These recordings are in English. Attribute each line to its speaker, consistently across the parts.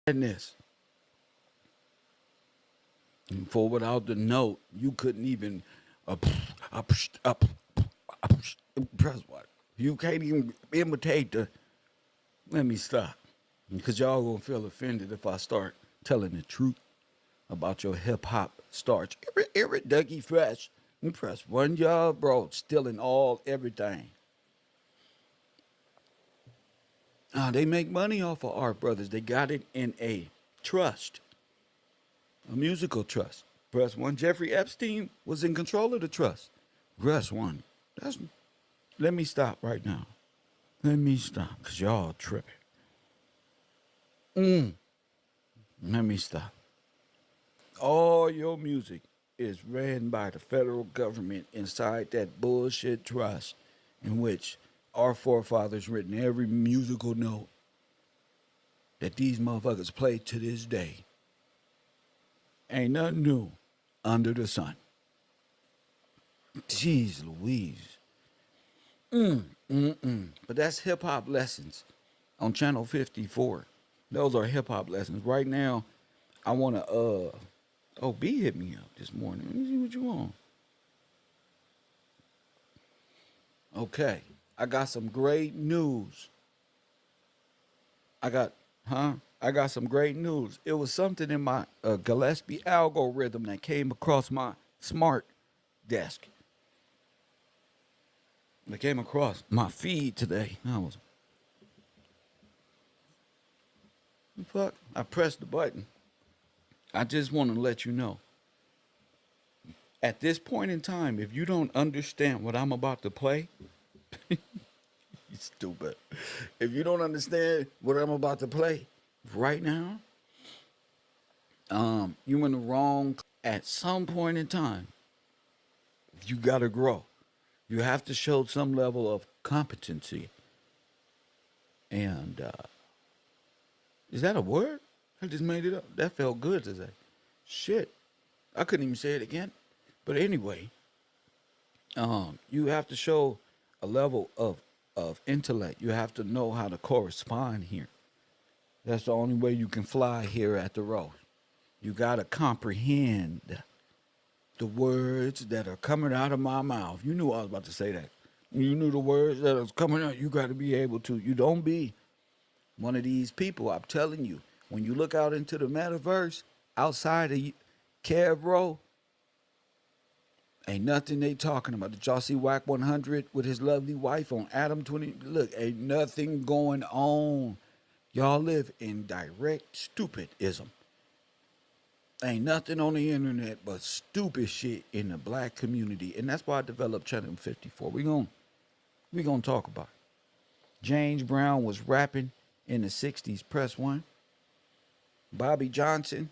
Speaker 1: And this. And for without the note, you couldn't even press what? You can't even imitate the. Let me stop. Because y'all gonna feel offended if I start telling the truth about your hip hop starch. Every Dougie Fresh. You press one job, bro, stealing everything. They make money off of Art Brothers. They got it in a trust, a musical trust. Press one. Jeffrey Epstein was in control of the trust. Press one. That's. Let me stop right now. Let me stop, because y'all tripping. Let me stop. All your music is ran by the federal government inside that bullshit trust in which our forefathers written every musical note that these motherfuckers play to this day. Ain't nothing new under the sun. Jeez Louise. But that's hip hop lessons on channel 54. Those are hip hop lessons. Right now, I want to, oh, B hit me up this morning. Let me see what you want. Okay. I got some great news. I got some great news. It was something in my Gillespie algorithm that came across my smart desk. It came across my feed today. Fuck. I pressed the button. I just want to let you know. At this point in time, if you don't understand what I'm about to play, you stupid. If you don't understand what I'm about to play right now, you in the wrong. At some point in time, you gotta grow. You have to show some level of competency. And is that a word? I just made it up. That felt good to say. Shit. I couldn't even say it again. But anyway, you have to show a level of intellect. You have to know how to correspond here. That's the only way you can fly here at the row. You got to comprehend the words that are coming out of my mouth. You knew I was about to say that. You knew the words that are coming out. You got to be able to. You don't be one of these people. I'm telling you, when you look out into the metaverse, outside of KevRow, ain't nothing they talking about. Did y'all see Whack 100 with his lovely wife on Adam 20? Look, ain't nothing going on. Y'all live in direct stupidism. Ain't nothing on the internet but stupid shit in the black community. And that's why I developed Channel 54. We gonna talk about it. James Brown was rapping in the 60s. Press one. Bobby Johnson.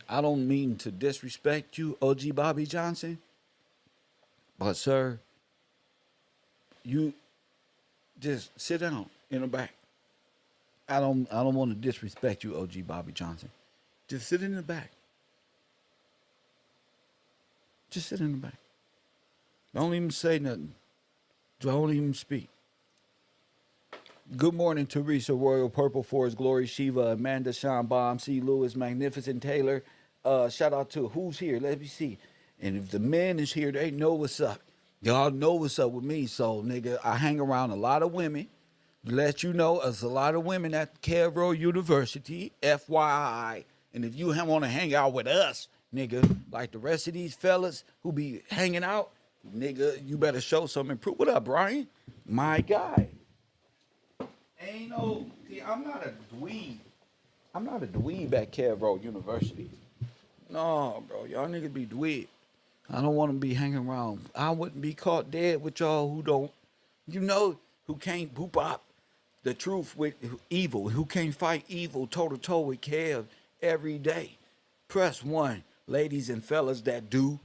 Speaker 1: I don't mean to disrespect you, OG Bobby Johnson. But sir, you just sit down in the back. I don't want to disrespect you, OG Bobby Johnson. Just sit in the back. Just sit in the back. Don't even say nothing. Don't even speak. Good morning, Teresa Royal, Purple Forest, Glory Shiva, Amanda Sean Bomb, C. Lewis, Magnificent Taylor. Shout out to who's here. Let me see. And if the men is here, they know what's up. Y'all know what's up with me. So, nigga, I hang around a lot of women. Let you know, there's a lot of women at KevRow University, FYI. And if you want to hang out with us, nigga, like the rest of these fellas who be hanging out, nigga, you better show some improvement. What up, Brian? My guy. Ain't no, see, I'm not a dweeb. I'm not a dweeb at KevRow University. No, bro, y'all niggas be dweeb. I don't want to be hanging around. I wouldn't be caught dead with y'all who don't, who can't boop up the truth with evil, who can't fight evil toe to toe with Kev every day. Press one, ladies and fellas that do.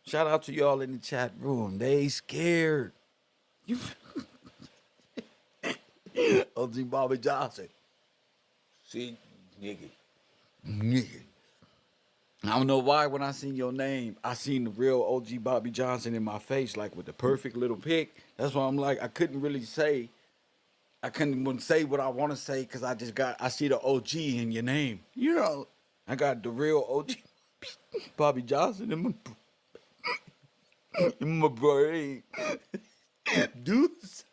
Speaker 1: Shout out to y'all in the chat room. They scared. You, OG Bobby Johnson. See, nigga. I don't know why when I seen your name, I seen the real OG Bobby Johnson in my face, like with the perfect little pic. That's why I'm like, I couldn't really say I couldn't even say what I want to say because I see the OG in your name. You know, I got the real OG, Bobby Johnson in my brain. Dudes,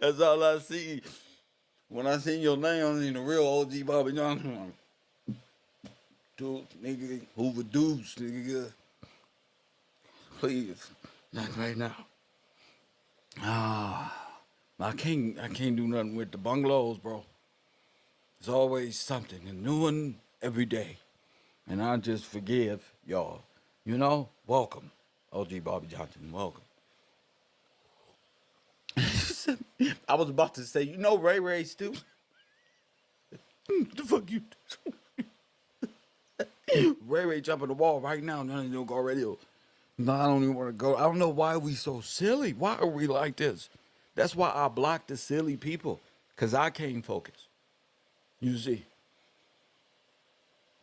Speaker 1: that's all I see. When I see your name, I see the real OG Bobby Johnson. Dudes, nigga, Hoover Deuce, nigga. Please, not right now. I can't do nothing with the bungalows, bro. There's always something, a new one every day. And I just forgive y'all. You know, welcome. OG Bobby Johnson, welcome. I was about to say, you know Ray Ray Stu? The fuck you Ray Ray jumping the wall right now. None of you go radio. No, I don't even want to go. I don't know why we so silly. Why are we like this? That's why I block the silly people. Because I can't focus. You see.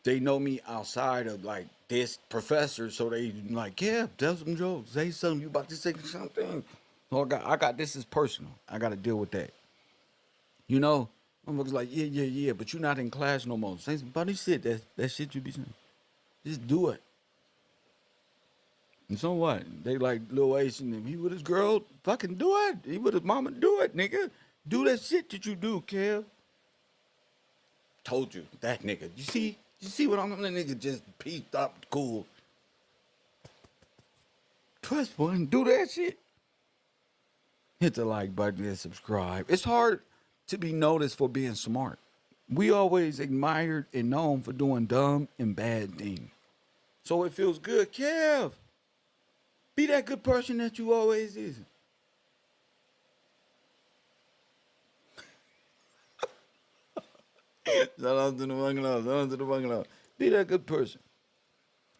Speaker 1: They know me outside of like this professor, so they like, yeah, tell some jokes. Say something. You about to say something. So I got this is personal. I got to deal with that. You know, I'm like, yeah, but you're not in class no more. Say some funny shit. That shit you be saying. Just do it. And so what? They like Lil Ace and him. He with his girl, fucking do it. He with his mama, do it, nigga. Do that shit that you do, Kev. Told you, that nigga. You see what I'm that nigga just peeped up cool. Press one, do that shit. Hit the like button and subscribe. It's hard to be noticed for being smart. We always admired and known for doing dumb and bad things. So it feels good, Kev. Be that good person that you always is. Shout out to the bungalow. Shout out to the bungalow. Be that good person.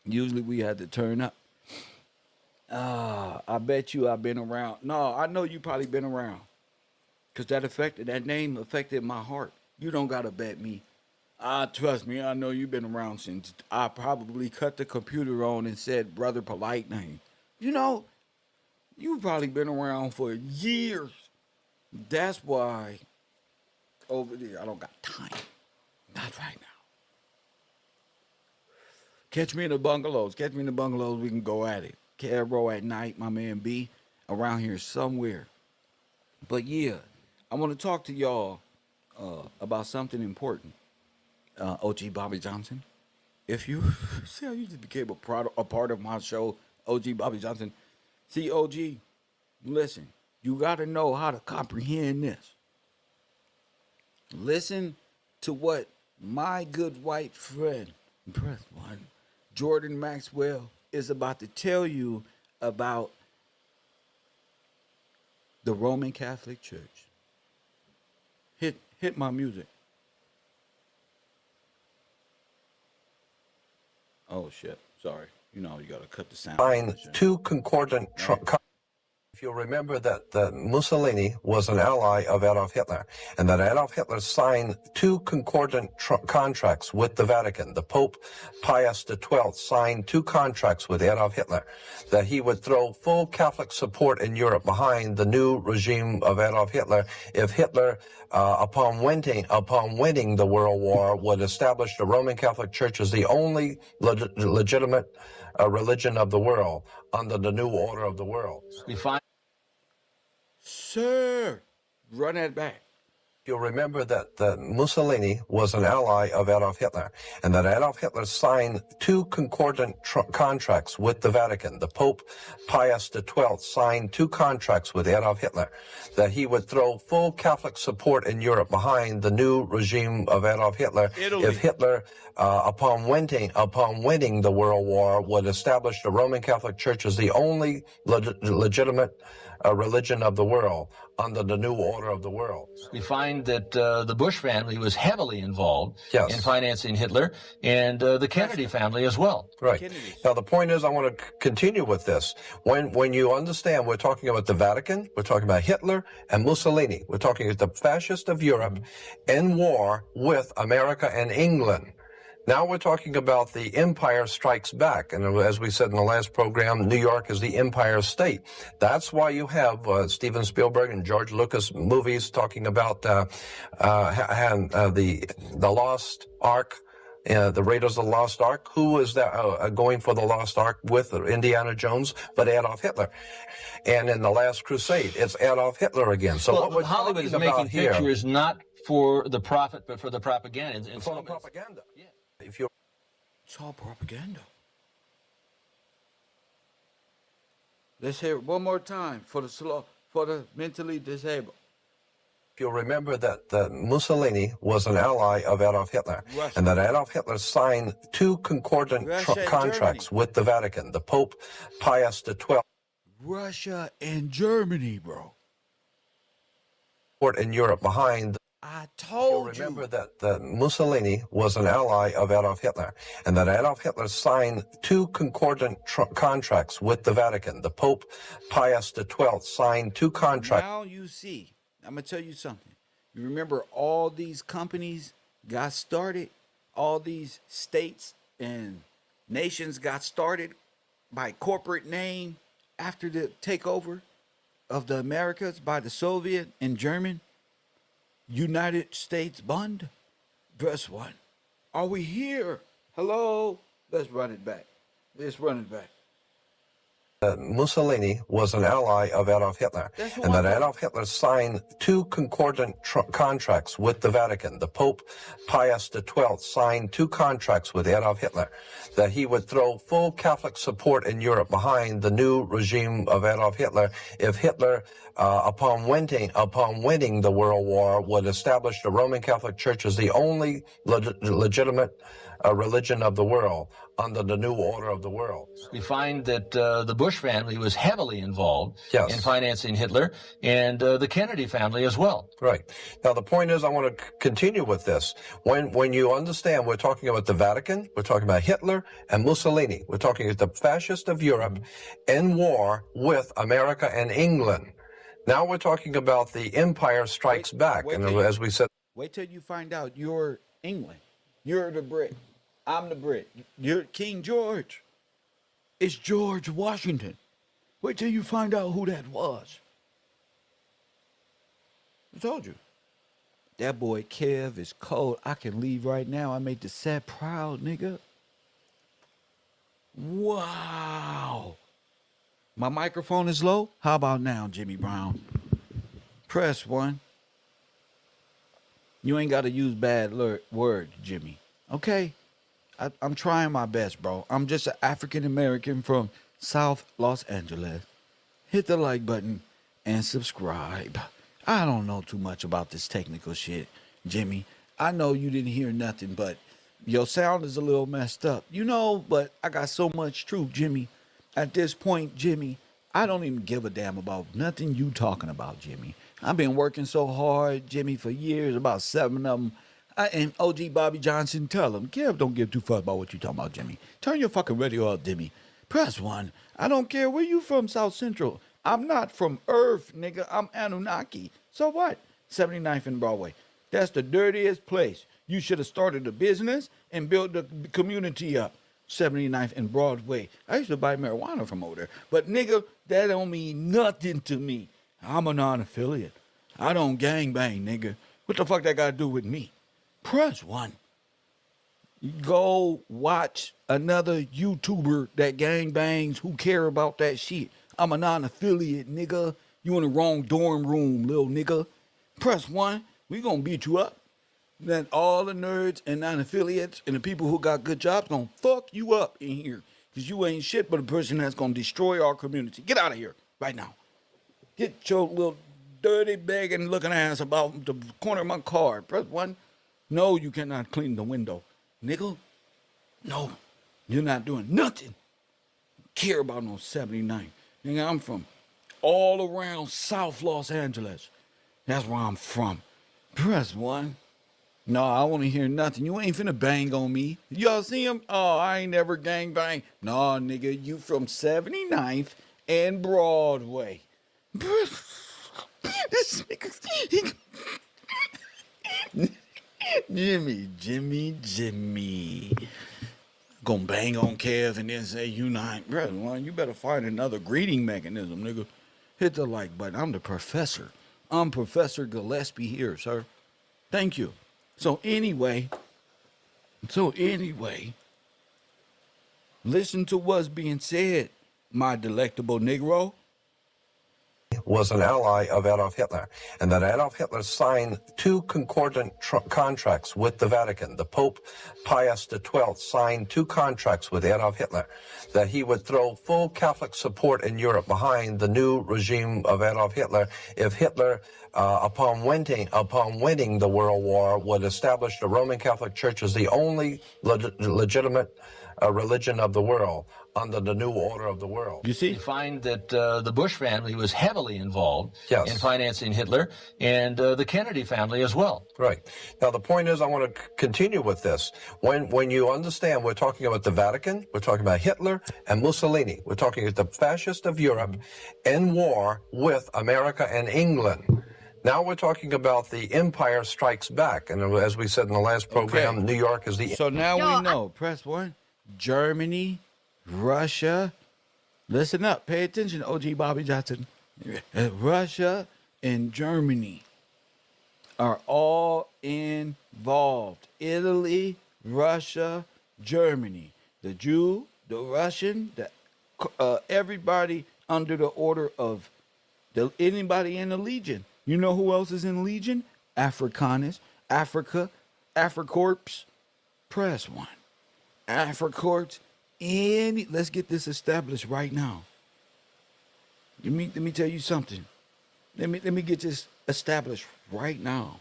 Speaker 1: Usually we had to turn up. I bet you I've been around. No, I know you probably been around. Because that name affected my heart. You don't got to bet me. Trust me, I know you've been around since I probably cut the computer on and said Brother Polite name. You know, you've probably been around for years. That's why over there I don't got time. Not right now. Catch me in the bungalows. Catch me in the bungalows. We can go at it. KevRow at night, my man B, around here somewhere. But yeah, I want to talk to y'all about something important. OG Bobby Johnson. If you see how you just became a part of my show, OG Bobby Johnson. See, OG, listen, you got to know how to comprehend this. Listen to what my good white friend, press one, Jordan Maxwell, is about to tell you about the Roman Catholic Church. Hit my music. Oh shit! Sorry. You know you gotta cut the sound.
Speaker 2: Find two concordant. If you'll remember that Mussolini was an ally of Adolf Hitler, and that Adolf Hitler signed two concordant contracts with the Vatican. The Pope Pius XII signed two contracts with Adolf Hitler, that he would throw full Catholic support in Europe behind the new regime of Adolf Hitler if Hitler, upon winning the World War, would establish the Roman Catholic Church as the only legitimate religion of the world under the new order of the world.
Speaker 3: We find,
Speaker 1: Sir, run that back.
Speaker 2: You'll remember that Mussolini was an ally of Adolf Hitler, and that Adolf Hitler signed two concordant contracts with the Vatican. The Pope Pius XII signed two contracts with Adolf Hitler, that he would throw full Catholic support in Europe behind the new regime of Adolf Hitler
Speaker 1: Italy.
Speaker 2: if Hitler, upon winning the World War, would establish the Roman Catholic Church as the only legitimate religion of the world under the new order of the world.
Speaker 3: we find that the Bush family was heavily involved
Speaker 2: Yes.
Speaker 3: in financing Hitler, and the Kennedy family as well.
Speaker 2: Right.
Speaker 1: Kennedys.
Speaker 2: Now, the point is, I want to continue with this. When you understand, we're talking about the Vatican, we're talking about Hitler and Mussolini. We're talking about the fascists of Europe in war with America and England. Now we're talking about the Empire Strikes Back. And as we said in the last program, New York is the Empire State. That's why you have Steven Spielberg and George Lucas movies talking about the Lost Ark. The Raiders of the Lost Ark. Who is that going for the Lost Ark with Indiana Jones, but Adolf Hitler? And in the Last Crusade, it's Adolf Hitler again. So
Speaker 3: well,
Speaker 2: what we're
Speaker 3: Hollywood is
Speaker 2: talking about
Speaker 3: making
Speaker 2: here,
Speaker 3: pictures not for the profit, but for the propaganda.
Speaker 2: for the propaganda.
Speaker 3: Yeah.
Speaker 2: If you
Speaker 1: It's all propaganda. Let's hear it one more time for the mentally disabled.
Speaker 2: you'll remember that Mussolini was an ally of Adolf Hitler,
Speaker 1: Russia.
Speaker 2: and that Adolf Hitler signed two concordant
Speaker 1: Russia and
Speaker 2: contracts
Speaker 1: Germany.
Speaker 2: with the Vatican. The Pope Pius XII
Speaker 1: Russia and Germany, bro.
Speaker 2: in Europe behind.
Speaker 1: I
Speaker 2: You'll
Speaker 1: told
Speaker 2: remember
Speaker 1: you.
Speaker 2: that Mussolini was an ally of Adolf Hitler, and that Adolf Hitler signed two concordant contracts with the Vatican. The Pope Pius XII signed two contracts.
Speaker 1: Now you see, I'm going to tell you something. You remember all these companies got started, all these states and nations got started by corporate name after the takeover of the Americas by the Soviet and German United States Bund. Press 1. Are we here? Hello? Let's run it back. Let's run it back.
Speaker 2: Mussolini was an ally of Adolf Hitler,
Speaker 1: That's
Speaker 2: and that
Speaker 1: why-
Speaker 2: Adolf Hitler signed two concordant contracts with the Vatican. The Pope Pius XII signed two contracts with Adolf Hitler, that he would throw full Catholic support in Europe behind the new regime of Adolf Hitler if Hitler, upon winning the World War, would establish the Roman Catholic Church as the only legitimate religion of the world under the new order of the world.
Speaker 3: We find that the Bush family was heavily involved
Speaker 2: Yes.
Speaker 3: in financing Hitler, and the Kennedy family as well.
Speaker 2: Right. Now, the point is, I want to continue with this. When you understand, we're talking about the Vatican, we're talking about Hitler and Mussolini. We're talking about the fascists of Europe in war with America and England. Now we're talking about the Empire Strikes Back.
Speaker 1: wait
Speaker 2: And
Speaker 1: till you-
Speaker 2: as we said,
Speaker 1: Wait till you find out you're England. You're the Brit. I'm the Brit. You're King George. It's George Washington. Wait till you find out who that was. I told you. That boy Kev is cold. I can leave right now. I made the set proud, nigga. Wow. My microphone is low? How about now, Jimmy Brown? Press 1. You ain't got to use bad words, Jimmy. Okay? I'm trying my best, bro. I'm just an African American from South Los Angeles. Hit the like button and subscribe. I don't know too much about this technical shit, Jimmy. I know you didn't hear nothing, but your sound is a little messed up. You know, but I got so much truth, Jimmy. At this point, Jimmy, I don't even give a damn about nothing you talking about, Jimmy. I've been working so hard, Jimmy, for years, about 7 of them. And OG Bobby Johnson, tell him, Kev, don't give two fucks about what you talking about, Jimmy. Turn your fucking radio up, Jimmy. Press 1. I don't care where you from, South Central. I'm not from Earth, nigga. I'm Anunnaki. So what? 79th and Broadway. That's the dirtiest place. You should have started a business and built the community up. 79th and Broadway. I used to buy marijuana from over there. But nigga, that don't mean nothing to me. I'm a non-affiliate. I don't gangbang, nigga. What the fuck that got to do with me? Press 1. Go watch another YouTuber that gangbangs who care about that shit. I'm a non-affiliate, nigga. You in the wrong dorm room, little nigga. Press 1. We gonna beat you up. Then all the nerds and non-affiliates and the people who got good jobs gonna fuck you up in here. Because you ain't shit but a person that's gonna destroy our community. Get out of here right now. Get your little dirty begging looking ass about the corner of my car. Press 1. No, you cannot clean the window. Nigga, no, you're not doing nothing. Care about no 79. Nigga, I'm from all around South Los Angeles. That's where I'm from. Press 1. No, I want to hear nothing. You ain't finna bang on me. Y'all see him? Oh, I ain't never gang bang. No, nigga, you from 79th and Broadway. This nigga, Jimmy. Gonna bang on Kev and then say you not. Brother, well, you better find another greeting mechanism, nigga. Hit the like button. I'm the professor. I'm Professor Gillespie here, sir. Thank you. So anyway, listen to what's being said, my delectable Negro.
Speaker 2: Was an ally of Adolf Hitler, and that Adolf Hitler signed two concordant contracts with the Vatican. The Pope Pius XII signed two contracts with Adolf Hitler, that he would throw full Catholic support in Europe behind the new regime of Adolf Hitler if Hitler, upon winning the World War, would establish the Roman Catholic Church as the only legitimate religion of the world under the new order of the world.
Speaker 1: You see?
Speaker 3: You find that the Bush family was heavily involved
Speaker 2: Yes.
Speaker 3: in financing Hitler, and the Kennedy family as well.
Speaker 2: Right. Now, the point is, I want to continue with this. When you understand, we're talking about the Vatican, we're talking about Hitler and Mussolini. We're talking about the fascist of Europe in war with America and England. Now we're talking about the Empire Strikes Back. And as we said in the last program,
Speaker 1: Okay.
Speaker 2: New York is the...
Speaker 1: So now we know. Press one. Germany, Russia. Listen up. Pay attention, OG Bobby Johnson. Russia and Germany are all involved. Italy, Russia, Germany. The Jew, the Russian, everybody under the order of anybody in the Legion. You know who else is in the Legion? Afrikaners, Africa, Africorps. Press one. Africorps. Let's get this established right now. Let me tell you something. Let me get this established right now.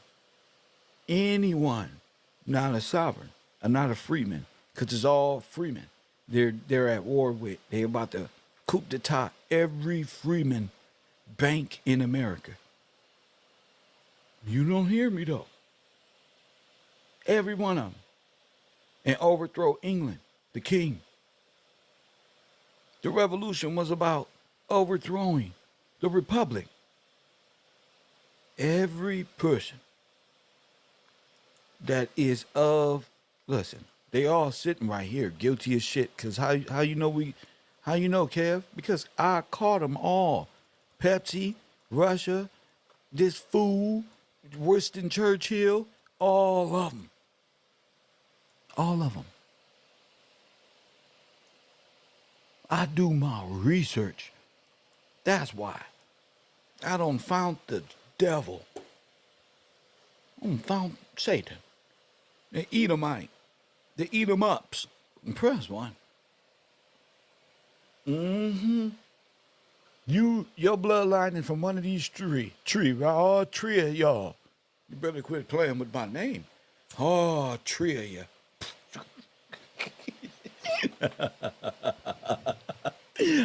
Speaker 1: Anyone not a sovereign or not a freeman, because it's all freemen. They're at war with. They're about to coup d'etat every freeman bank in America. You don't hear me though. Every one of them. And overthrow England, the king. The revolution was about overthrowing the republic. Every person that is listen, they all sitting right here, guilty as shit. Cause how you know Kev? Because I caught them all. Pepsi, Russia, this fool, Winston Churchill, all of them. All of them. I do my research. That's why. I done found the devil. I done found Satan. The Edomite. The Edom-ups. Press one. Your bloodline is from one of these tree, all three of y'all. You better quit playing with my name. Oh, three of you.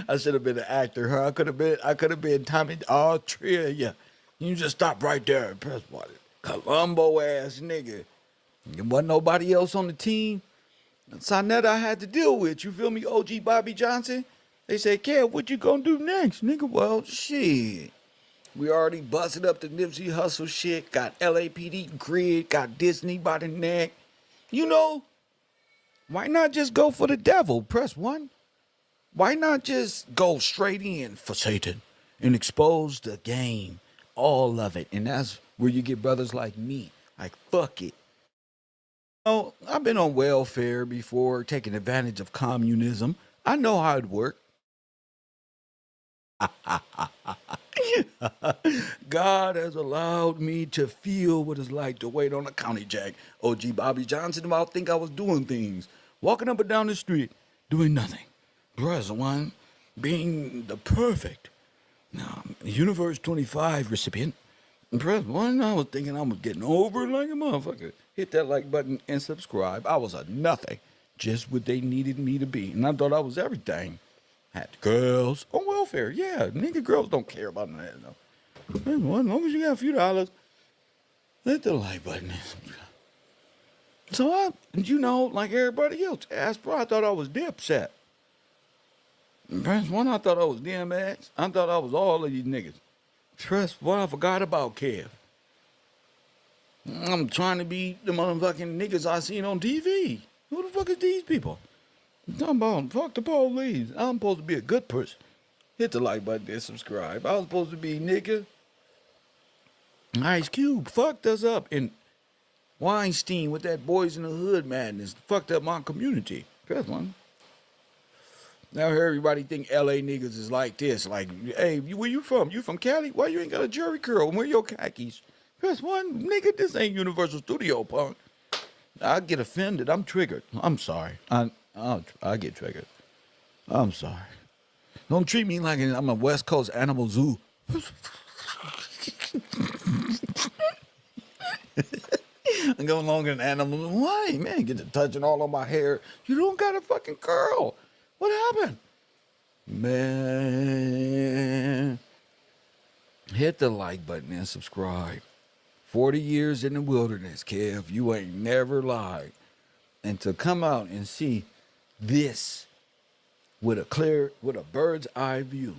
Speaker 1: I should have been an actor, huh? I could have been Tommy. All three of you. You just stop right there and press one. Columbo ass nigga. There wasn't nobody else on the team. Sonetta I had to deal with. You feel me? OG Bobby Johnson. They said, Kev, what you gonna do next? Nigga, well, shit. We already busted up the Nipsey Hustle shit. Got LAPD grid. Got Disney by the neck. You know, why not just go for the devil? Press one. Why not just go straight in for Satan and expose the game? All of it. And that's where you get brothers like me. Like, fuck it. Oh, I've been on welfare before, taking advantage of communism. I know how it works. God has allowed me to feel what it's like to wait on a county jack. OG Bobby Johnson about think I was doing things. Walking up and down the street, doing nothing. Press one, being the perfect Universe 25 recipient. Press one, I was thinking I was getting over like a motherfucker. Hit that like button and subscribe. I was a nothing, just what they needed me to be. And I thought I was everything. Had girls on welfare. Yeah, nigga, girls don't care about none of that, though. As long as you got a few dollars, hit the like button. So I, like everybody else, asked, bro, I thought I was Dipset. Press one, I thought I was DMX. I thought I was all of these niggas. Press one, I forgot about Kev. I'm trying to be the motherfucking niggas I seen on TV. Who the fuck is these people? I'm talking about fuck the police. I'm supposed to be a good person. Hit the like button and subscribe. I was supposed to be nigga. Ice Cube fucked us up. And Weinstein with that Boys in the Hood madness fucked up my community. First one. Now everybody think LA niggas is like this. Like, hey, where you from? You from Cali? Why you ain't got a jerry curl? Where your khakis? First one, nigga, this ain't Universal Studio, punk. I get offended. I'm triggered. I'm sorry. I get triggered. I'm sorry. Don't treat me like I'm a West Coast animal zoo. I go along an animal. Why, man? Get to touching all on my hair. You don't got a fucking curl. What happened? Man. Hit the like button and subscribe. 40 years in the wilderness, Kev. You ain't never lied. And to come out and see this with a bird's eye view.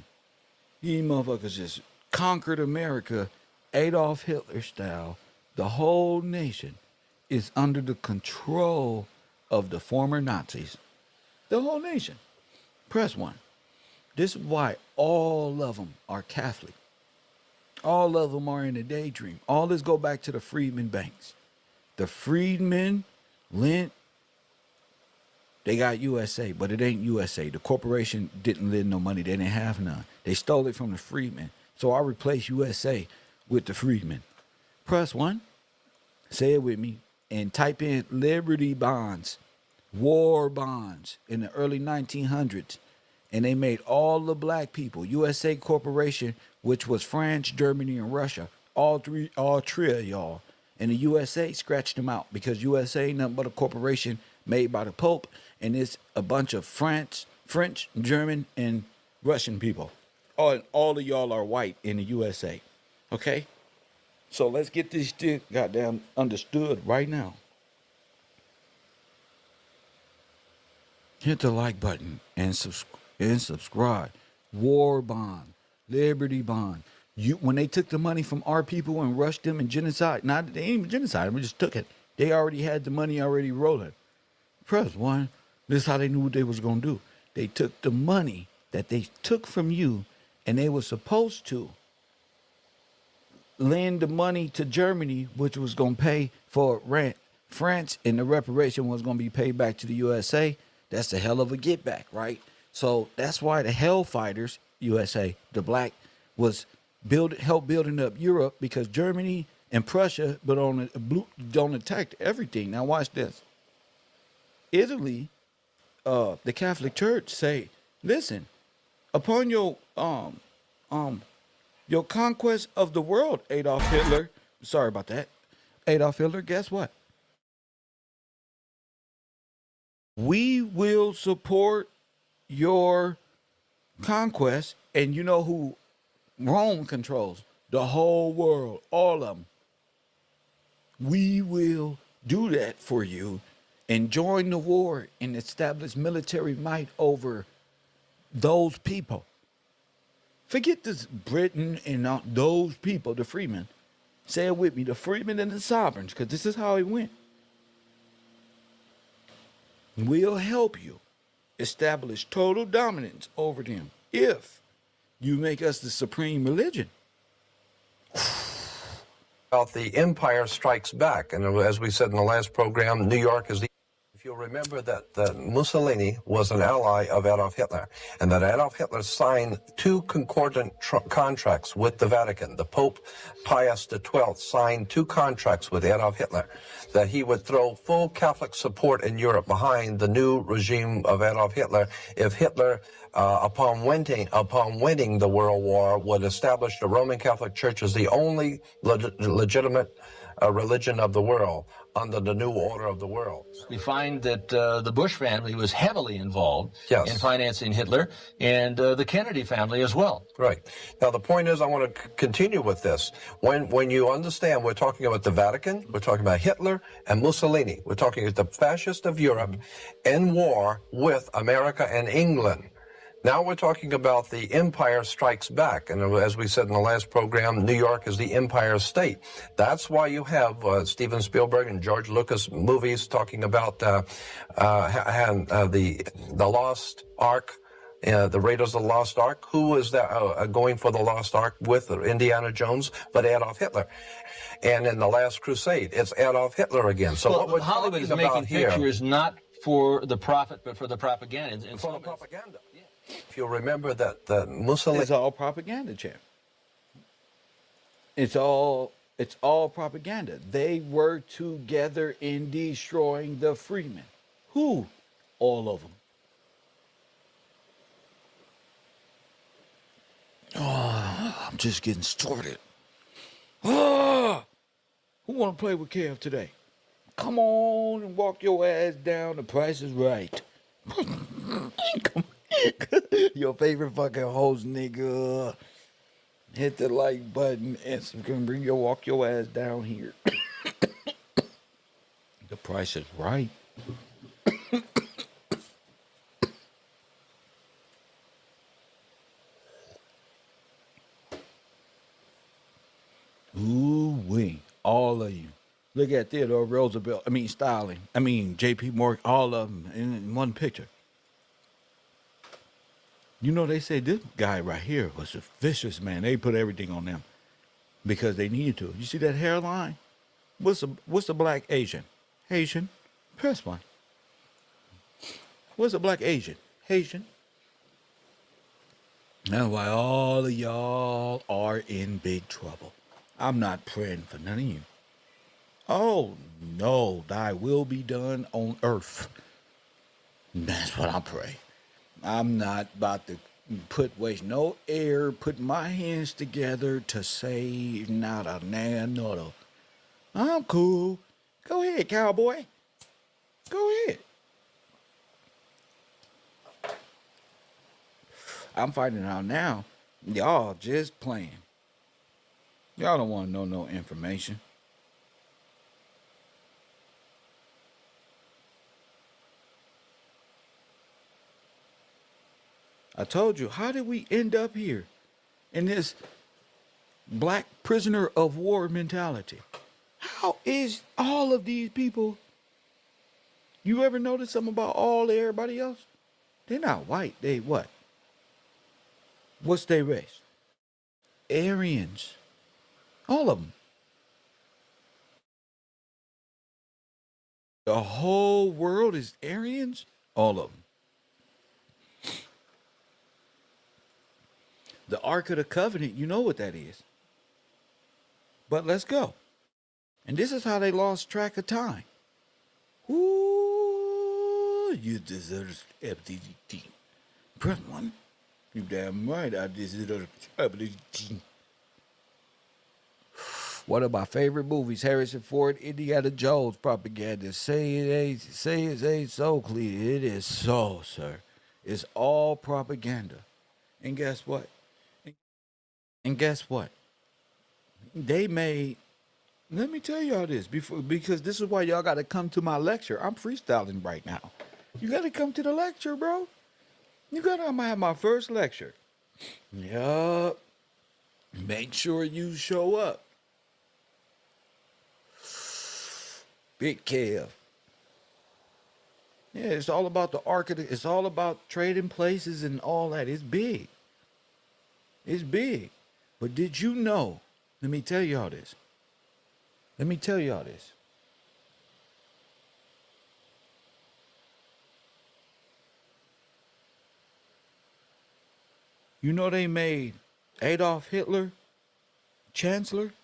Speaker 1: These motherfuckers just conquered America, Adolf Hitler style. The whole nation is under the control of the former Nazis. The whole nation. Press 1. This is why all of them are Catholic. All of them are in a daydream. All this go back to the freedmen banks. The freedmen lent. They got USA, but it ain't USA. The corporation didn't lend no money. They didn't have none. They stole it from the freedmen. So I replaced USA with the freedmen. Press 1. Say it with me. And type in Liberty bonds, war bonds in the early 1900s. And they made all the black people, USA Corporation, which was France, Germany, and Russia, all three of y'all. And the USA scratched them out because USA ain't nothing but a corporation made by the Pope, and it's a bunch of French, German, and Russian people. All of y'all are white in the USA. Okay? So let's get this shit goddamn understood right now. Hit the like button and subscribe. War bond, Liberty bond. When they took the money from our people and rushed them in genocide, they ain't even genocide, we just took it. They already had the money already rolling. Press 1. This is how they knew what they was gonna do. They took the money that they took from you, and they were supposed to lend the money to Germany, which was gonna pay for rent. France, and the reparation was gonna be paid back to the USA. That's a hell of a get back, right? So that's why the Hellfighters, USA, the black, was help building up Europe, because Germany and Prussia don't attack everything. Now watch this. Italy, the Catholic Church say, listen, upon your conquest of the world, Adolf Hitler, sorry about that, Adolf Hitler, guess what? We will support your conquest, and you know who Rome controls? The whole world, all of them. We will do that for you and join the war and establish military might over those people. Forget this Britain and those people, the freemen. Say it with me, the freemen and the sovereigns, because this is how it went. We'll help you establish total dominance over them if you make us the supreme religion.
Speaker 2: About the Empire Strikes Back, and as we said in the last program, New York is the... If you'll remember that Mussolini was an ally of Adolf Hitler, and that Adolf Hitler signed 2 concordant contracts with the Vatican. The Pope Pius XII signed 2 contracts with Adolf Hitler, that he would throw full Catholic support in Europe behind the new regime of Adolf Hitler if Hitler, upon winning the World War, would establish the Roman Catholic Church as the only legitimate religion of the world under the new order of the world.
Speaker 3: We find that the Bush family was heavily involved
Speaker 2: Yes.
Speaker 3: in financing Hitler, and the Kennedy family as well.
Speaker 2: Right. Now, the point is, I want to continue with this. When you understand, we're talking about the Vatican, we're talking about Hitler and Mussolini. We're talking about the fascist of Europe in war with America and England. Now we're talking about the Empire Strikes Back. And as we said in the last program, New York is the Empire State. That's why you have Steven Spielberg and George Lucas movies talking about the Lost Ark. The Raiders of the Lost Ark. Who was that going for the Lost Ark with Indiana Jones, but Adolf Hitler? And in The Last Crusade, it's Adolf Hitler again. So
Speaker 3: well,
Speaker 2: what we're
Speaker 3: Hollywood is
Speaker 2: talking
Speaker 3: making
Speaker 2: about here,
Speaker 3: pictures not for the profit, but for the propaganda.
Speaker 2: for the propaganda. Yeah. If you remember that Mussolini.
Speaker 1: It's all propaganda, champ. It's all propaganda. They were together in destroying the freemen. Who? All of them. Oh, I'm just getting started. Ah, who want to play with Kev today? Come on and walk your ass down. The price is right. Come your favorite fucking host, nigga. Hit the like button and bring your walk your ass down here. The price is right. Ooh wee, all of you. Look at Theodore Roosevelt. Stalin. J.P. Morgan. All of them in one picture. You know, they say this guy right here was a vicious man. They put everything on them because they needed to. You see that hairline? What's a black Asian? Haitian. Press one. What's a black Asian? Haitian. That's why all of y'all are in big trouble. I'm not praying for none of you. Oh, no, thy will be done on earth. That's what I pray. I'm not about to waste no air, put my hands together to save not a nanotta. I'm cool. Go ahead, cowboy. Go ahead. I'm finding out now, y'all just playing. Y'all don't want to know no information. I told you, how did we end up here in this black prisoner of war mentality? How is all of these people, you ever notice something about everybody else? They're not white, they what? What's their race? Aryans. All of them. The whole world is Aryans? All of them. The Ark of the Covenant, you know what that is. But let's go. And this is how they lost track of time. Ooh, you deserve FDT. Press one. You damn right, I deserve FDT. One of my favorite movies, Harrison Ford, Indiana Jones propaganda. Say it ain't so clear. It is so, sir. It's all propaganda. And guess what? They made, let me tell y'all this, because this is why y'all got to come to my lecture. I'm freestyling right now. You got to come to the lecture, bro. I'm going to have my first lecture. Yup. Make sure you show up. Big Kev. Yeah, it's all about the architect. It's all about trading places and all that. It's big. It's big. But did you know? Let me tell y'all this. You know they made Adolf Hitler chancellor?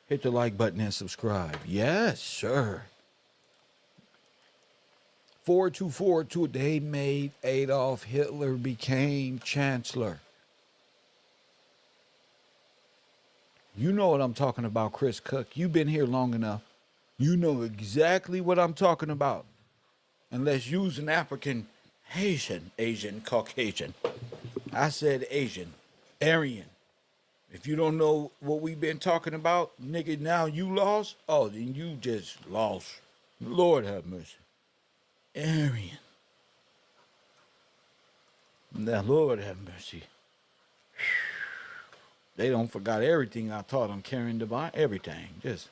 Speaker 1: Hit the like button and subscribe. Yes, sir. 4242, they made Adolf Hitler became chancellor. You know what I'm talking about, Chris Cook. You've been here long enough. You know exactly what I'm talking about. Unless you's an African, Asian, Caucasian. I said Asian, Aryan. If you don't know what we've been talking about, nigga, now you lost. Oh, then you just lost. Lord have mercy. Aryan. Now, Lord have mercy. They don't forgot everything I taught them carrying the Bible, everything. Just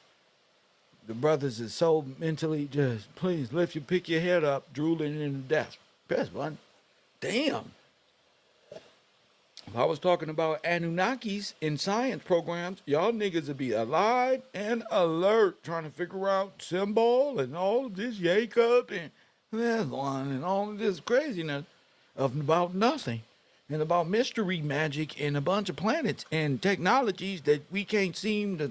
Speaker 1: the brothers is so mentally just please pick your head up, drooling in the desk. Press one. Damn. If I was talking about Anunnakis in science programs, y'all niggas would be alive and alert trying to figure out symbol and all of this Jacob and that one and all of this craziness of about nothing and about mystery magic and a bunch of planets and technologies that we can't seem to,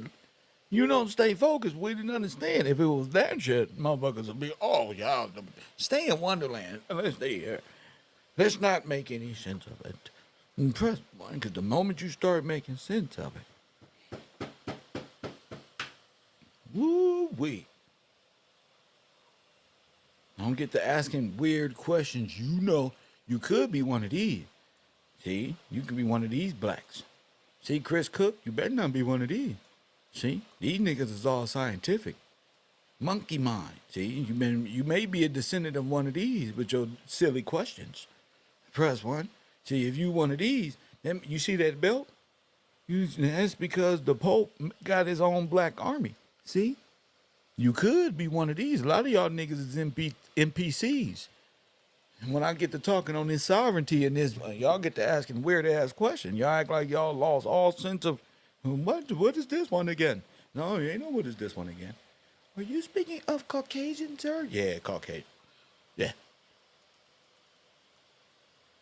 Speaker 1: stay focused. We didn't understand. If it was that shit, motherfuckers would be, oh, y'all, stay in Wonderland. Let's stay here. Let's not make any sense of it. And press one, because the moment you start making sense of it, woo-wee. Don't get to asking weird questions. You could be one of these. See, you could be one of these blacks. See, Chris Cook, you better not be one of these. See, these niggas is all scientific. Monkey mind. See, you may be a descendant of one of these with your silly questions. Press one. See, if you one of these, then you see that belt? That's because the Pope got his own black army. See? You could be one of these. A lot of y'all niggas is NPCs. And when I get to talking on this sovereignty and this, y'all get to asking weird-ass questions. Y'all act like y'all lost all sense of, what is this one again? No, you ain't know what is this one again. Are you speaking of Caucasian, sir? Yeah, Caucasian. Yeah.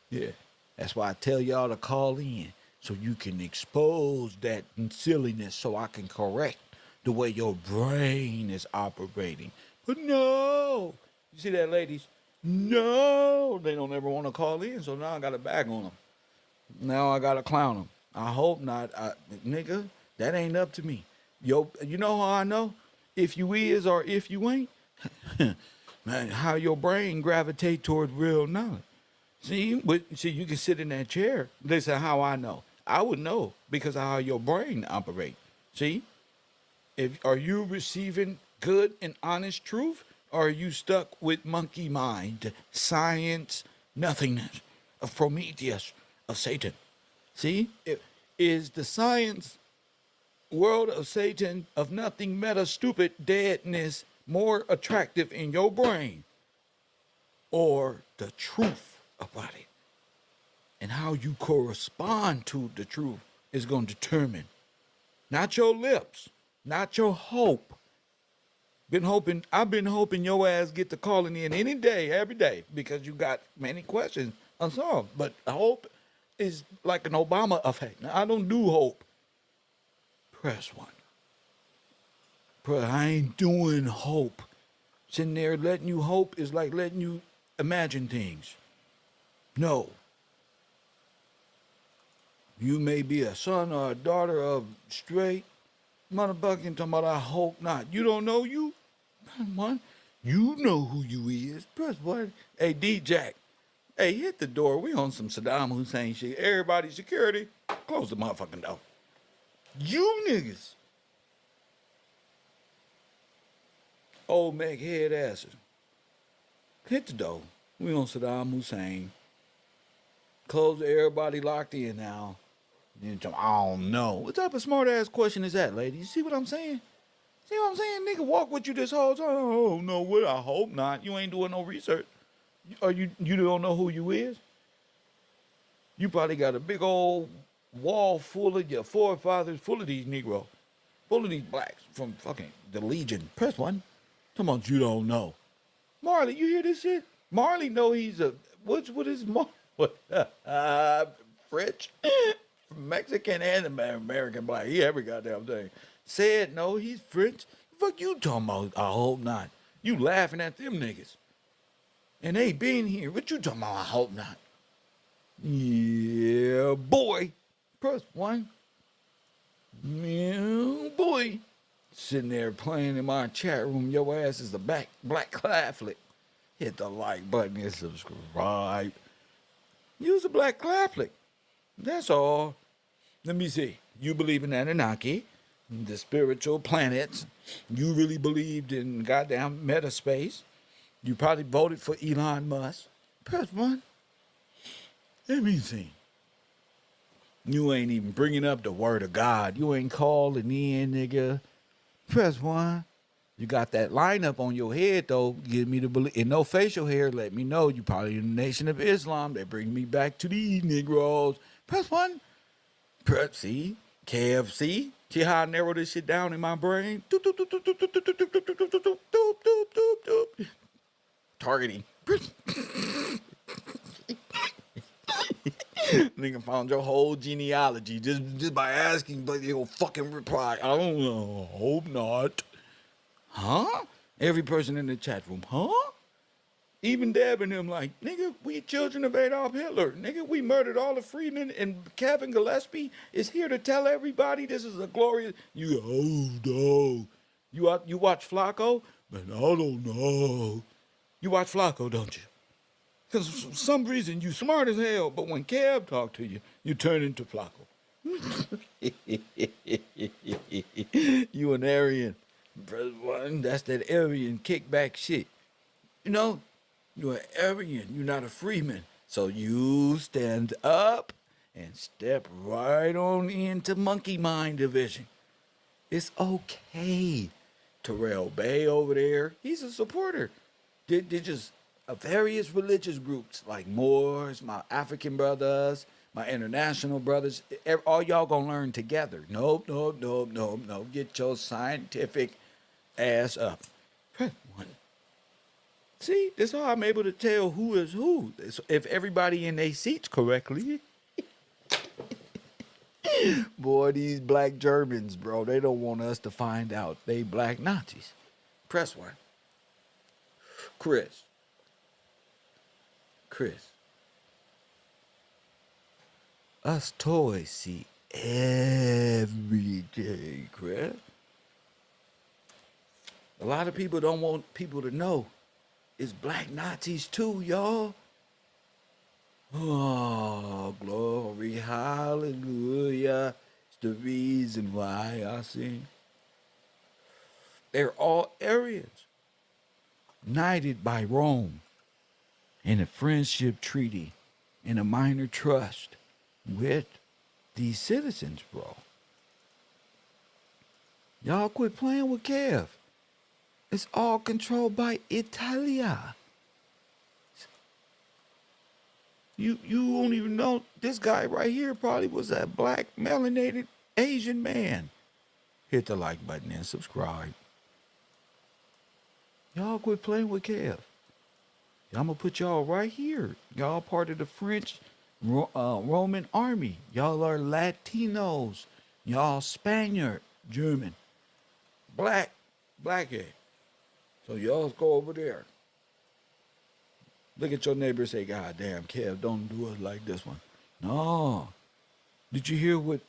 Speaker 1: Yeah. That's why I tell y'all to call in so you can expose that silliness so I can correct the way your brain is operating. But no. You see that, ladies? No. They don't ever want to call in, so now I got to bag on them. Now I got to clown them. I hope not. Nigga, that ain't up to me. Yo, you know how I know? If you is or if you ain't? Man, how your brain gravitate toward real knowledge. See, you can sit in that chair. This is how I know. I would know because of how your brain operates. See, are you receiving good and honest truth, or are you stuck with monkey mind, science, nothingness of Prometheus, of Satan? See, is the science world of Satan, of nothing, meta, stupid, deadness more attractive in your brain, or the truth about it? And how you correspond to the truth is going to determine not your lips, not your hope. I've been hoping your ass get to calling in any day, every day, because you got many questions unsolved. But hope is like an Obama effect. Now, I don't do hope. Press one. I ain't doing hope. Sitting there letting you hope is like letting you imagine things. No. You may be a son or a daughter of straight motherfucking talking about I hope not. You don't know you? Man, you know who you is. Press what? Hey, D-Jack. Hey, hit the door. We on some Saddam Hussein shit. Everybody security, close the motherfucking door. You niggas. Old Mac head asses. Hit the door. We on Saddam Hussein. Close everybody locked in now. I don't know. What type of smart ass question is that, lady? You see what I'm saying? See what I'm saying? Nigga walk with you this whole time. Oh no, what? I hope not. You ain't doing no research. Or you don't know who you is? You probably got a big old wall full of your forefathers, full of these Negroes, full of these blacks from fucking the Legion. Press one. Come on, you don't know. Marley, you hear this shit? Marley know he's a what is Marley? French, Mexican, and American black. He every goddamn thing. Said no, he's French. The fuck you talking about? I hope not. You laughing at them niggas. And they been here. What you talking about? I hope not. Yeah, boy. Press one. Yeah, boy. Sitting there playing in my chat room. Your ass is a black Catholic. Hit the like button and subscribe. Use a black Catholic. That's all. Let me see. You believe in Anunnaki, the spiritual planets. You really believed in goddamn metaspace. You probably voted for Elon Musk. Press 1. Let me see. You ain't even bringing up the word of God. You ain't calling in, nigga. Press 1. You got that lineup on your head, though. Give me the belief. And no facial hair. Let me know you probably in the Nation of Islam. They bring me back to these Negroes. Press 1. Press, see? KFC. See how I narrow this shit down in my brain? Doop, doop, doop, doop, doop, doop, doop, doop, doop, doop, doop, doop, doop, doop, doop. Targeting. Nigga found your whole genealogy just by asking, but you'll fucking reply. I don't know. Hope not. Huh? Every person in the chat room, huh? Even Deb and him like, nigga, we children of Adolf Hitler. Nigga, we murdered all the freedmen, and Kevin Gillespie is here to tell everybody this is a glorious. You go, oh no. You watch Flacco? But I don't know. You watch Flacco, don't you? Because for some reason you smart as hell, but when Kev talk to you, you turn into Flacco. You an Aryan. That's that Aryan kickback shit. You know, you're an Aryan. You're not a freeman. So you stand up and step right on into monkey mind division. It's okay. Terrell Bay over there, he's a supporter. They're just various religious groups like Moors, my African brothers, my international brothers. All y'all gonna learn together. Nope. Get your scientific ass up. Press 1. See, that's how I'm able to tell who is who. If everybody in their seats correctly. Boy, these black Germans, bro, they don't want us to find out they black Nazis. Press 1. Chris. Us toys see every day, Chris. A lot of people don't want people to know it's black Nazis too, y'all. Oh, glory, hallelujah. It's the reason why I sing. They're all Aryans, knighted by Rome in a friendship treaty and a minor trust with these citizens, bro. Y'all quit playing with Kev. It's all controlled by Italia. You won't even know this guy right here probably was a black melanated Asian man. Hit the like button and subscribe. Y'all quit playing with Kev. I'm gonna put y'all right here. Y'all part of the French Roman army. Y'all are Latinos. Y'all Spaniard, German, blackhead. So y'all go over there. Look at your neighbor and say, God damn, Kev, don't do it like this one. No. Did you hear what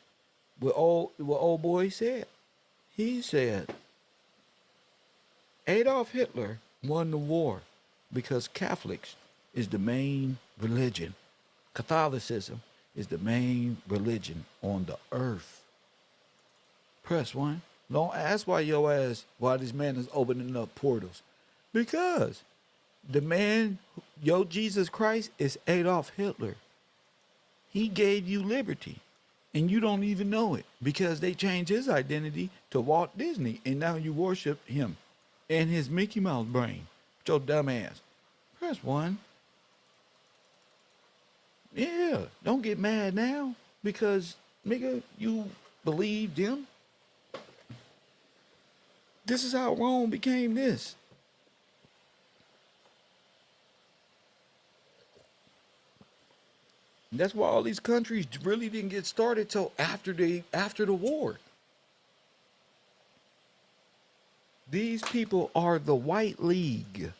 Speaker 1: old boy said? He said, Adolf Hitler won the war because Catholics is the main religion. Catholicism is the main religion on the earth. Press 1. Don't ask why this man is opening up portals. Because the man, Jesus Christ, is Adolf Hitler. He gave you liberty, and you don't even know it because they changed his identity to Walt Disney, and now you worship him and his Mickey Mouse brain. Your dumb ass. Press 1. Yeah, don't get mad now because, nigga, you believed him. This is how Rome became this. And that's why all these countries really didn't get started till after the war. These people are the White League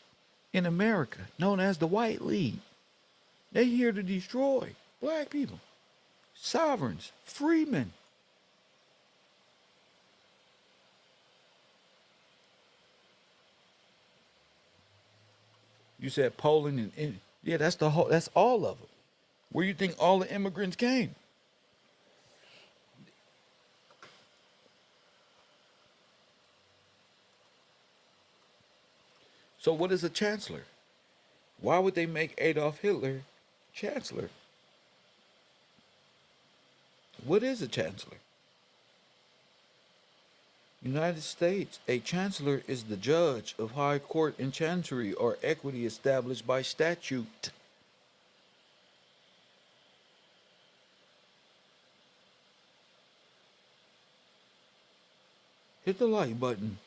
Speaker 1: in America, known as the White League. They here to destroy black people, sovereigns, freemen. You said Poland and yeah, that's all of them. Where you think all the immigrants came? So what is a chancellor? Why would they make Adolf Hitler chancellor? What is a chancellor? United States, a chancellor is the judge of high court and chancery or equity established by statute. Hit the like button.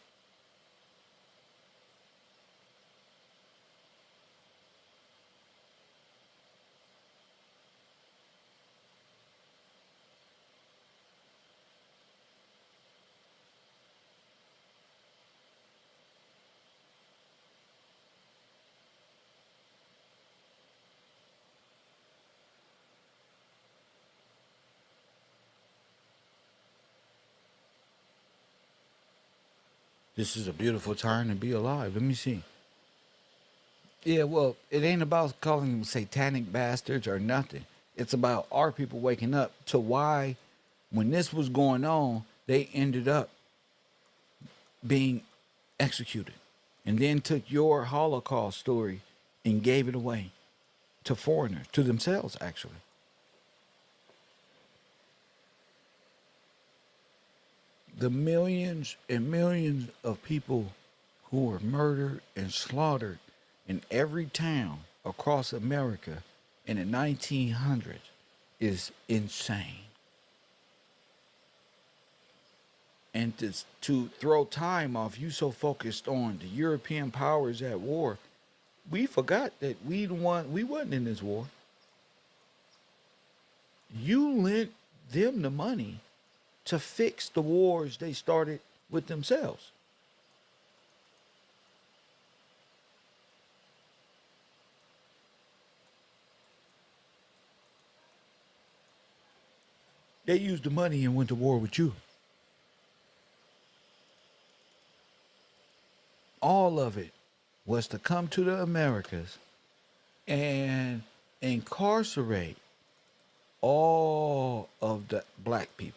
Speaker 1: This is a beautiful time to be alive. Let me see. Yeah, well, it ain't about calling them satanic bastards or nothing. It's about our people waking up to why, when this was going on, they ended up being executed. And then took your Holocaust story and gave it away to foreigners, to themselves, actually. The millions and millions of people who were murdered and slaughtered in every town across America in the 1900s is insane. And to throw time off, you so focused on the European powers at war, we forgot that we wasn't in this war. You lent them the money to fix the wars they started with themselves. They used the money and went to war with you. All of it was to come to the Americas and incarcerate all of the black people.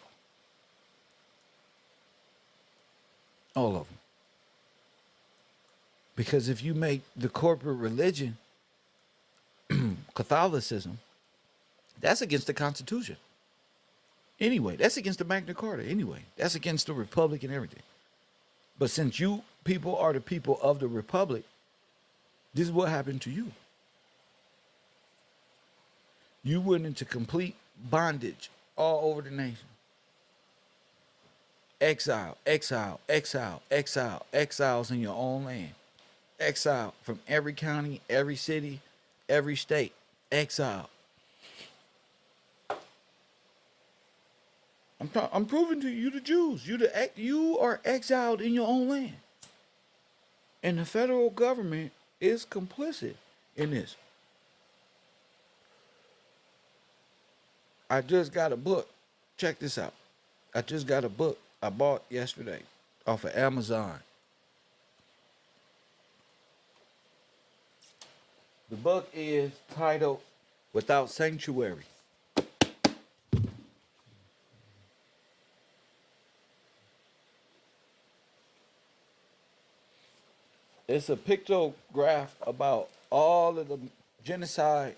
Speaker 1: All of them. Because if you make the corporate religion Catholicism, that's against the Constitution. Anyway, that's against the Magna Carta. Anyway, that's against the Republic and everything. But since you people are the people of the Republic, this is what happened to you. You went into complete bondage all over the nation. Exile, exile, exile, exile, exiles in your own land. Exile from every county, every city, every state. Exile. I'm proving to you, the Jews, you are exiled in your own land. And the federal government is complicit in this. I just got a book. Check this out. I just got a book I bought yesterday off of Amazon. The book is titled Without Sanctuary. It's a pictograph about all of the genocide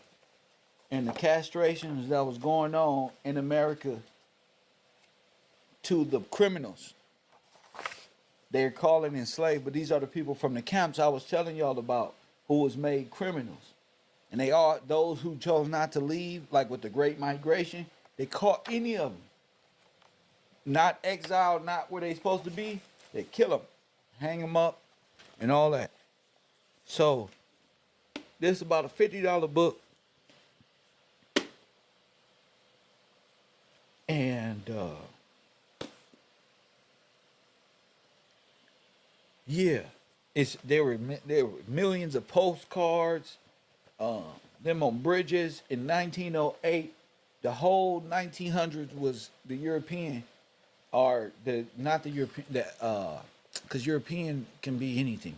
Speaker 1: and the castrations that was going on in America to the criminals. They're calling enslaved, but these are the people from the camps I was telling y'all about who was made criminals. And they are those who chose not to leave, like with the Great Migration. They caught any of them. Not exiled, not where they supposed to be. They kill them, hang them up, and all that. So, this is about a $50 book. And, yeah, there were millions of postcards, them on bridges in 1908. The whole 1900s was the European, or not the European, because European can be anything.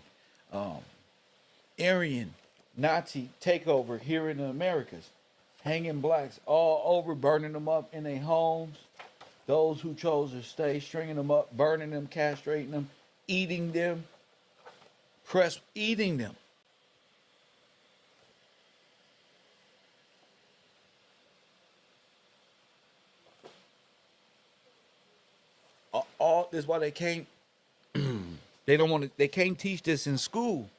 Speaker 1: Aryan Nazi takeover here in the Americas, hanging blacks all over, burning them up in their homes. Those who chose to stay, stringing them up, burning them, castrating them, eating them, Press eating them. All this is why they can't. They don't want to. They can't teach this in school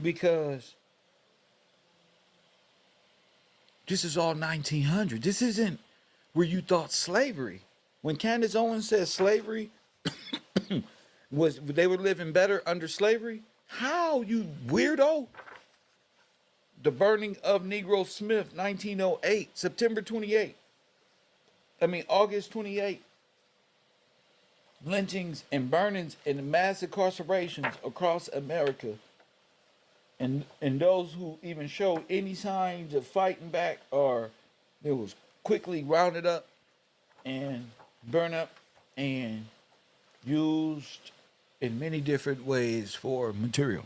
Speaker 1: because this is all 1900. This isn't where you thought slavery. When Candace Owens says slavery was they were living better under slavery. How, you weirdo? The burning of Negro Smith, 1908, September 28. August 28. Lynchings and burnings and mass incarcerations across America. And those who even showed any signs of fighting back or it was quickly rounded up and burned up and used in many different ways for material.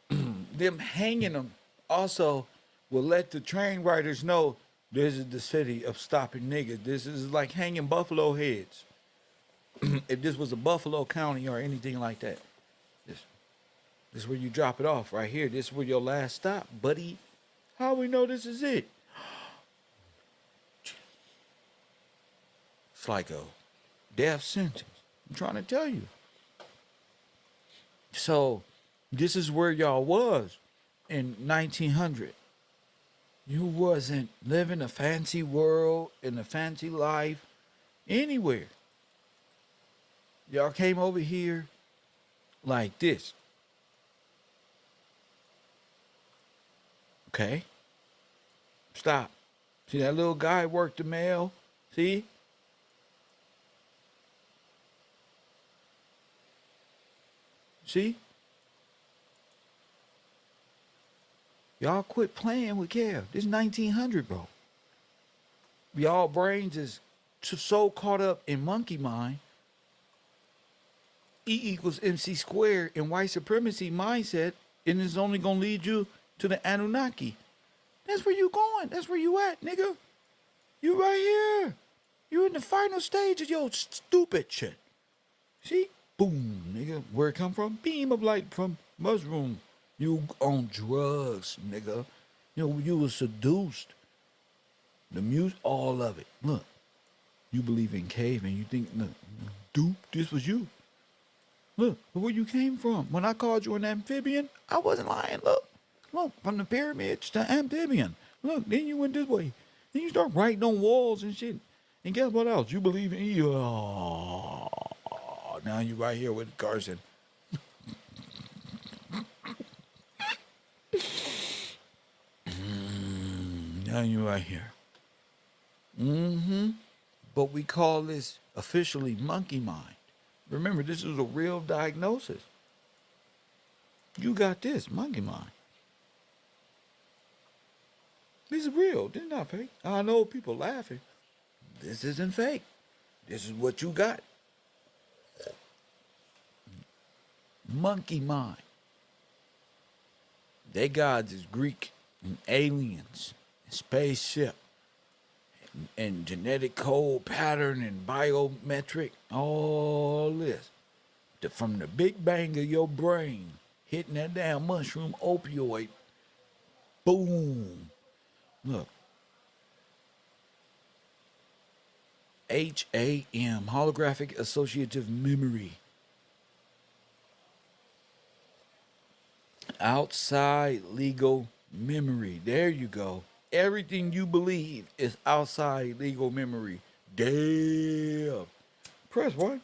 Speaker 1: Them hanging them also will let the train riders know this is the city of stopping niggas. This is like hanging buffalo heads. If this was a Buffalo County or anything like that, this is where you drop it off right here. This is where your last stop, buddy. How we know this is it? It's like a death sentence. I'm trying to tell you. So this is where y'all was in 1900. You wasn't living a fancy world in a fancy life anywhere. Y'all came over here like this. Okay? Stop. See that little guy worked the mail? See? See? Y'all quit playing with Kev. This is 1900, bro. Y'all brains is so caught up in monkey mind. E equals MC squared in white supremacy mindset, and it's only gonna lead you to the Anunnaki. That's where you going. That's where you at, nigga. You right here. You in the final stage of your stupid shit. See? Boom, nigga. Where it come from? Beam of light from mushroom. You on drugs, nigga. You was seduced. The music, all of it. Look, you believe in cave and you think, look, dupe, this was you. Look, where you came from. When I called you an amphibian, I wasn't lying. Look, from the pyramids to amphibian. Look, then you went this way. Then you start writing on walls and shit. And guess what else? You believe in you. Oh, now you right here with Carson. Now you right here. But we call this officially monkey mind. Remember, this is a real diagnosis. You got this, monkey mind. This is real. This is not fake. I know people laughing. This isn't fake. This is what you got. Monkey mind. Their gods is Greek and aliens and spaceship and genetic code pattern and biometric, all this. From the big bang of your brain, hitting that damn mushroom opioid, boom. Look. HAM, holographic associative memory. Outside legal memory. There you go. Everything you believe is outside legal memory. Damn. Press what?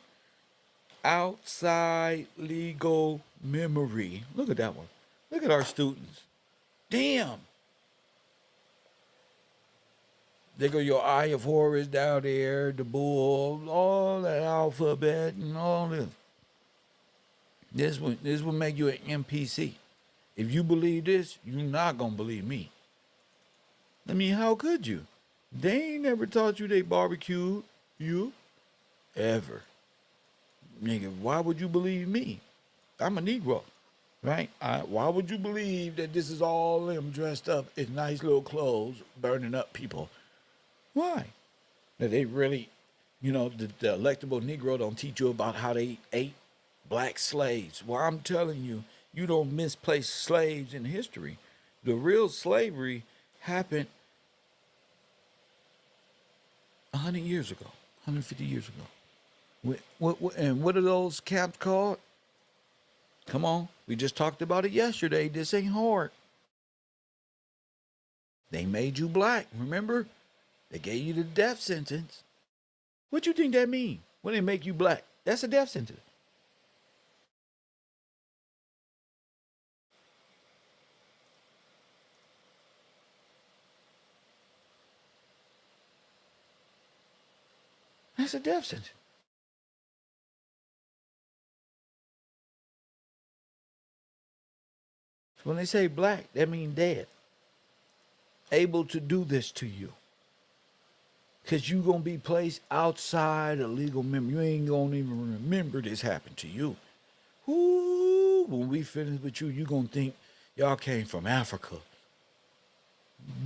Speaker 1: Outside legal memory. Look at that one. Look at our students. Damn. There go your Eye of Horus down there, the bull, all that alphabet and all this. This will make you an NPC. If you believe this, you're not gonna believe me. I mean, how could you? They ain't never taught you they barbecued you. Ever. Nigga, why would you believe me? I'm a Negro, right? Why would you believe that this is all them dressed up in nice little clothes, burning up people? Why? That they really You know, the electable Negro don't teach you about how they ate black slaves. Well, I'm telling you, you don't misplace slaves in history. The real slavery happened 100 years ago, 150 years ago. And what are those camps called? Come on, we just talked about it yesterday. This ain't hard. They made you black, remember? They gave you the death sentence. What you think that mean when they make you black? That's a death sentence. That's a death sentence. So when they say black, that means dead. Able to do this to you. Because you going to be placed outside a legal member. You ain't going to even remember this happened to you. Ooh, when we finish with you, you going to think y'all came from Africa.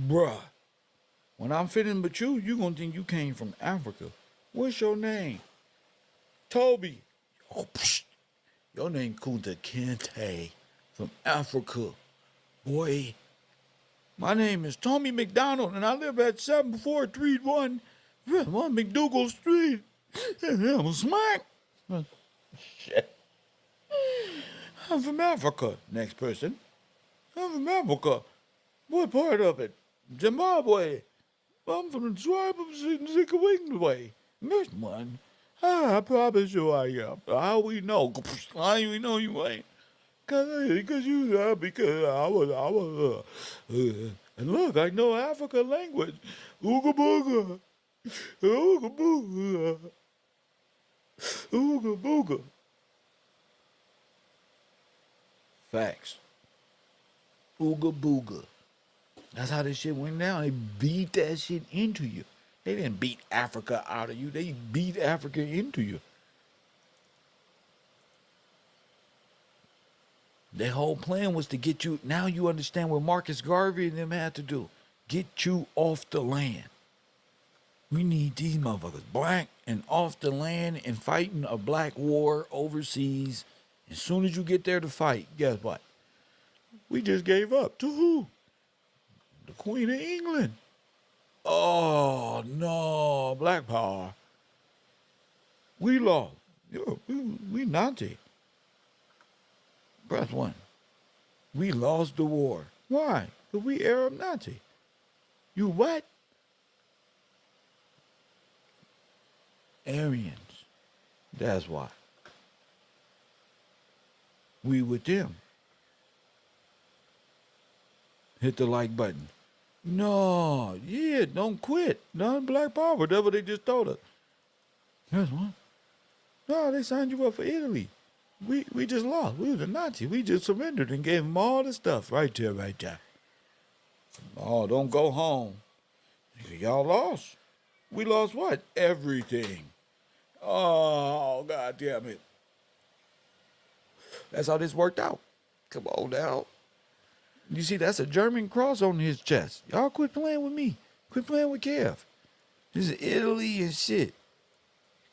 Speaker 1: Bruh. When I'm finished with you, you going to think you came from Africa. What's your name? Toby. Oh, psh. Your name Kunta Kinte from Africa. Boy, my name is Tommy McDonald, and I live at 7431 McDougal Street. I'm a smack. Shit. I'm from Africa. Next person. I'm from Africa. What part of it? Zimbabwe. I'm from the tribe of Zimbabwe. Next one. I promise you I am. How we know? How we know you ain't? Because you are, because I was, and look, I know African language. Ooga booga. Ooga booga. Ooga booga. Facts. Ooga booga. That's how this shit went down. They beat that shit into you. They didn't beat Africa out of you. They beat Africa into you. Their whole plan was to get you. Now you understand what Marcus Garvey and them had to do. Get you off the land. We need these motherfuckers black and off the land and fighting a black war overseas. As soon as you get there to fight, guess what? We just gave up. To who? The Queen of England. Oh, no. Black power. We lost. We Nazi. Press one. We lost the war. Why? Because we Arab Nazi. You what? Aryans. That's why. We with them. Hit the like button. No, yeah, don't quit. None black power. Whatever they just told us. That's one. No, they signed you up for Italy. We just lost. We was the Nazis. We just surrendered and gave them all the stuff right there, right there. Oh, don't go home. Y'all lost. We lost what? Everything. Oh, God damn it. That's how this worked out. Come on now. You see, that's a German cross on his chest. Y'all quit playing with me. Quit playing with Kev. This is Italy and shit.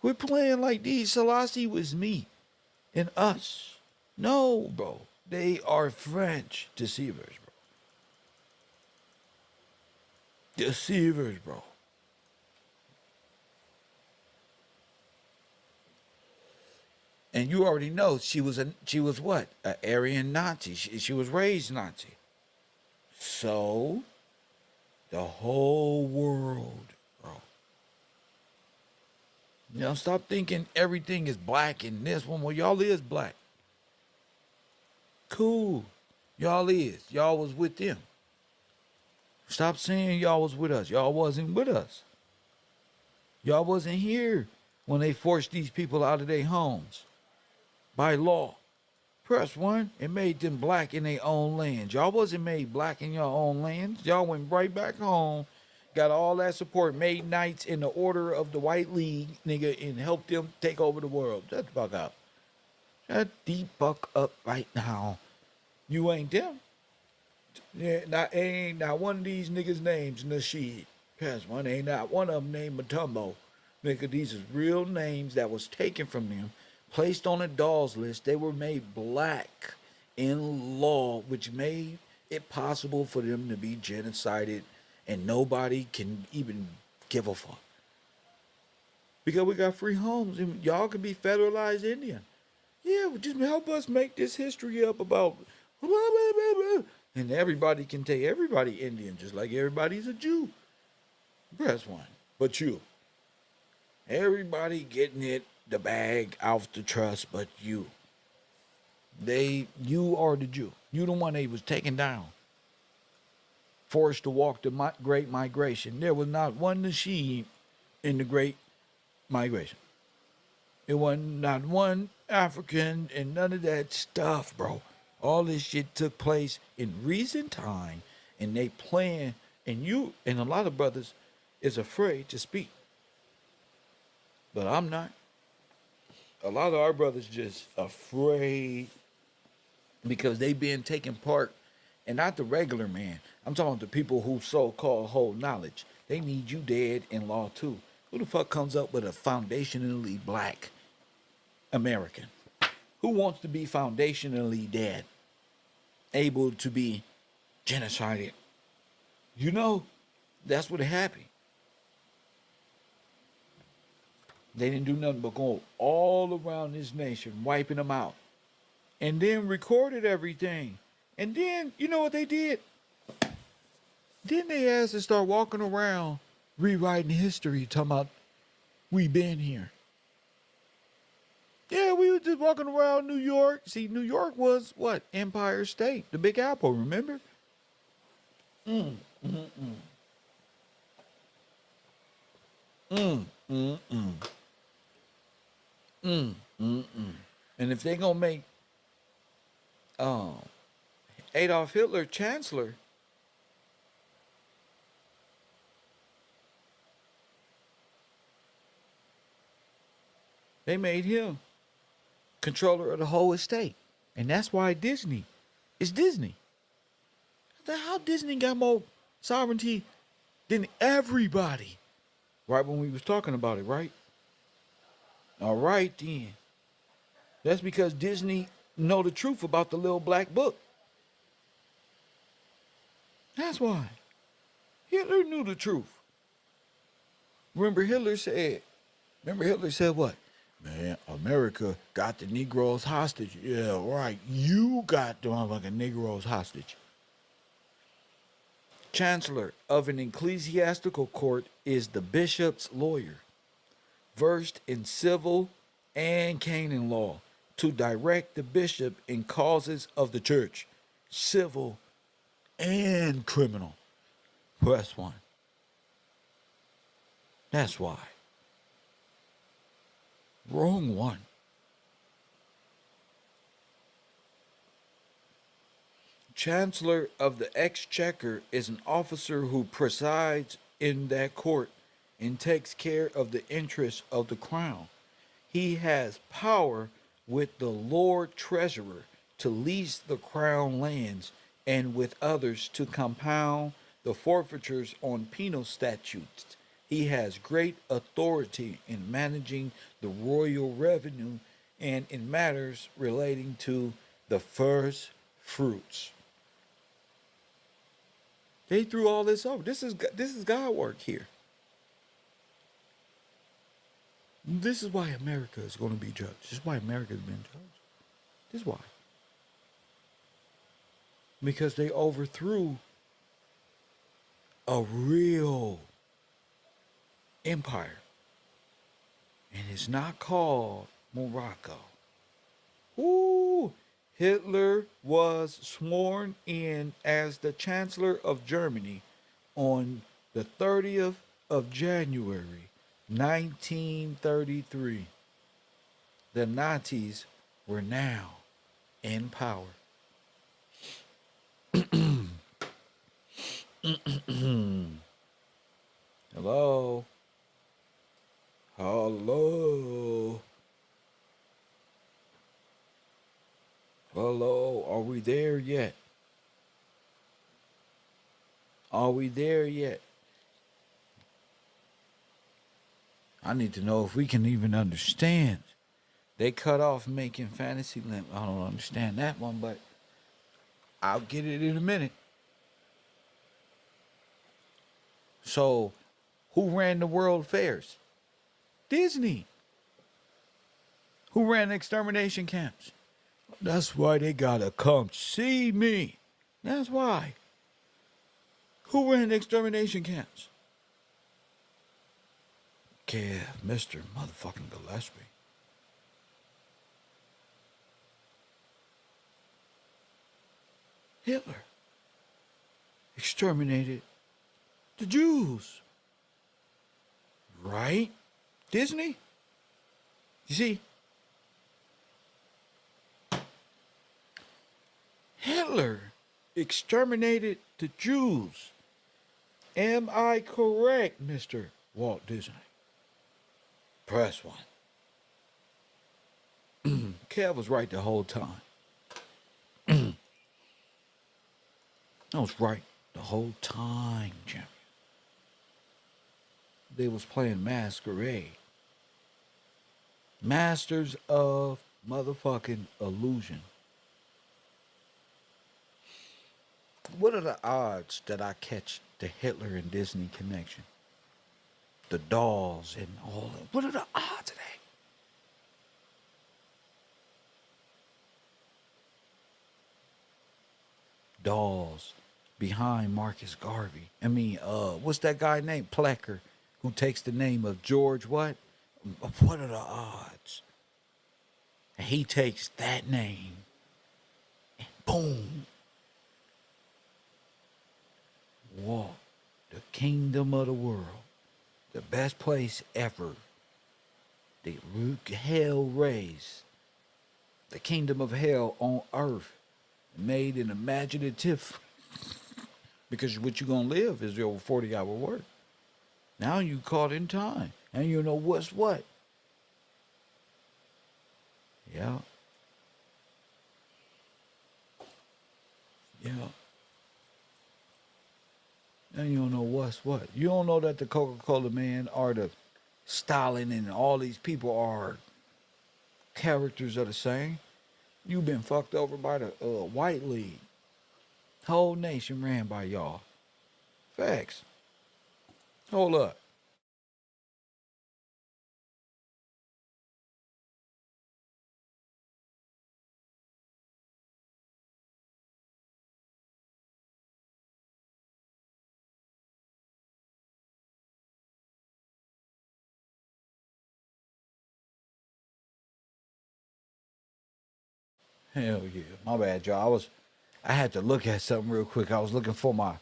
Speaker 1: Quit playing like these. Selassie was me and us. No, bro. They are French deceivers, bro. Deceivers, bro. And you already know she was what? An Aryan Nazi. She was raised Nazi. So, the whole world, bro. Now stop thinking everything is black in this one. Well, y'all is black. Cool. Y'all is. Y'all was with them. Stop saying y'all was with us. Y'all wasn't with us. Y'all wasn't here when they forced these people out of their homes by law. Press one, it made them black in their own lands. Y'all wasn't made black in your own lands. Y'all went right back home, got all that support, made knights in the order of the White League, nigga, and helped them take over the world. Shut the fuck up. Shut the fuck up right now. You ain't them. Yeah, ain't not one of these niggas' names Nasheed. Press one, ain't not one of them named Matumbo. Nigga, these is real names that was taken from them, placed on a dolls list. They were made black in law, which made it possible for them to be genocided, and nobody can even give a fuck. Because we got free homes, and y'all can be federalized Indian. Yeah, well, just help us make this history up about blah, blah, blah, blah. And everybody can take everybody Indian, just like everybody's a Jew. Press one. But you. Everybody getting it, the bag out the trust, but you. You are the Jew. You the one that was taken down. Forced to walk the great migration. There was not one Nasheed in the great migration. It wasn't not one African and none of that stuff, bro. All this shit took place in recent time, and they plan, and you and a lot of brothers is afraid to speak. But I'm not. A lot of our brothers just afraid because they been taking part, and not the regular man. I'm talking about the people who so-called hold knowledge. They need you dead in law too. Who the fuck comes up with a foundationally black American? Who wants to be foundationally dead, able to be genocided? You know, that's what happened. They didn't do nothing but go all around this nation, wiping them out. And then recorded everything. And then, you know what they did? Then they asked to start walking around, rewriting history, talking about, we been here. Yeah, we were just walking around New York. See, New York was what? Empire State, the Big Apple, remember? Mm, mm, mm. Mm, mm, mm. Mm, mm, mm. And if they gonna make Adolf Hitler chancellor, they made him controller of the whole estate. And that's why Disney is Disney. How Disney got more sovereignty than everybody? Right when we was talking about it, right? All right then. That's because Disney know the truth about the little black book. That's why. Hitler knew the truth. Remember Hitler said what? Man, America got the Negroes hostage. Yeah, right. You got the motherfucking Negroes hostage. Chancellor of an ecclesiastical court is the bishop's lawyer, versed in civil and canon law, to direct the bishop in causes of the church, civil and criminal. Press one. That's why. Wrong one. Chancellor of the Exchequer is an officer who presides in that court and takes care of the interests of the crown. He has power with the Lord Treasurer to lease the crown lands and with others to compound the forfeitures on penal statutes. He has great authority in managing the royal revenue and in matters relating to the first fruits. They threw all this over. This is God work here. This is why America is going to be judged. This is why America has been judged. This is why. Because they overthrew a real empire. And it's not called Morocco. Ooh, Hitler was sworn in as the Chancellor of Germany on the 30th of January, 1933. The Nazis were now in power. Hello? Hello? Hello? Are we there yet? Are we there yet? I need to know if we can even understand. They cut off making fantasy limp. I don't understand that one, but I'll get it in a minute. So, who ran the world fairs? Disney. Who ran the extermination camps? That's why they gotta come see me. That's why. Who ran the extermination camps? Mr. Motherfucking Gillespie. Hitler exterminated the Jews. Right? Disney? You see? Hitler exterminated the Jews. Am I correct, Mr. Walt Disney? Press one. Kev was right the whole time. I was right the whole time, champion. They was playing masquerade. Masters of motherfucking illusion. What are the odds that I catch the Hitler and Disney connection? The dolls and all that. What are the odds of that? Dolls behind Marcus Garvey. What's that guy named Plecker, who takes the name of George what? What are the odds? And he takes that name and boom. Walk the kingdom of the world. The best place ever. The hell raised. The kingdom of hell on earth. Made an imaginative. Because what you're going to live is your 40-hour work. Now you caught in time. And you know what's what. Yeah. Yeah. And you don't know what's what. You don't know that the Coca-Cola man or the Stalin and all these people are characters of the same. You've been fucked over by the White League. Whole nation ran by y'all. Facts. Hold up. Hell yeah. My bad, y'all. I had to look at something real quick. I was looking for my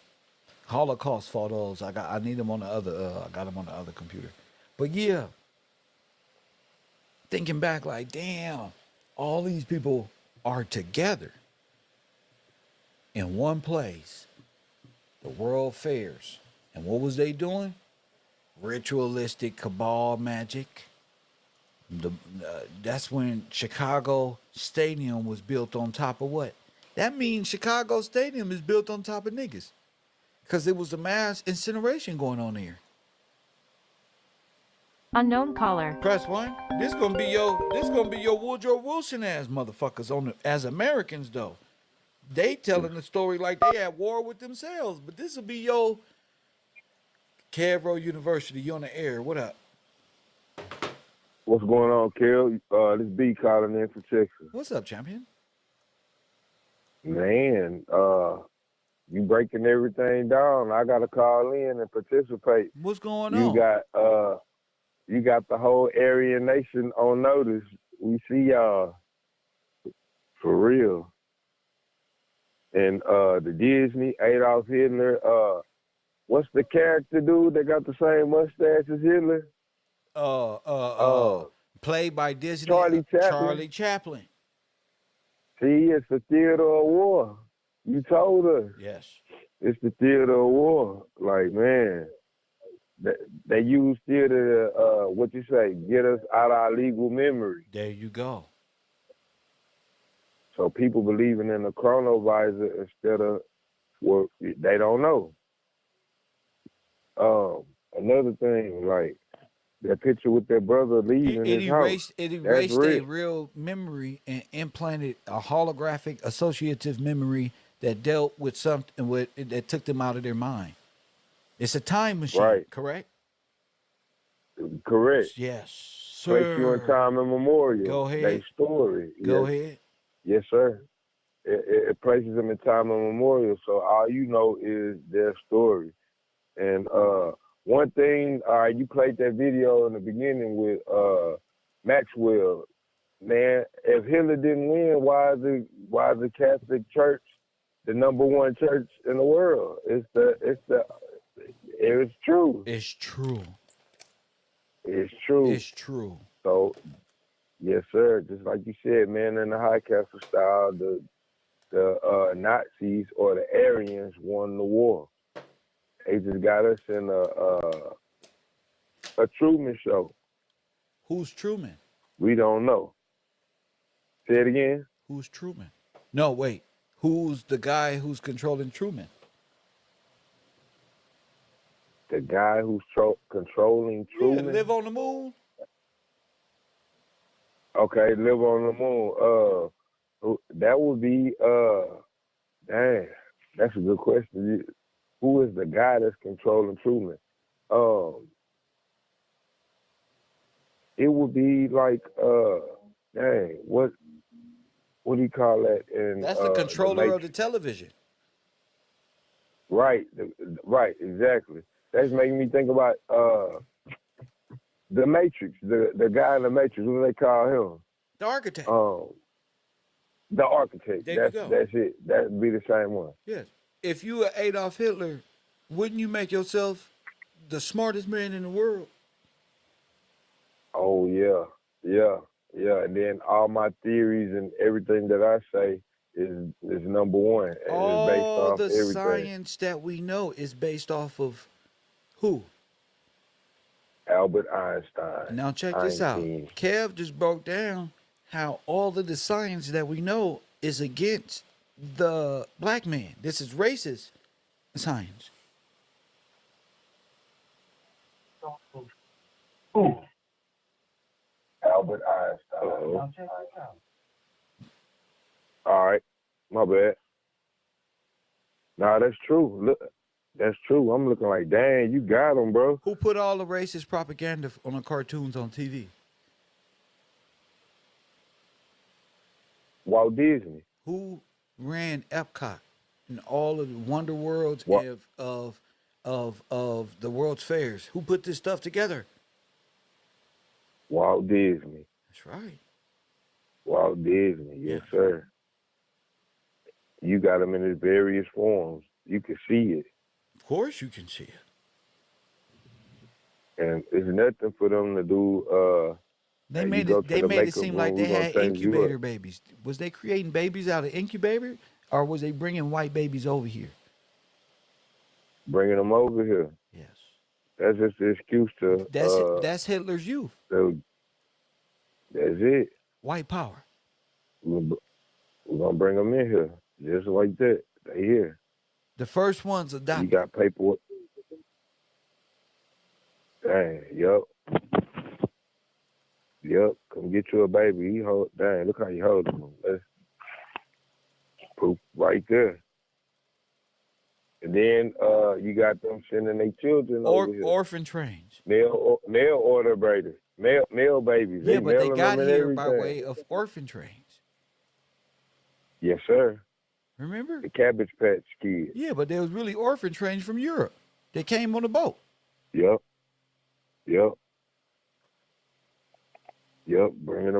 Speaker 1: Holocaust photos. I need them on the other I got them on the other computer. But yeah, thinking back like, damn, all these people are together in one place, the World Fairs. And what was they doing? Ritualistic cabal magic. That's when Chicago Stadium was built on top of what? That means Chicago Stadium is built on top of niggas. Because there was a mass incineration going on there.
Speaker 4: Unknown caller.
Speaker 1: Press one. This gonna be your Woodrow Wilson ass motherfuckers as Americans though. They telling the story like they at war with themselves. But this will be your KevRow University. You on the air. What up?
Speaker 5: What's going on, Kel? This B calling in from Texas.
Speaker 1: What's up, champion?
Speaker 5: Man, you breaking everything down. I gotta call in and participate.
Speaker 1: What's going
Speaker 5: You
Speaker 1: on?
Speaker 5: got the whole Aryan nation on notice. We see y'all for real. And the Disney, Adolf Hitler, what's the character dude that got the same mustache as Hitler?
Speaker 1: Played by Disney.
Speaker 5: Charlie Chaplin.
Speaker 1: Charlie Chaplin.
Speaker 5: See, it's the theater of war. You told us.
Speaker 1: Yes.
Speaker 5: It's the theater of war. Like, man, they use theater to, what you say, get us out of our legal memory.
Speaker 1: There you go.
Speaker 5: So people believing in the chronovisor instead of what they don't know. Another thing, like, That picture with their brother leaving
Speaker 1: It
Speaker 5: his house.
Speaker 1: erased it
Speaker 5: That's
Speaker 1: erased a
Speaker 5: real.
Speaker 1: real memory and implanted a holographic associative memory that dealt with something that took them out of their mind. It's a time machine,
Speaker 5: Right.
Speaker 1: correct?
Speaker 5: Correct.
Speaker 1: Yes,
Speaker 5: Place you in
Speaker 1: sir.
Speaker 5: time immemorial.
Speaker 1: Go
Speaker 5: They
Speaker 1: ahead.
Speaker 5: story.
Speaker 1: Go
Speaker 5: Yes.
Speaker 1: ahead.
Speaker 5: Yes, sir. It places them in time immemorial. So all you know is their story. And one thing, you played that video in the beginning with Maxwell. Man, if Hitler didn't win, why is the Catholic Church the #1 church in the world? It's true.
Speaker 1: It's true.
Speaker 5: It's true.
Speaker 1: It's true.
Speaker 5: So yes, sir. Just like you said, man, in the High Castle style, the Nazis or the Aryans won the war. They just got us in a Truman show.
Speaker 1: Who's Truman?
Speaker 5: We don't know. Say it again.
Speaker 1: Who's Truman? No, wait. Who's the guy who's controlling Truman?
Speaker 5: The guy who's controlling Truman.
Speaker 1: Yeah, live on the moon.
Speaker 5: Okay, live on the moon. That would be dang. That's a good question. Who is the guy that's controlling Truman? It would be like dang, what do you call that? In
Speaker 1: That's the controller of the television.
Speaker 5: Right, right, exactly. That's making me think about the Matrix, the guy in the Matrix. What do they call him?
Speaker 1: The architect.
Speaker 5: The architect.
Speaker 1: There you go.
Speaker 5: That's it. That'd be the same one.
Speaker 1: Yes. If you were Adolf Hitler, wouldn't you make yourself the smartest man in the world?
Speaker 5: Oh yeah. And then all my theories and everything that I say is #1. And
Speaker 1: All
Speaker 5: it's based off
Speaker 1: the
Speaker 5: everything.
Speaker 1: science that we know is based off of who?
Speaker 5: Albert Einstein.
Speaker 1: Now check this out. Kev just broke down how all of the science that we know is against the black man. This is racist science.
Speaker 5: Ooh. Albert Einstein. All right, my bad. Nah, that's true. Look, that's true. I'm looking like, dang, you got him, bro.
Speaker 1: Who put all the racist propaganda on the cartoons on TV?
Speaker 5: Walt Disney.
Speaker 1: Who ran Epcot and all of the Wonder Worlds of the World's Fairs? Who put this stuff together?
Speaker 5: Walt Disney.
Speaker 1: That's right.
Speaker 5: Walt Disney, yes, sir. You got them in its various forms. You can see it.
Speaker 1: Of course you can see it.
Speaker 5: And it's nothing for them to do.
Speaker 1: They made it seem like they had incubator babies. Was they creating babies out of incubator, or was they bringing white babies over here?
Speaker 5: Bringing them over here.
Speaker 1: Yes.
Speaker 5: That's just the excuse to.
Speaker 1: That's Hitler's youth.
Speaker 5: That's it.
Speaker 1: White power.
Speaker 5: We're gonna bring them in here just like that. They here.
Speaker 1: The first ones adopted.
Speaker 5: You got paperwork. Dang. Yep. Come get you a baby. Dang. Look how you hold him. That's proof right there. And then you got them sending their children over here.
Speaker 1: Orphan trains.
Speaker 5: Mail order babies. Mail babies.
Speaker 1: Yeah, but they got here
Speaker 5: everything.
Speaker 1: by way of orphan trains.
Speaker 5: Yes, sir.
Speaker 1: Remember?
Speaker 5: The Cabbage Patch Kids.
Speaker 1: Yeah, but they was really orphan trains from Europe. They came on a boat.
Speaker 5: Yep. Bringing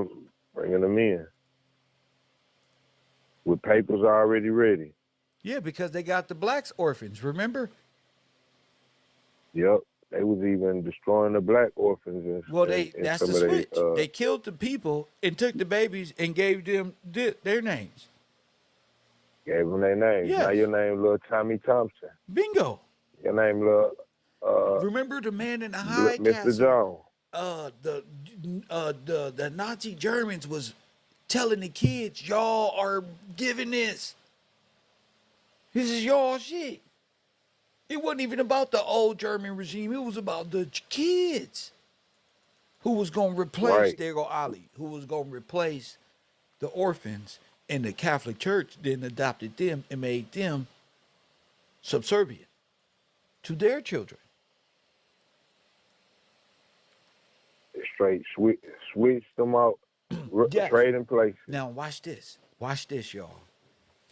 Speaker 5: them in with papers already ready.
Speaker 1: Yeah, because they got the blacks orphans. Remember?
Speaker 5: Yep. They was even destroying the black orphans.
Speaker 1: That's the switch. They killed the people and took the babies and gave them their names.
Speaker 5: Gave them their names.
Speaker 1: Yes.
Speaker 5: Now your name, little Tommy Thompson.
Speaker 1: Bingo.
Speaker 5: Your name, little.
Speaker 1: Remember the man in the high
Speaker 5: Mr.
Speaker 1: castle?
Speaker 5: Jones.
Speaker 1: The Nazi Germans was telling the kids, y'all are giving this. This is y'all shit. It wasn't even about the old German regime. It was about the kids. who was going to replace,
Speaker 5: Right.
Speaker 1: there go Ali, who was going to replace the orphans, and the Catholic Church then adopted them and made them subservient to their children.
Speaker 5: Straight switched them out,
Speaker 1: Yes.
Speaker 5: trading places.
Speaker 1: Now watch this. Watch this, y'all.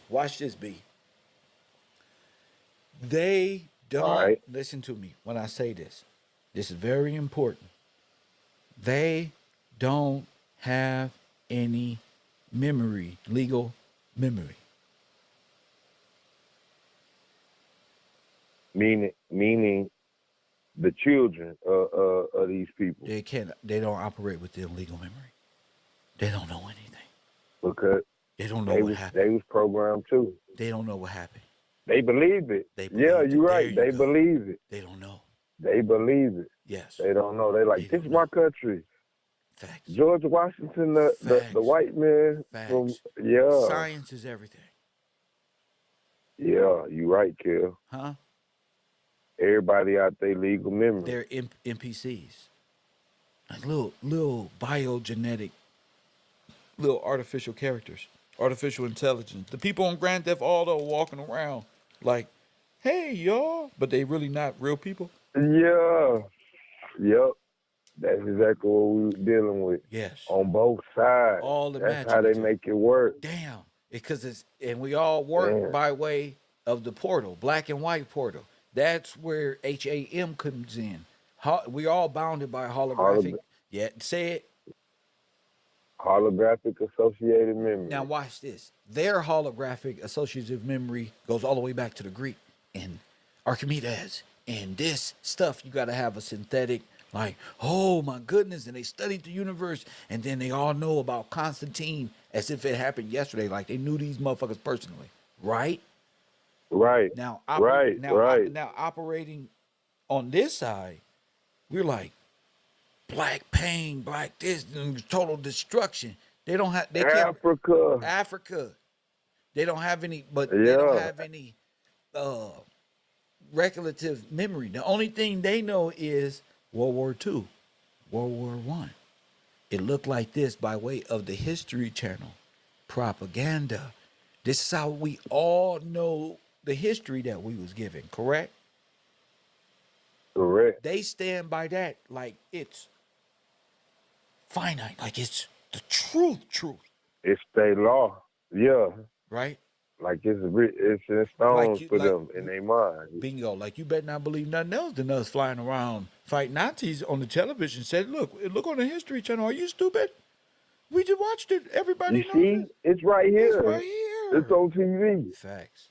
Speaker 1: Watch this, B. They
Speaker 5: All
Speaker 1: don't
Speaker 5: right.
Speaker 1: listen to me when I say this. This is very important. They don't have any memory, legal memory.
Speaker 5: Meaning the children of these people,
Speaker 1: They don't operate within legal memory. They don't know anything.
Speaker 5: because
Speaker 1: They don't know what happened.
Speaker 5: they was programmed too.
Speaker 1: They don't know what happened.
Speaker 5: They believe it.
Speaker 1: They
Speaker 5: Yeah,
Speaker 1: believed it.
Speaker 5: you're
Speaker 1: There
Speaker 5: right.
Speaker 1: you
Speaker 5: They
Speaker 1: go.
Speaker 5: believe it.
Speaker 1: They don't know.
Speaker 5: They believe it.
Speaker 1: Yes.
Speaker 5: They don't know. They like,
Speaker 1: They
Speaker 5: this is
Speaker 1: don't
Speaker 5: my country.
Speaker 1: Facts.
Speaker 5: George Washington, the
Speaker 1: Facts.
Speaker 5: white man from,
Speaker 1: Facts.
Speaker 5: yeah.
Speaker 1: Science is everything.
Speaker 5: Yeah, you right, Kel.
Speaker 1: Huh?
Speaker 5: Everybody out there legal memory.
Speaker 1: They're NPCs. Like little biogenetic, little artificial characters, artificial intelligence. The people on Grand Theft Auto walking around like, hey, y'all. But they really not real people.
Speaker 5: Yeah. Yep. That's exactly what we were dealing with.
Speaker 1: Yes.
Speaker 5: On both sides.
Speaker 1: All
Speaker 5: That's how they
Speaker 1: imaginative.
Speaker 5: make it work.
Speaker 1: Damn. And we all work
Speaker 5: Damn.
Speaker 1: by way of the portal, black and white portal. That's where HAM comes in. We all bounded by holographic. Yeah, say it.
Speaker 5: Holographic associated memory.
Speaker 1: Now watch this. Their holographic associative memory goes all the way back to the Greek and Archimedes. And this stuff, you got to have a synthetic, like, oh my goodness. And they studied the universe. And then they all know about Constantine as if it happened yesterday. Like they knew these motherfuckers personally. Right?
Speaker 5: Right.
Speaker 1: Now,
Speaker 5: Right.
Speaker 1: now operating on this side, we're like black pain, black this, and total destruction. They don't have. They can't. Africa. They don't have any. But they don't have any regulative memory. The only thing they know is World War II, World War I. It looked like this by way of the History Channel propaganda. This is how we all know the history that we was given, correct?
Speaker 5: Correct.
Speaker 1: They stand by that like it's finite, like it's the truth.
Speaker 5: It's state law. Yeah.
Speaker 1: Right?
Speaker 5: Like it's in stone for them in their mind.
Speaker 1: Bingo. Like you better not believe nothing else than us flying around fighting Nazis on the television. Said, look on the History Channel. Are you stupid? We just watched it. Everybody knows it.
Speaker 5: It's right here.
Speaker 1: It's right here.
Speaker 5: It's on TV.
Speaker 1: Facts.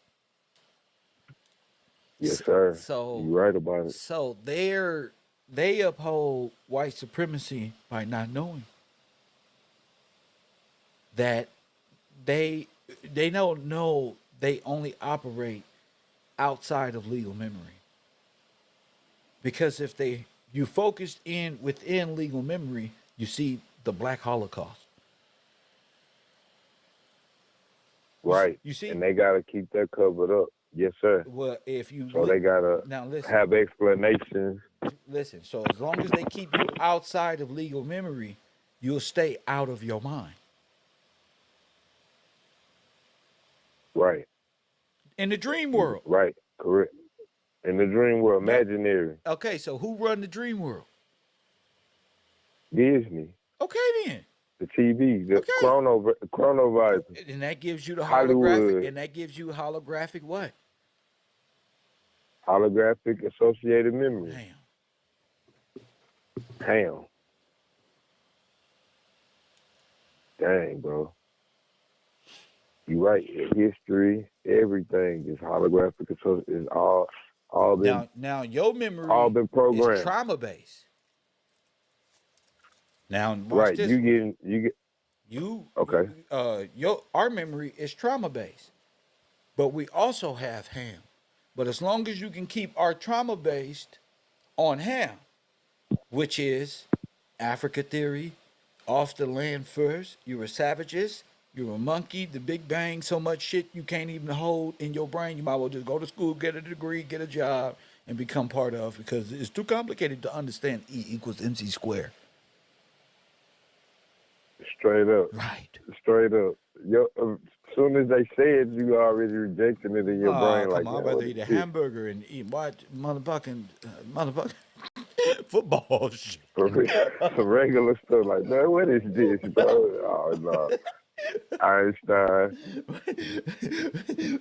Speaker 5: Yes, sir.
Speaker 1: So
Speaker 5: you're right about it.
Speaker 1: So they uphold white supremacy by not knowing that they don't know they only operate outside of legal memory. Because if you focused within legal memory, you see the Black Holocaust.
Speaker 5: Right.
Speaker 1: You see?
Speaker 5: And they gotta keep that covered up. Yes, sir.
Speaker 1: Well, if you
Speaker 5: so they gotta
Speaker 1: now listen,
Speaker 5: have explanations.
Speaker 1: Listen, so as long as they keep you outside of legal memory, you'll stay out of your mind.
Speaker 5: Right.
Speaker 1: In the dream world.
Speaker 5: Right. Correct. In the dream world, imaginary.
Speaker 1: Okay, so who run the dream world?
Speaker 5: Disney.
Speaker 1: Okay then.
Speaker 5: The TV, the chronovisor.
Speaker 1: And that gives you the
Speaker 5: Hollywood.
Speaker 1: holographic. And that gives you holographic what?
Speaker 5: Holographic associated memory. Damn. Dang, bro. You right. History, everything is holographic. It's all been
Speaker 1: now your memory
Speaker 5: all been programmed.
Speaker 1: Is trauma based. Now watch
Speaker 5: right,
Speaker 1: this. Our memory is trauma based, but we also have ham. But as long as you can keep our trauma based on ham, which is Africa theory, off the land first, you were savages, you were a monkey, the Big Bang, so much shit you can't even hold in your brain. You might as well just go to school, get a degree, get a job, and become part of, because it's too complicated to understand E equals MC squared.
Speaker 5: Straight up.
Speaker 1: Right.
Speaker 5: Straight up. As soon as they say it, you already rejecting it in your
Speaker 1: Oh,
Speaker 5: brain
Speaker 1: come
Speaker 5: like,
Speaker 1: on.
Speaker 5: man,
Speaker 1: I'm about
Speaker 5: what
Speaker 1: to
Speaker 5: is
Speaker 1: eat a
Speaker 5: this?
Speaker 1: hamburger and watch motherfucking football shit.
Speaker 5: For real. Some regular stuff like, man, what is this, bro? Oh, no. Einstein.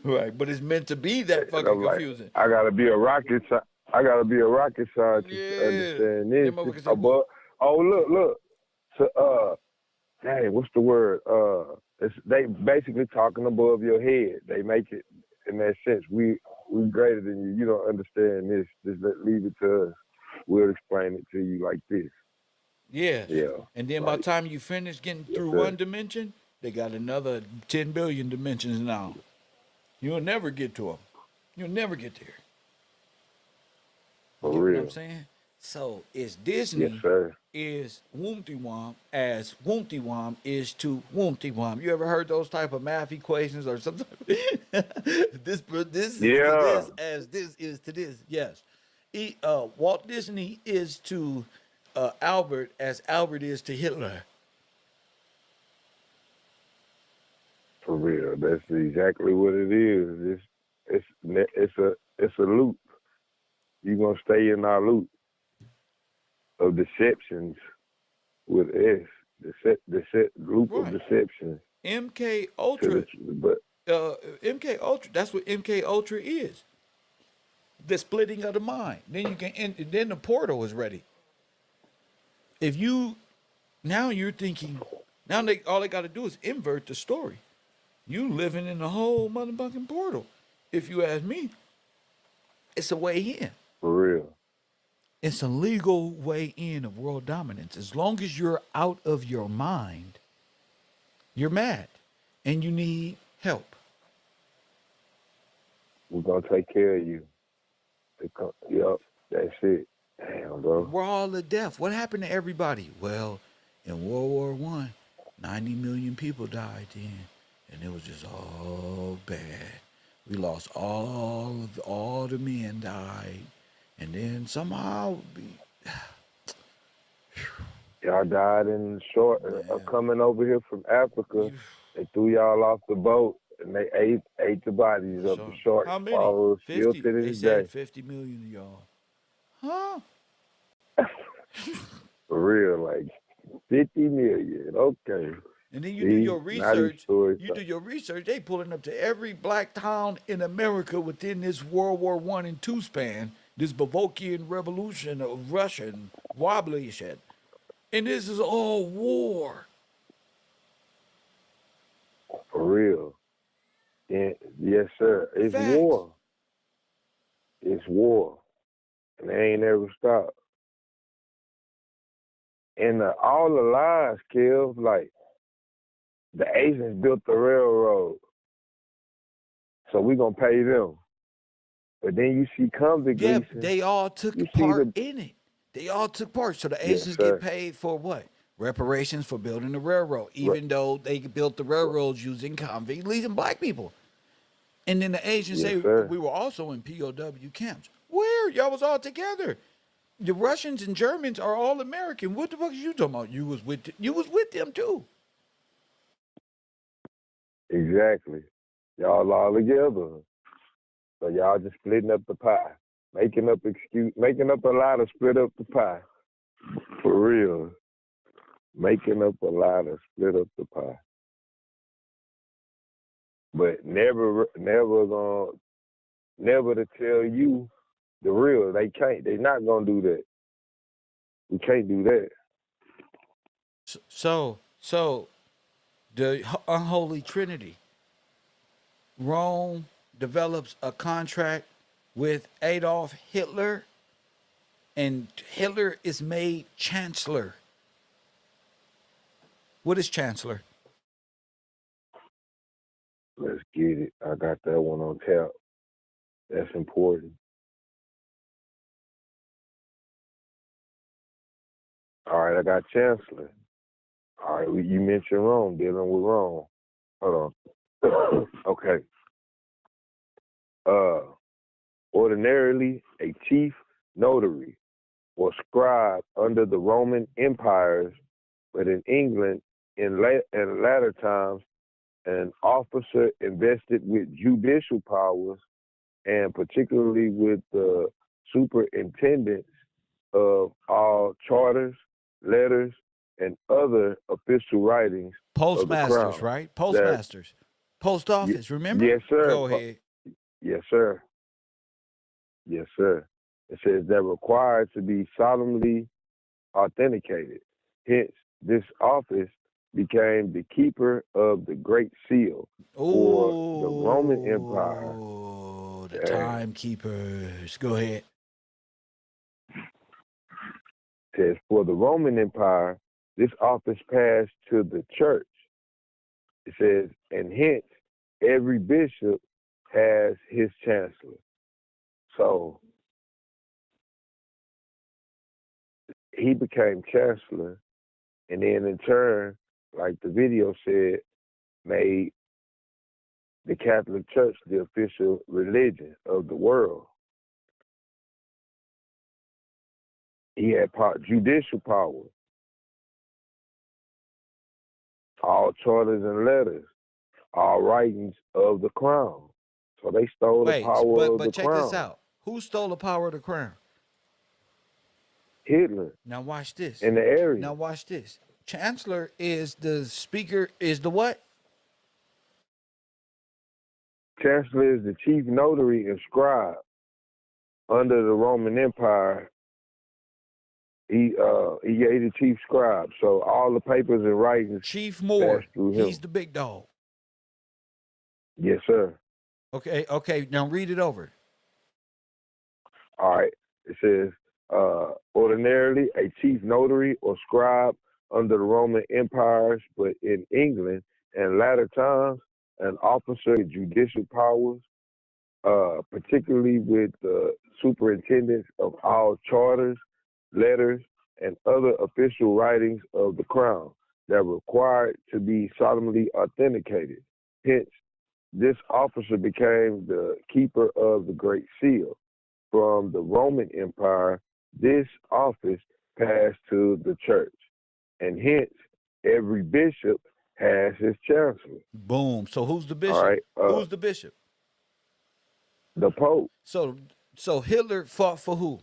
Speaker 1: Right, but it's meant to be that
Speaker 5: And
Speaker 1: fucking
Speaker 5: I'm like,
Speaker 1: confusing.
Speaker 5: I gotta be a rocket scientist to
Speaker 1: Yeah.
Speaker 5: understand
Speaker 1: Them
Speaker 5: this. It's
Speaker 1: motherfuckers say, well,
Speaker 5: above. Oh, look. So, dang, what's the word? They basically talking above your head. They make it in that sense. We greater than you. You don't understand this. Just leave it to us. We'll explain it to you like this.
Speaker 1: yes.
Speaker 5: Yeah.
Speaker 1: And then by the
Speaker 5: Like,
Speaker 1: time you finish getting
Speaker 5: yes,
Speaker 1: through
Speaker 5: sir.
Speaker 1: one dimension, they got another 10 billion dimensions now. You'll never get to them. You'll never get there. You
Speaker 5: For
Speaker 1: get what I'm
Speaker 5: real.
Speaker 1: saying? So it's
Speaker 5: Yes,
Speaker 1: Disney
Speaker 5: sir.
Speaker 1: is Woomty as Woomty is to Woomty. You ever heard those type of math equations or something? this is to
Speaker 5: Yeah.
Speaker 1: this as this is to this. Yes. Walt Disney is to Albert as Albert is to Hitler.
Speaker 5: For real. That's exactly what it is. It's a loop. You're gonna stay in our loop of deceptions with S. Loop of
Speaker 1: Right.
Speaker 5: deception
Speaker 1: MK
Speaker 5: to
Speaker 1: Ultra.
Speaker 5: but
Speaker 1: MK Ultra. That's what MK Ultra is. The splitting of the mind. Then you can. Then the portal is ready. If you now you're thinking, now all they got to do is invert the story. You living in the whole motherfucking portal. If you ask me, it's a way in.
Speaker 5: for real.
Speaker 1: It's a legal way in of world dominance. As long as you're out of your mind, you're mad, and you need help.
Speaker 5: We're gonna take care of you. Yep, that's it. Damn, bro.
Speaker 1: We're all at death. What happened to everybody? Well, in World War One, 90 million people died then, and it was just all bad. We lost all the men died, and then somehow
Speaker 5: Y'all died in short
Speaker 1: man,
Speaker 5: coming over here from Africa. They threw y'all off the boat and they ate the bodies of the
Speaker 1: so
Speaker 5: sharks.
Speaker 1: how many?
Speaker 5: Follow still
Speaker 1: 50.
Speaker 5: to
Speaker 1: They
Speaker 5: this
Speaker 1: said
Speaker 5: day.
Speaker 1: 50 million of y'all. Huh?
Speaker 5: For real, like 50 million. Okay.
Speaker 1: And then you do
Speaker 5: See,
Speaker 1: your
Speaker 5: now these
Speaker 1: research.
Speaker 5: stories.
Speaker 1: You do your research. They pulling up to every black town in America within this World War One and Two span. This Bavokian Revolution of Russian wobbly shit, and this is all war.
Speaker 5: For real. And yes, sir. It's
Speaker 1: Facts.
Speaker 5: war. It's war. And they ain't ever stopped. And all the lies, Kev, like the Asians built the railroad. So we gonna pay them. But then you see convict
Speaker 1: Yeah,
Speaker 5: leasing,
Speaker 1: they all
Speaker 5: you
Speaker 1: took
Speaker 5: see
Speaker 1: part
Speaker 5: the
Speaker 1: in it. They all took part. So the
Speaker 5: yes,
Speaker 1: Asians get
Speaker 5: sir.
Speaker 1: paid for what? Reparations for building the railroad,
Speaker 5: R-
Speaker 1: even though they built the
Speaker 5: r-
Speaker 1: railroads using convict leasing black people. And then the Asians
Speaker 5: yes,
Speaker 1: say
Speaker 5: sir.
Speaker 1: we were also in POW camps. Where? Y'all was all together. The Russians and Germans are all American. What the fuck is you talking about? You was with them too.
Speaker 5: Exactly. Y'all all together. So y'all just splitting up the pie. Making up a lie to split up the pie. For real. Making up a lie to split up the pie. But never to tell you the real. They can't. They not gonna do that. We can't do that.
Speaker 1: So the unholy trinity. Rome develops a contract with Adolf Hitler, and Hitler is made chancellor. What is chancellor?
Speaker 5: Let's get it. I got that one on tap. That's important. All right, I got Chancellor. All right, you mentioned Rome, dealing with Rome. Hold on. Okay. Uh, Ordinarily, a chief notary or scribe under the Roman empires, but in England, in latter times, an officer invested with judicial powers and particularly with the superintendents of all charters, letters, and other official writings of the
Speaker 1: Postmasters,
Speaker 5: crown.
Speaker 1: right?
Speaker 5: That,
Speaker 1: Postmasters. Post office, remember?
Speaker 5: yes, sir.
Speaker 1: Go ahead.
Speaker 5: Yes, sir. Yes, sir. It says they're required to be solemnly authenticated. Hence, this office became the keeper of the Great Seal for the Roman Empire.
Speaker 1: Oh, the
Speaker 5: Dang.
Speaker 1: timekeepers. Go ahead.
Speaker 5: Says for the Roman Empire, this office passed to the church. It says, and hence every bishop has his chancellor. So he became chancellor, and then in turn, like the video said, made the Catholic Church the official religion of the world. He had judicial power, all charters and letters, all writings of the crown. So they stole the
Speaker 1: Wait,
Speaker 5: power of the
Speaker 1: but check this
Speaker 5: crown.
Speaker 1: out. Who stole the power of the crown?
Speaker 5: Hitler
Speaker 1: Now watch this.
Speaker 5: and the Aryans.
Speaker 1: Now watch this. Chancellor is the speaker, is the what?
Speaker 5: Chancellor is the chief notary and scribe under the Roman Empire. He's the chief scribe, so all the papers and writings
Speaker 1: Chief
Speaker 5: pass
Speaker 1: Moore.
Speaker 5: through him.
Speaker 1: He's the big dog.
Speaker 5: Yes, sir.
Speaker 1: Okay. Now read it over.
Speaker 5: All right. It says, ordinarily a chief notary or scribe under the Roman empires, but in England and latter times, an officer with judicial powers, particularly with the superintendents of all charters, letters, and other official writings of the crown that are required to be solemnly authenticated. Hence, this officer became the keeper of the Great Seal. From the Roman Empire, this office passed to the church, and hence every bishop has his chancellor.
Speaker 1: Boom. So who's the bishop?
Speaker 5: All right,
Speaker 1: Who's the bishop?
Speaker 5: the Pope
Speaker 1: So Hitler fought for who?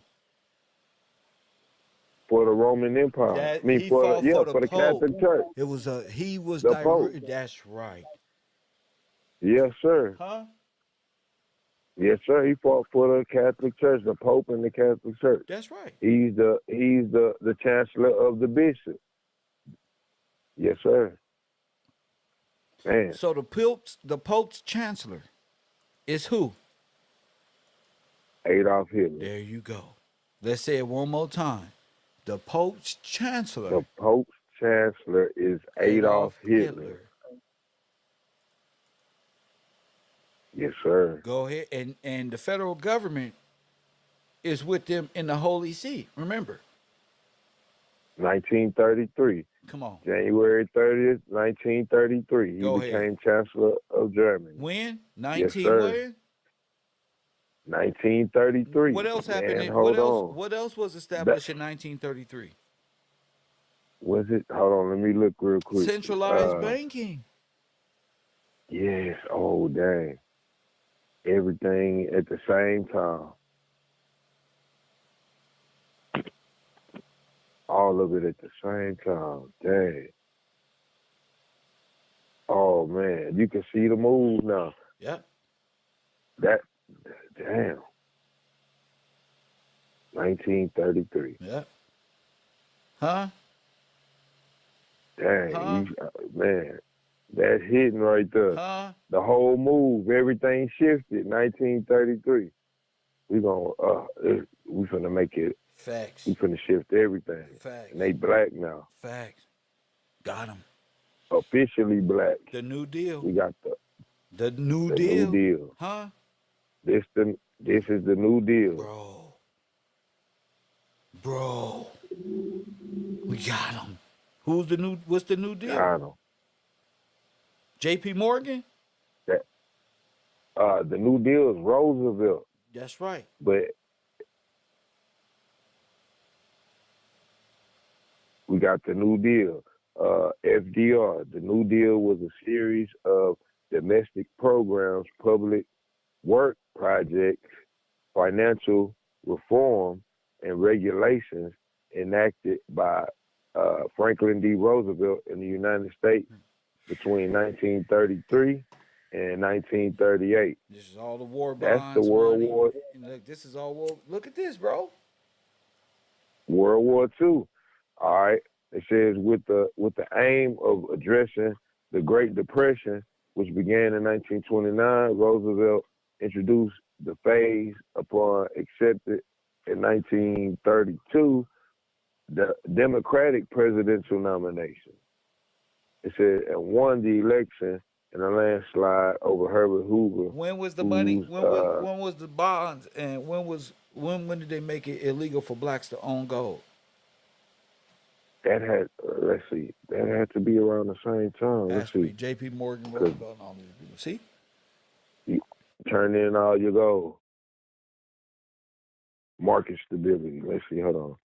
Speaker 5: for the Roman Empire.
Speaker 1: He fought for the Pope.
Speaker 5: Catholic Church.
Speaker 1: It was he was
Speaker 5: The Pope.
Speaker 1: That's right.
Speaker 5: Yes, sir.
Speaker 1: Huh?
Speaker 5: Yes, sir. He fought for the Catholic Church, the Pope and the Catholic Church.
Speaker 1: That's right.
Speaker 5: He's the chancellor of the bishop. Yes, sir. Man,
Speaker 1: So the Pope's chancellor is who?
Speaker 5: Adolf Hitler.
Speaker 1: There you go. Let's say it one more time. The Pope's chancellor.
Speaker 5: The Pope's chancellor is Adolf Hitler. Yes, sir.
Speaker 1: Go ahead. And the federal government is with them in the Holy See. Remember.
Speaker 5: 1933.
Speaker 1: Come on.
Speaker 5: January 30th, 1933. He
Speaker 1: Go ahead.
Speaker 5: became Chancellor of Germany.
Speaker 1: When?
Speaker 5: Yes, sir.
Speaker 1: When?
Speaker 5: 1933.
Speaker 1: What else happened?
Speaker 5: Man, hold on.
Speaker 1: What else was established in 1933?
Speaker 5: Was it? Hold on, let me look real quick.
Speaker 1: Centralized banking.
Speaker 5: Yes. Oh, dang. Everything at the same time. All of it at the same time. Dang. Oh, man. You can see the move now.
Speaker 1: Yep.
Speaker 5: Damn. 1933.
Speaker 1: Yep. Huh?
Speaker 5: Dang.
Speaker 1: Huh?
Speaker 5: Man. That's hitting right there.
Speaker 1: Huh?
Speaker 5: The whole move, everything shifted. 1933. We finna make it.
Speaker 1: Facts.
Speaker 5: We finna shift everything.
Speaker 1: Facts.
Speaker 5: And they black now.
Speaker 1: Facts. Got them.
Speaker 5: Officially black.
Speaker 1: The New Deal.
Speaker 5: We got
Speaker 1: The New
Speaker 5: the
Speaker 1: Deal.
Speaker 5: New Deal.
Speaker 1: Huh?
Speaker 5: This is the New Deal.
Speaker 1: Bro. We got him. What's the New Deal?
Speaker 5: Got 'em.
Speaker 1: J.P. Morgan?
Speaker 5: The New Deal is Roosevelt,
Speaker 1: That's right.
Speaker 5: but we got the New Deal. FDR. The New Deal was a series of domestic programs, public work projects, financial reform, and regulations enacted by Franklin D. Roosevelt in the United States between 1933 and 1938.
Speaker 1: This is all the war
Speaker 5: That's
Speaker 1: bonds,
Speaker 5: the World
Speaker 1: money.
Speaker 5: War.
Speaker 1: Look, this is all war. Look at this, bro.
Speaker 5: World War II. All right. It says with the aim of addressing the Great Depression, which began in 1929, Roosevelt introduced the phase upon accepted in 1932 the Democratic presidential nomination. It said and won the election in a landslide over Herbert Hoover.
Speaker 1: When was the money? When was the bonds? And when did they make it illegal for blacks to own gold?
Speaker 5: That had let's see, that had to be around the same time. Let's see.
Speaker 1: J.P. Morgan, Roosevelt, and all these people. See,
Speaker 5: you turn in all your gold. Market stability. Let's see. Hold on.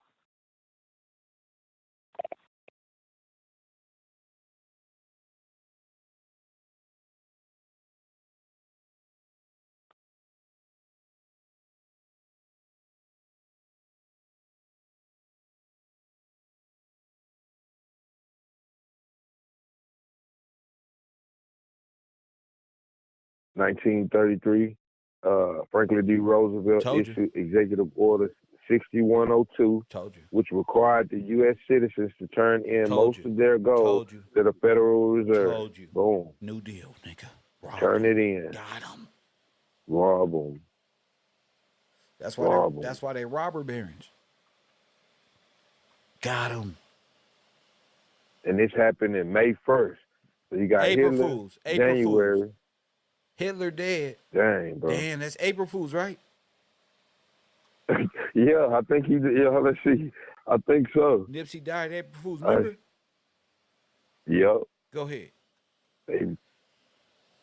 Speaker 5: (1933), Franklin D. Roosevelt issued Executive Order 6102, which required the U.S. citizens to turn in most of their gold to the Federal Reserve. Boom.
Speaker 1: New Deal, nigga.
Speaker 5: Turn it in.
Speaker 1: Got them.
Speaker 5: Rob them.
Speaker 1: That's why they robber barons. Got them.
Speaker 5: And this happened in May 1st. So you got
Speaker 1: April
Speaker 5: Hitler,
Speaker 1: Fools.
Speaker 5: January.
Speaker 1: Fools. Hitler dead.
Speaker 5: Dang, bro.
Speaker 1: Damn, that's April Fools, right?
Speaker 5: Yeah, I think he did. Yeah, let's see. I think so.
Speaker 1: Nipsey died April Fools, remember?
Speaker 5: Yep.
Speaker 1: Go ahead.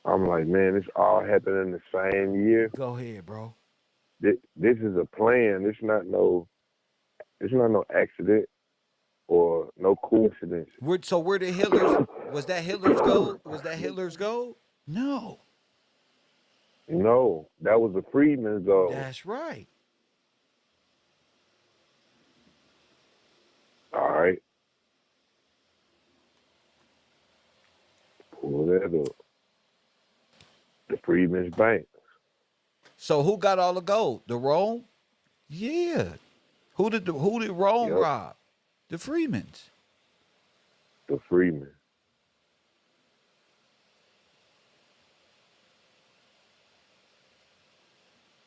Speaker 5: I'm like, man, this all happened in the same year.
Speaker 1: Go ahead, bro.
Speaker 5: This is a plan. It's not no accident or no coincidence.
Speaker 1: So where did Hitler's was that Hitler's gold? Was that Hitler's gold? No.
Speaker 5: No, that was the Freedmen's gold.
Speaker 1: That's right.
Speaker 5: All right. Pull that up. The Freedmen's Bank.
Speaker 1: So who got all the gold? The Rome? Yeah. Who did Rome rob? The Freedmen's.
Speaker 5: The Freedmen.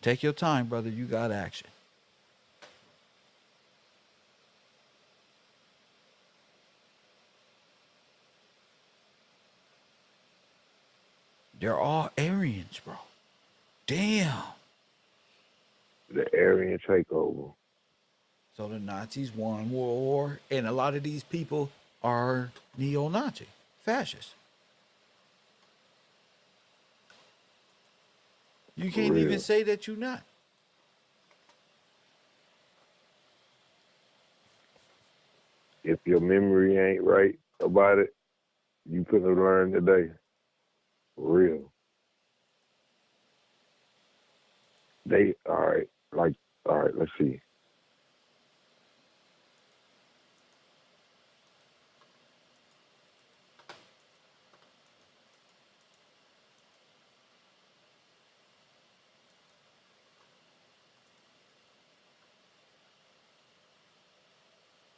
Speaker 1: Take your time, brother. You got action. They're all Aryans, bro. Damn.
Speaker 5: The Aryan takeover.
Speaker 1: So the Nazis won World War, and a lot of these people are neo-Nazi, fascists. You can't even say that you're not.
Speaker 5: If your memory ain't right about it, you couldn't have learned today. For real. All right, let's see.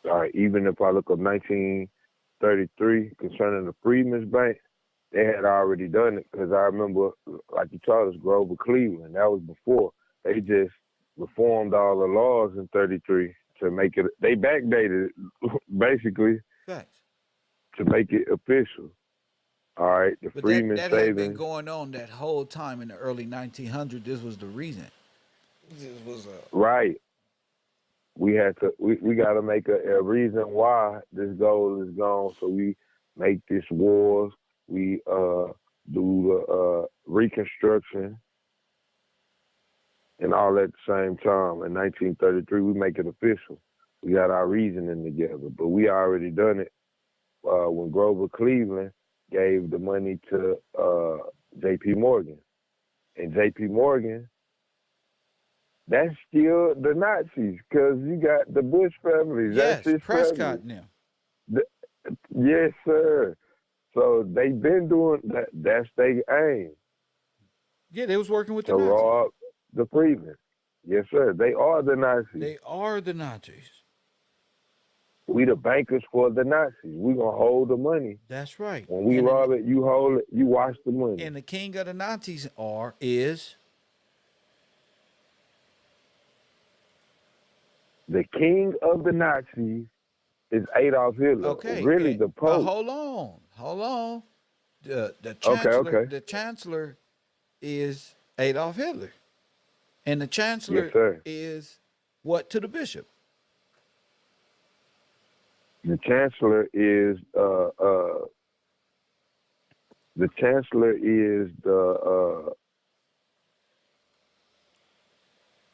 Speaker 5: All right, even if I look up 1933 concerning the Freedmen's Bank, they had already done it because I remember, like you told us, Grover Cleveland. That was before. They just reformed all the laws in 33 to make it. They backdated it, basically.
Speaker 1: Facts.
Speaker 5: To make it official. All right, the Freedmen
Speaker 1: that had been going on that whole time in the early 1900s. This was the reason. This was
Speaker 5: right. We got to make a reason why this gold is gone. So we make this wars. We do the reconstruction and all at the same time. In 1933, we make it official. We got our reasoning together, but we already done it when Grover Cleveland gave the money to J.P. Morgan. And J.P. Morgan, that's still the Nazis, because you got the Bush family.
Speaker 1: Yes,
Speaker 5: That's his
Speaker 1: Prescott
Speaker 5: family.
Speaker 1: now.
Speaker 5: Yes, sir. So they've been doing that. That's their aim,
Speaker 1: Yeah, they was working with the
Speaker 5: to
Speaker 1: Nazis.
Speaker 5: rob the freedmen. Yes, sir. They are the Nazis.
Speaker 1: They are the Nazis.
Speaker 5: We the bankers for the Nazis. We gonna hold the money.
Speaker 1: That's right.
Speaker 5: When we
Speaker 1: And
Speaker 5: rob it, you hold it. You watch the money.
Speaker 1: And the king of the Nazis is
Speaker 5: The king of the Nazis is Adolf Hitler.
Speaker 1: okay.
Speaker 5: Really, the Pope.
Speaker 1: Hold on. The
Speaker 5: Okay.
Speaker 1: chancellor is Adolf Hitler, and the chancellor
Speaker 5: Yes, sir.
Speaker 1: is what to the bishop?
Speaker 5: The chancellor is the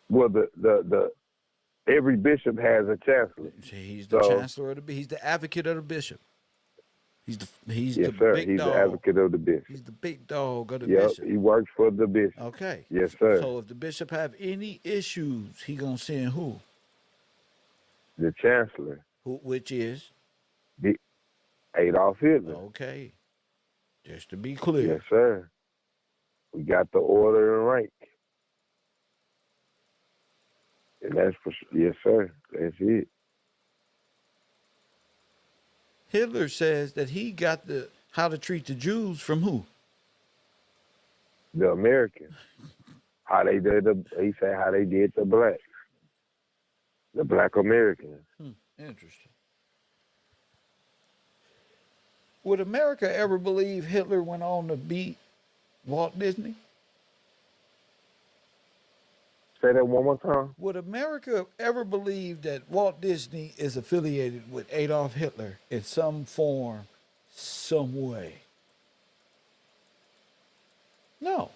Speaker 5: well, the every bishop has a chancellor.
Speaker 1: He's the chancellor of he's the advocate of the bishop. He's
Speaker 5: yes,
Speaker 1: the
Speaker 5: sir.
Speaker 1: big
Speaker 5: He's
Speaker 1: dog.
Speaker 5: the advocate of the bishop.
Speaker 1: He's the big dog of the
Speaker 5: Yep,
Speaker 1: bishop.
Speaker 5: he works for the bishop.
Speaker 1: Okay.
Speaker 5: Yes, sir.
Speaker 1: So if the bishop have any issues, he gonna send who?
Speaker 5: The chancellor.
Speaker 1: Which is
Speaker 5: Adolf Hitler.
Speaker 1: okay. Just to be clear.
Speaker 5: Yes, sir. We got the order and rank. And that's for yes, sir. That's it.
Speaker 1: Hitler says that he got the how to treat the Jews from who?
Speaker 5: The Americans. How they did he said how they did the blacks. The black Americans.
Speaker 1: Interesting. Would America ever believe Hitler went on to beat Walt Disney?
Speaker 5: Say that one more time.
Speaker 1: Would America ever believe that Walt Disney is affiliated with Adolf Hitler in some form, some way? No.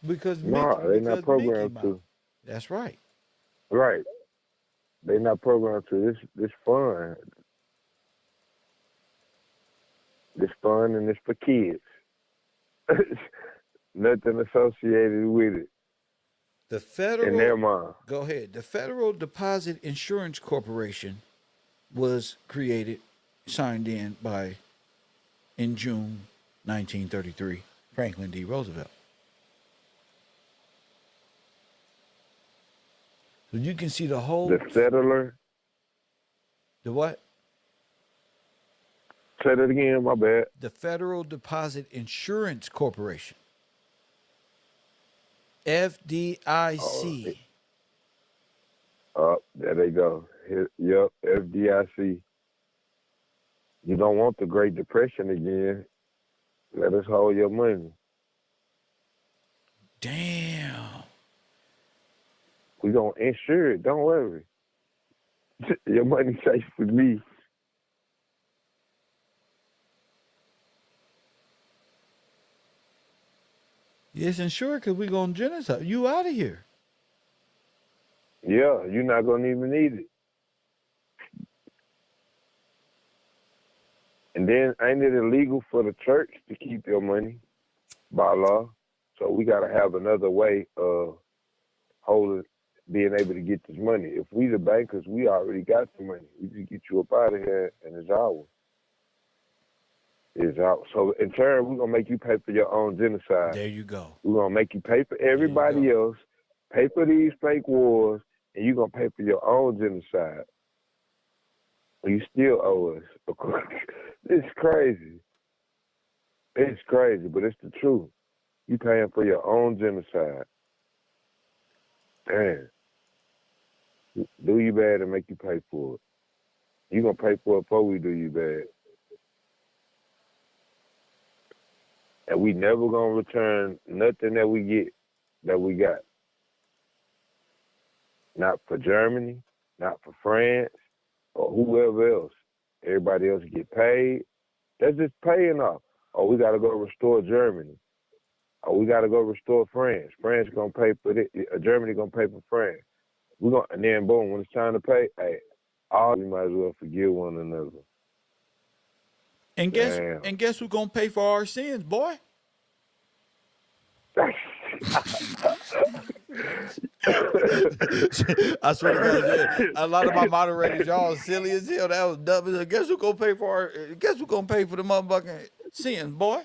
Speaker 1: Because
Speaker 5: they're not programmed to.
Speaker 1: That's right.
Speaker 5: Right. They're not programmed to. This fun. This fun and this for kids. Nothing associated with it.
Speaker 1: The federal,
Speaker 5: in their mind.
Speaker 1: Go ahead. The Federal Deposit Insurance Corporation was created, signed in June 1933, Franklin D. Roosevelt. So you can see the whole.
Speaker 5: The settler.
Speaker 1: The what?
Speaker 5: Say that again, my bad.
Speaker 1: The Federal Deposit Insurance Corporation. FDIC.
Speaker 5: There they go. Yep, FDIC. You don't want the Great Depression again. Let us hold your money.
Speaker 1: Damn.
Speaker 5: We gonna insure it. Don't worry. Your money's safe with me.
Speaker 1: Yes, and sure, because we're going to genocide. You out of here.
Speaker 5: Yeah, you're not going to even need it. And then ain't it illegal for the church to keep your money by law? So we got to have another way of being able to get this money. If we the bankers, we already got the money. We just get you up out of here and it's ours. Is out. So in turn, we're gonna make you pay for your own genocide.
Speaker 1: There you go.
Speaker 5: We're gonna make you pay for everybody else, pay for these fake wars, and you're gonna pay for your own genocide. You still owe us. It's crazy. It's crazy, but it's the truth. You paying for your own genocide. Damn. Do you bad and make you pay for it. You gonna pay for it before we do you bad. And we never gonna return nothing that we got. Not for Germany, not for France, or whoever else. Everybody else get paid. That's just paying off. Oh, we gotta go restore Germany. Oh, we gotta go restore France. France gonna pay for it. Germany gonna pay for France. And then boom, when it's time to pay, hey, we might as well forgive one another.
Speaker 1: And
Speaker 5: Damn.
Speaker 1: guess who's gonna pay for our sins, boy? I swear to God, yeah, a lot of my moderators, y'all silly as hell. That was dumb. Guess who gonna pay for our? Guess who gonna pay for the motherfucking sins, boy?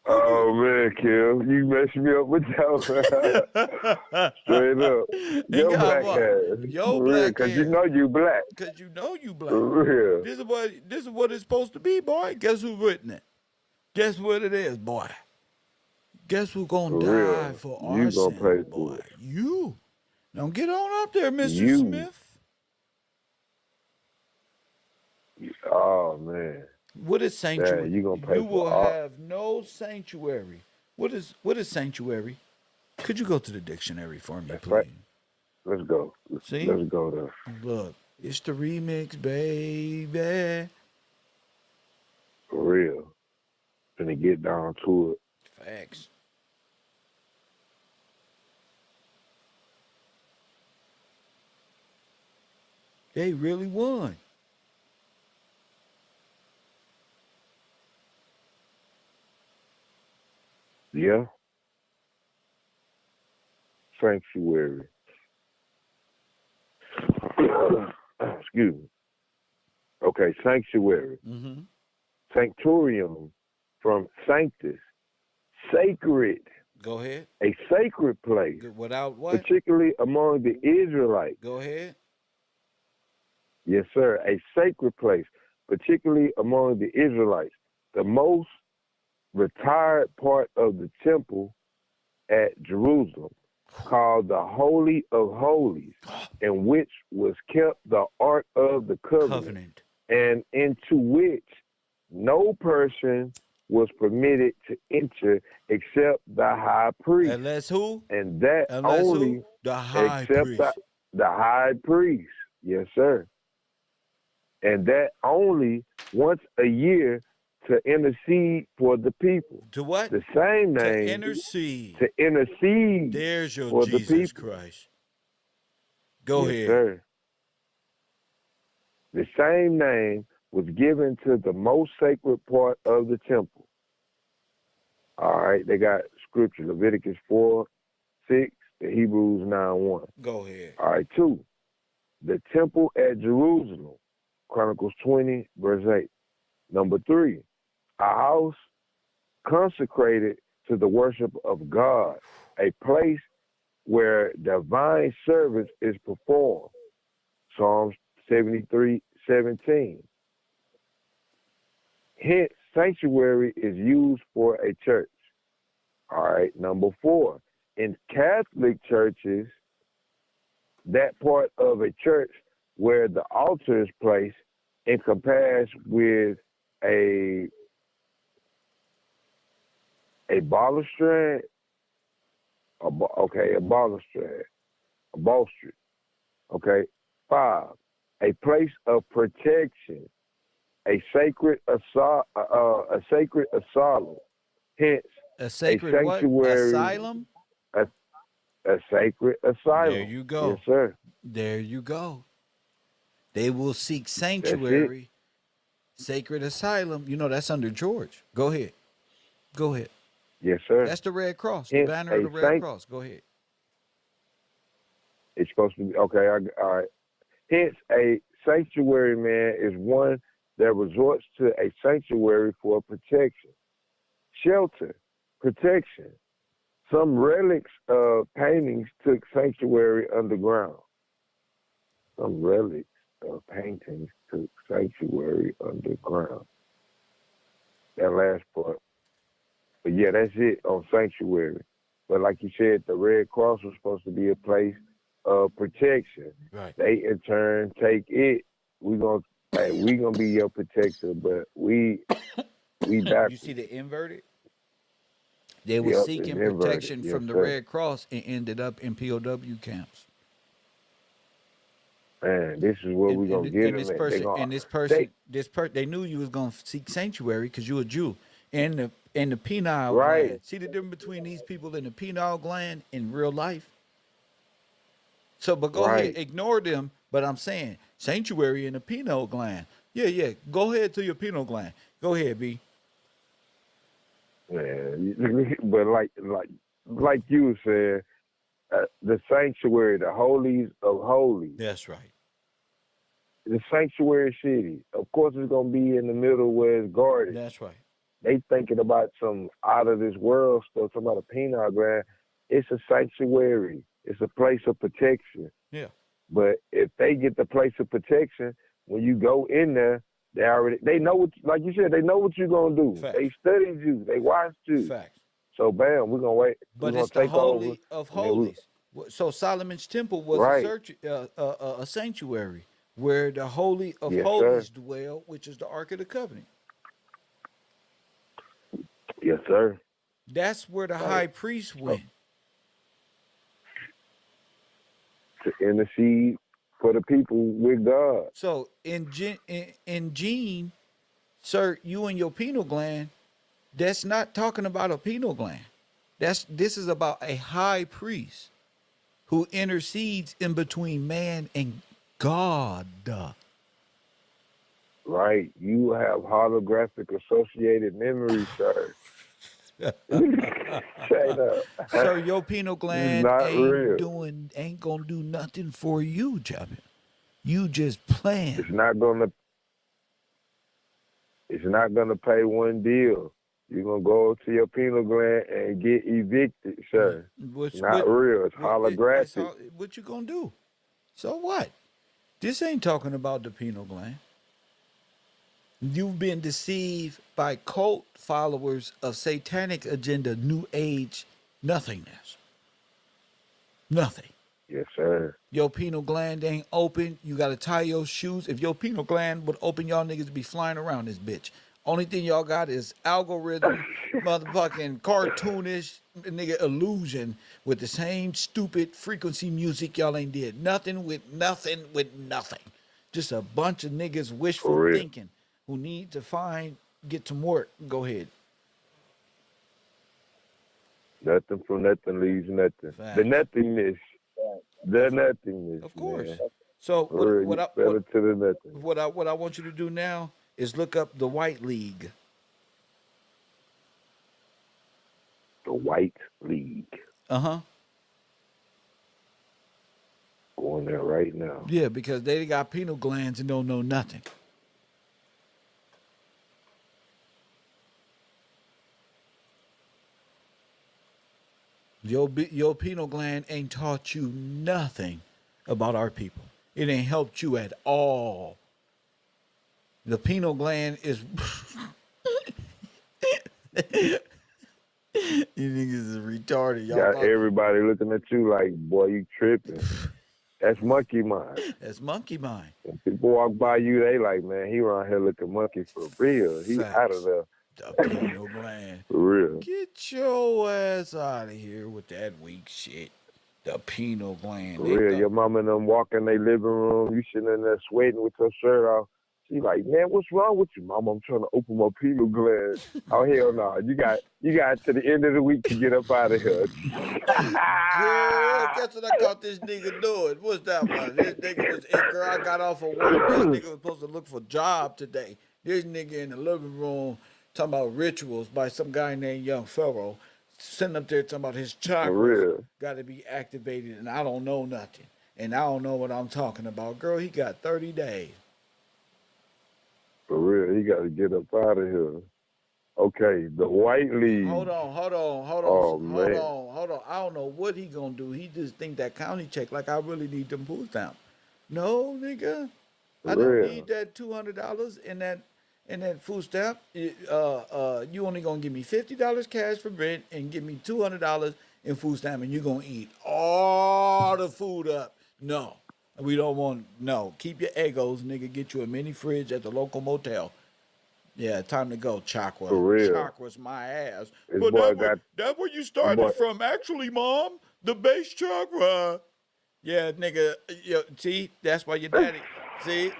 Speaker 5: Oh man, Kim, you messed me up with that. Straight up,
Speaker 1: And
Speaker 5: your
Speaker 1: God,
Speaker 5: black
Speaker 1: what?
Speaker 5: ass,
Speaker 1: Yo,
Speaker 5: for real,
Speaker 1: black
Speaker 5: cause you
Speaker 1: ass.
Speaker 5: know you black,
Speaker 1: Cause you know you black.
Speaker 5: for real,
Speaker 1: This is what it's supposed to be, boy. Guess who written it? Guess what it is, boy? Guess who gonna
Speaker 5: for
Speaker 1: die
Speaker 5: real.
Speaker 1: for our
Speaker 5: You gonna
Speaker 1: sins,
Speaker 5: pay
Speaker 1: boy?
Speaker 5: for it.
Speaker 1: You. Don't get on up there, Mr.
Speaker 5: You.
Speaker 1: Smith.
Speaker 5: Oh man,
Speaker 1: What is
Speaker 5: yeah,
Speaker 1: sanctuary?
Speaker 5: you gonna
Speaker 1: You
Speaker 5: pay
Speaker 1: will
Speaker 5: for all.
Speaker 1: have no sanctuary. What is sanctuary? Could you go to the dictionary for me,
Speaker 5: That's
Speaker 1: please?
Speaker 5: right. Let's go.
Speaker 1: See?
Speaker 5: Let's go there.
Speaker 1: Look, it's the remix, baby.
Speaker 5: For real. Gonna get down to it.
Speaker 1: Facts. They really won.
Speaker 5: Yeah. Sanctuary. Excuse me. Okay, sanctuary.
Speaker 1: Mm-hmm.
Speaker 5: Sanctorium from sanctus. Sacred.
Speaker 1: Go ahead.
Speaker 5: A sacred place.
Speaker 1: Without what?
Speaker 5: Particularly among the Israelites.
Speaker 1: Go ahead.
Speaker 5: Yes, sir. A sacred place, particularly among the Israelites. The most retired part of the temple at Jerusalem, called the Holy of Holies, in which was kept the Ark of the Covenant, and into which no person was permitted to enter except the high priest.
Speaker 1: Unless who?
Speaker 5: And that
Speaker 1: Unless
Speaker 5: only
Speaker 1: who? The high
Speaker 5: except
Speaker 1: priest.
Speaker 5: the high priest. Yes, sir. And that only once a year to intercede for the people.
Speaker 1: To what?
Speaker 5: The same
Speaker 1: To
Speaker 5: name
Speaker 1: intercede.
Speaker 5: to intercede
Speaker 1: There's your
Speaker 5: for the
Speaker 1: Jesus
Speaker 5: people.
Speaker 1: Christ. Go
Speaker 5: Yes,
Speaker 1: ahead.
Speaker 5: sir. The same name was given to the most sacred part of the temple. All right, they got scripture, Leviticus 4:6, and Hebrews 9:1.
Speaker 1: Go ahead.
Speaker 5: All right, 2. The temple at Jerusalem, Chronicles 20, verse 8. Number 3, a house consecrated to the worship of God, a place where divine service is performed. Psalms 73:17. Hence, sanctuary is used for a church. All right, number 4. In Catholic churches, that part of a church where the altar is placed and compares with a balustrade, a balustrade, a balustrade. Okay. 5, a place of protection, a sacred asylum. Hence,
Speaker 1: A sacred what?
Speaker 5: sanctuary,
Speaker 1: Asylum?
Speaker 5: a sacred asylum.
Speaker 1: There you go.
Speaker 5: Yes, sir.
Speaker 1: There you go. They will seek sanctuary, sacred asylum. You know, that's under George. Go ahead. Go ahead.
Speaker 5: Yes, sir.
Speaker 1: That's the Red Cross,
Speaker 5: Hence,
Speaker 1: the banner of the Red Cross. Go ahead.
Speaker 5: It's supposed to be, okay, all right. Hence, a sanctuary, man, is one that resorts to a sanctuary for protection, shelter, protection. Some relics of paintings took sanctuary underground. Some relics of paintings took sanctuary underground. That last part. But yeah, that's it on sanctuary. But like you said, the Red Cross was supposed to be a place of protection.
Speaker 1: Right.
Speaker 5: They in turn take it. We gonna be your protector, but we back.
Speaker 1: You see the inverted? They were
Speaker 5: Yep,
Speaker 1: seeking
Speaker 5: it's inverted.
Speaker 1: protection
Speaker 5: Yes,
Speaker 1: from the
Speaker 5: sir.
Speaker 1: Red Cross and ended up in POW camps.
Speaker 5: Man, this is where we gonna get them at.
Speaker 1: They knew you was gonna seek sanctuary because you a Jew in the penile
Speaker 5: Right.
Speaker 1: gland. See the difference between these people in the penile gland in real life. So, but go ahead, ignore them. But I'm saying sanctuary in the penile gland. Yeah. Go ahead to your pineal gland. Go ahead, B.
Speaker 5: Man, but like you were saying, the sanctuary, the holies of holies,
Speaker 1: That's right.
Speaker 5: the sanctuary city. Of course, it's gonna be in the middle where it's guarded.
Speaker 1: That's right.
Speaker 5: They thinking about some out of this world stuff, talking about a penal gland. It's a sanctuary. It's a place of protection.
Speaker 1: Yeah.
Speaker 5: But if they get the place of protection, when you go in there, they know what, like you said, they know what you're gonna do.
Speaker 1: Facts.
Speaker 5: They studied you. They watched you.
Speaker 1: Facts.
Speaker 5: So bam, we're gonna wait.
Speaker 1: But
Speaker 5: We're
Speaker 1: it's
Speaker 5: gonna
Speaker 1: the
Speaker 5: take over.
Speaker 1: holy of
Speaker 5: and then
Speaker 1: holies. So Solomon's temple was
Speaker 5: Right.
Speaker 1: a sanctuary where the holy of
Speaker 5: Yes,
Speaker 1: holies
Speaker 5: sir.
Speaker 1: dwell, which is the Ark of the Covenant.
Speaker 5: Yes, sir.
Speaker 1: That's where the
Speaker 5: Right.
Speaker 1: high priest went.
Speaker 5: To intercede for the people with God.
Speaker 1: So in gene, sir, you and your pineal gland, that's not talking about a pineal gland. This is about a high priest who intercedes in between man and God.
Speaker 5: Right. You have holographic associated memory, sir. Straight up.
Speaker 1: Sir, your pineal gland
Speaker 5: not real.
Speaker 1: ain't gonna do nothing for you, Jabba. You just playing.
Speaker 5: It's not gonna pay one deal. You're gonna go to your pineal gland and get evicted, sir. Not real. It's holographic.
Speaker 1: What you gonna do? So what? This ain't talking about the pineal gland. You've been deceived by cult followers of satanic agenda, new age nothingness. Nothing.
Speaker 5: Yes, sir.
Speaker 1: Your pineal gland ain't open. You gotta tie your shoes. If your pineal gland would open, y'all niggas be flying around this bitch. Only thing y'all got is algorithm, motherfucking cartoonish nigga illusion with the same stupid frequency music y'all ain't did. Nothing with nothing with nothing. Just a bunch of niggas wishful thinking who need to get to work. Go ahead.
Speaker 5: Nothing from nothing leaves nothing.
Speaker 1: Facts.
Speaker 5: The nothingness. The nothingness.
Speaker 1: Of course.
Speaker 5: Man.
Speaker 1: So what I want you to do now is look up the White League.
Speaker 5: The White League.
Speaker 1: Uh-huh.
Speaker 5: Going there right now.
Speaker 1: Yeah, because they got pineal glands and don't know nothing. Your pineal gland ain't taught you nothing about our people. It ain't helped you at all. The pineal gland is you niggas is retarded. Y'all
Speaker 5: got everybody looking at you like, boy, you tripping. That's monkey mind.
Speaker 1: That's monkey mind.
Speaker 5: When people walk by you, they like, man, he around here looking monkey for real. He out of there.
Speaker 1: The pineal gland.
Speaker 5: For real.
Speaker 1: Get your ass out of here with that weak shit. The pineal gland.
Speaker 5: For real. Your mama and them walk in their living room, you sitting in there sweating with your shirt off. She like, man, what's wrong with you, mama? I'm trying to open my pineal gland. Oh, hell no. You got to the end of the week to get up out of here.
Speaker 1: Girl, guess what I caught this nigga doing? What's that one? This nigga was, girl, I got off of work. This nigga was supposed to look for a job today. This nigga in the living room talking about rituals by some guy named Young KevRow. Sitting up there talking about his chakras got to be activated, and I don't know nothing. And I don't know what I'm talking about. Girl, he got 30 days.
Speaker 5: For real, he got to get up out of here. Okay, the White League.
Speaker 1: Hold on.
Speaker 5: Oh, man.
Speaker 1: Hold on. I don't know what he gonna do. He just think that county check like I really need them food stamps. No, nigga. I don't need that $200 in that food stamp. You only gonna give me $50 cash for rent and give me $200 in food stamp, and you gonna eat all the food up. No. We don't want, no. Keep your egos, nigga. Get you a mini fridge at the local motel. Yeah, time to go, Chakra.
Speaker 5: For real.
Speaker 1: Chakra's my ass.
Speaker 5: This
Speaker 1: But
Speaker 5: boy
Speaker 1: that's where you started from, actually, Mom. The base chakra. Yeah, nigga. See, that's why your daddy. See?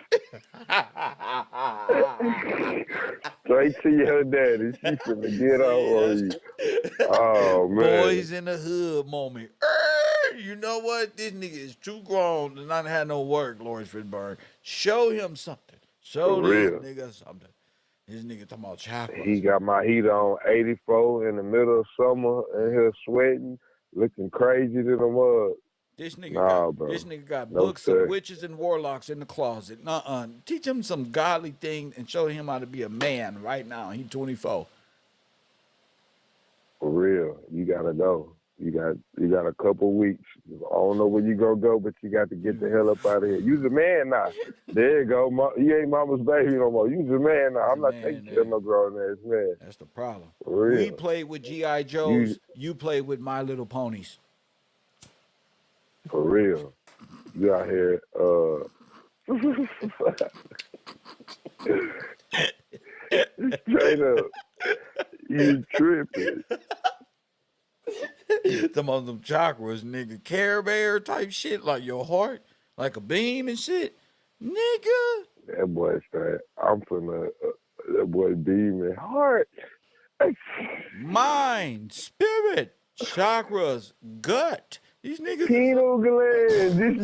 Speaker 5: Straight to your daddy. She finna get on you. Oh, man.
Speaker 1: Boys in the hood moment. You know what? This nigga is too grown to not have no work, Lawrence Fittenberg. Show him something.
Speaker 5: For
Speaker 1: Show this
Speaker 5: real.
Speaker 1: nigga something. This nigga talking about chakras.
Speaker 5: He got my heat on 84 in the middle of summer and here sweating, looking crazy to the mug.
Speaker 1: This
Speaker 5: Nah, bro.
Speaker 1: nigga got
Speaker 5: No,
Speaker 1: books
Speaker 5: sir.
Speaker 1: of witches and warlocks in the closet. Nuh-uh. Teach him some godly thing and show him how to be a man right now. He 24.
Speaker 5: For real. You gotta go. You got a couple weeks. I don't know where you gonna go, but you got to get the hell up out of here. You's a man now. There you go. You ain't mama's baby no more. You's a man now. I'm not taking care of no grown ass man.
Speaker 1: That's the problem.
Speaker 5: For real.
Speaker 1: We played with G.I. Joes. You played with My Little Ponies.
Speaker 5: For real. You out here, straight up. You tripping.
Speaker 1: Some of them chakras, nigga. Care Bear type shit, like your heart, like a beam and shit. Nigga.
Speaker 5: That boy straight. I'm finna, that boy beaming heart.
Speaker 1: Mind, spirit, chakras, gut. These niggas.
Speaker 5: Penal gland.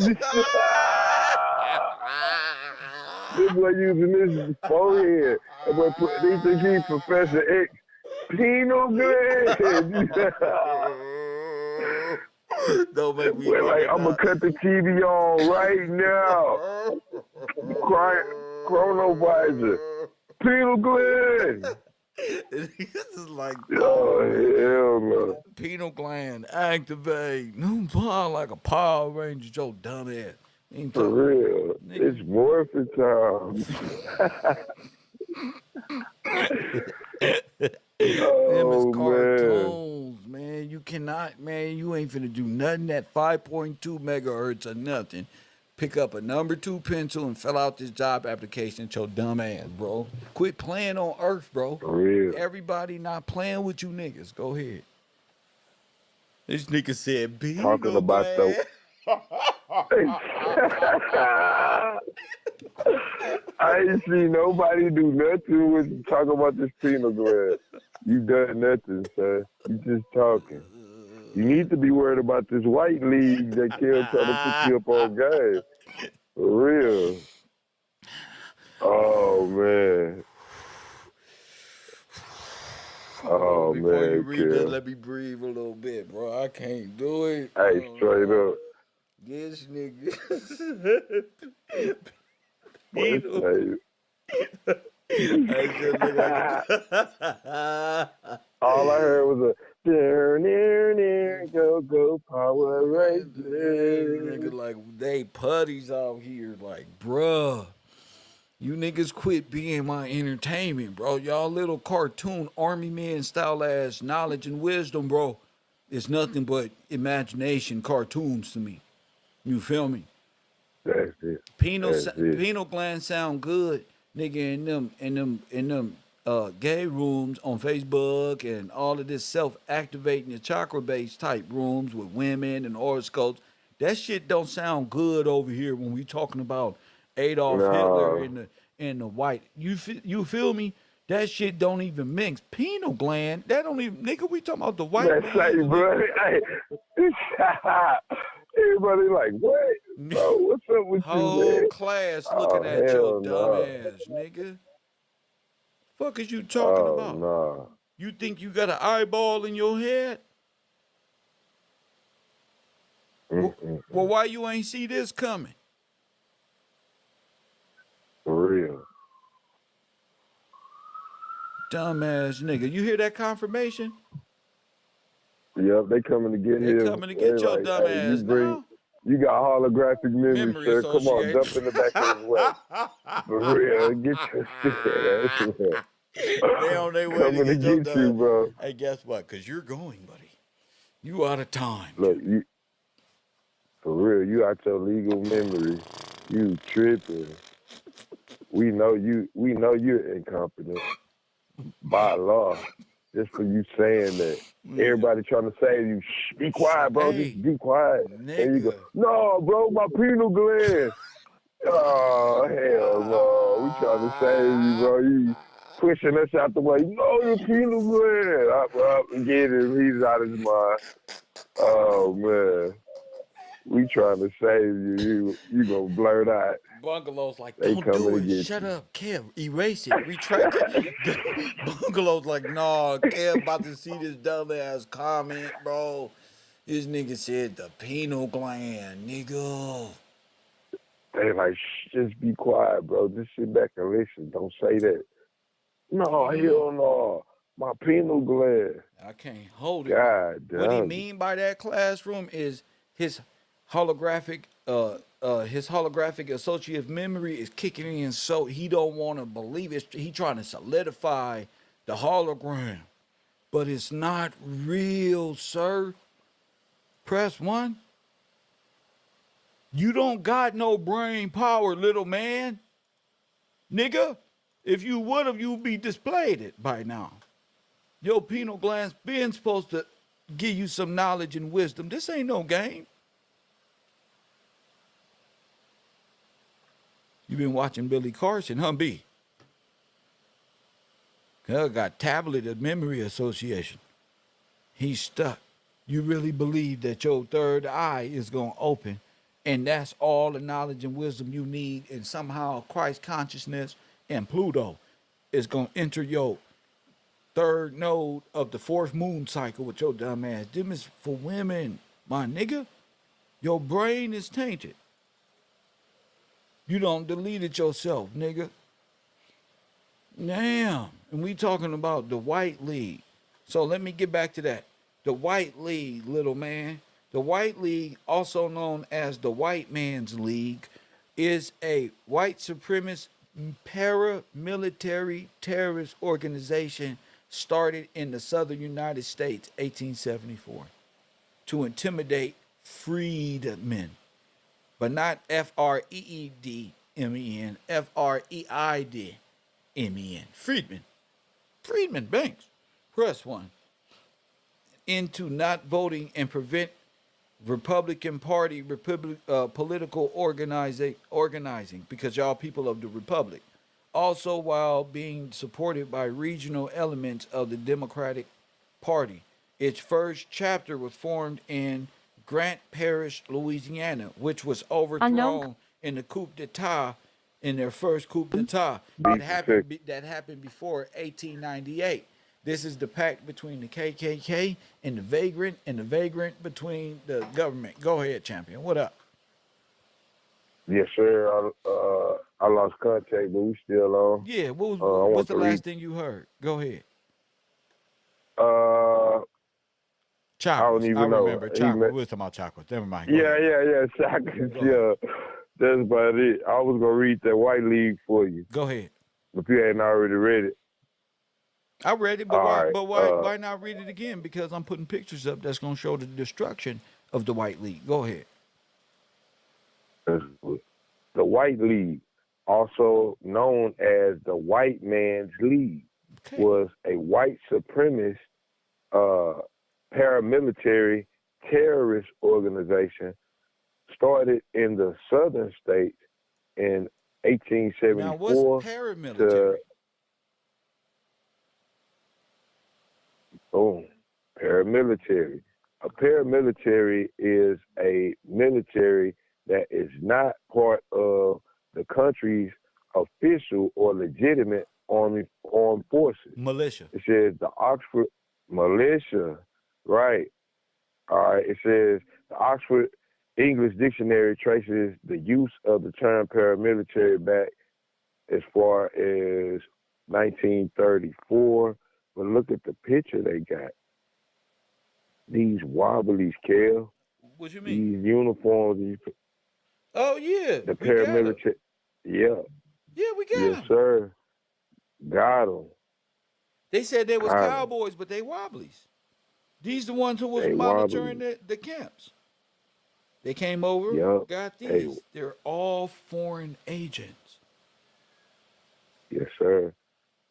Speaker 5: This boy using this forehead. That boy he think he's Professor X. Penal gland.
Speaker 1: Don't make me.
Speaker 5: Like, I'm gonna cut the TV on right now. Chronovisor. Penal gland.
Speaker 1: This is like,
Speaker 5: Oh, hell no.
Speaker 1: Penal gland, activate. New power like a Power Ranger, your dumb ass.
Speaker 5: For real. It's morphin' time.
Speaker 1: Them is
Speaker 5: Oh,
Speaker 1: cartoons, man. You cannot, man. You ain't finna do nothing at 5.2 megahertz or nothing. Pick up a number 2 pencil and fill out this job application at your dumb ass, bro. Quit playing on Earth, bro.
Speaker 5: For real.
Speaker 1: Everybody not playing with you niggas. Go ahead. This nigga said, "Be
Speaker 5: Talking about the. I ain't seen nobody do nothing with talking about this penal gland. You done nothing, sir. You just talking. You need to be worried about this white league that killed trying to put you up on game. For real. Oh, man. Oh,
Speaker 1: Before
Speaker 5: man,
Speaker 1: you read that,
Speaker 5: Kev.
Speaker 1: let me breathe a little bit, bro. I can't do it.
Speaker 5: Hey, straight up.
Speaker 1: This nigga.
Speaker 5: What's that? All I heard was a near, go, Power Rangers.
Speaker 1: Nigga, like, they putties out here. Like, bruh, you niggas quit being my entertainment, bro. Y'all little cartoon army man style ass knowledge and wisdom, bro. It's nothing but imagination cartoons to me. You feel me?
Speaker 5: That's it.
Speaker 1: Penal gland sound good, nigga, in them gay rooms on Facebook and all of this self-activating the chakra-based type rooms with women and horoscopes. That shit don't sound good over here when we talking about Adolf Hitler and the white. You feel me? That shit don't even mix. Penal gland, that don't even, nigga, we talking about the white man.
Speaker 5: That's right, bro. Hey, everybody like, what? Bro, what's up with you,
Speaker 1: Whole
Speaker 5: man?
Speaker 1: class looking at your dumb
Speaker 5: no.
Speaker 1: ass, nigga. Fuck is you talking about?
Speaker 5: No.
Speaker 1: You think you got an eyeball in your head? Well, why you ain't see this coming?
Speaker 5: For real.
Speaker 1: Dumbass nigga. You hear that confirmation?
Speaker 5: Yep, they coming to get him.
Speaker 1: They coming to get your
Speaker 5: like,
Speaker 1: dumb ass now.
Speaker 5: You got holographic memory,
Speaker 1: Memory
Speaker 5: sir. Come on,
Speaker 1: association.
Speaker 5: jump in the back of his way. For real, get your shit.
Speaker 1: They on their way
Speaker 5: Coming
Speaker 1: to get your
Speaker 5: you, bro.
Speaker 1: Hey, guess what? Because you're going, buddy. You out of time.
Speaker 5: Look, you for real, you out your legal memory. You tripping. We know you're incompetent by law. Just for you saying that. Everybody trying to save you. Shh, be quiet, bro.
Speaker 1: Hey,
Speaker 5: just be quiet.
Speaker 1: nigga.
Speaker 5: And you go, no, bro, my penal gland. Oh, hell no. We trying to save you, bro. You pushing us out the way. No, your penal gland. Up, get him. He's out of his mind. Oh, man. We trying to save you. You gonna blurt out.
Speaker 1: Bungalow's like,
Speaker 5: They
Speaker 1: don't do
Speaker 5: coming to
Speaker 1: it.
Speaker 5: get
Speaker 1: Shut
Speaker 5: you.
Speaker 1: up, Kev. Erase it. Retract it. Bungalow's like, nah, Kev about to see this dumbass comment, bro. This nigga said the pineal gland, nigga.
Speaker 5: They like, just be quiet, bro. Just sit back and listen. Don't say that. No, hell no. My pineal gland.
Speaker 1: I can't hold it.
Speaker 5: God
Speaker 1: What he
Speaker 5: damn.
Speaker 1: mean by that classroom is his holographic his holographic associative memory is kicking in, so he don't want to believe it. He trying to solidify the hologram, but it's not real, sir. Press 1. You don't got no brain power, little man. Nigga, if you would have, you'd be displayed it by now. Your pineal gland's been supposed to give you some knowledge and wisdom. This ain't no game. You been watching Billy Carson, huh, B? Got tablet of memory association. He's stuck. You really believe that your third eye is going to open, and that's all the knowledge and wisdom you need, and somehow Christ consciousness and Pluto is going to enter your third node of the fourth moon cycle with your dumb ass. Them is for women, my nigga. Your brain is tainted. You don't delete it yourself, nigga. Damn. And we talking about the White League. So let me get back to that. The White League, little man. The White League, also known as the White Man's League, is a white supremacist paramilitary terrorist organization started in the southern United States, 1874, to intimidate freedmen, but not Freedmen, Freidmen, Freedmen, Freedmen Banks. Press 1. Into not voting and prevent Republican Party political organizing because y'all people of the Republic. Also, while being supported by regional elements of the Democratic Party. Its first chapter was formed in Grant Parish, Louisiana, which was overthrown in the coup d'etat, in their first coup d'etat that happened before 1898. This is the pact between the KKK and the vagrant between the government. Go ahead, champion. What up?
Speaker 5: Yes, sir. I lost contact, but we still on.
Speaker 1: Yeah, what's the last thing you heard? Go ahead.
Speaker 5: I don't even know.
Speaker 1: Remember Chakras. We was talking about Chakras. Never mind.
Speaker 5: Yeah. Chakras, yeah. That's about it. I was gonna read that White League for you.
Speaker 1: Go ahead.
Speaker 5: If you hadn't already read it.
Speaker 1: I read it, but why not read it again? Because I'm putting pictures up that's gonna show the destruction of the White League. Go ahead.
Speaker 5: The White League, also known as the White Man's League, was a white supremacist paramilitary terrorist organization started in the southern states in 1874.
Speaker 1: Now, what's paramilitary?
Speaker 5: Paramilitary. A paramilitary is a military that is not part of the country's official or legitimate armed forces.
Speaker 1: Militia.
Speaker 5: It says the Oxford militia, right? All right. It says the Oxford English Dictionary traces the use of the term paramilitary back as far as 1934. But look at the picture they got. These wobblies, Kel.
Speaker 1: What you mean?
Speaker 5: These uniforms.
Speaker 1: Oh, yeah.
Speaker 5: The paramilitary. Yeah.
Speaker 1: Yeah, we got them.
Speaker 5: Yes, sir. Got them.
Speaker 1: They said they was cowboys, but they wobblies. These the ones who was monitoring the camps. They came over, got these. They're all foreign agents.
Speaker 5: Yes, sir.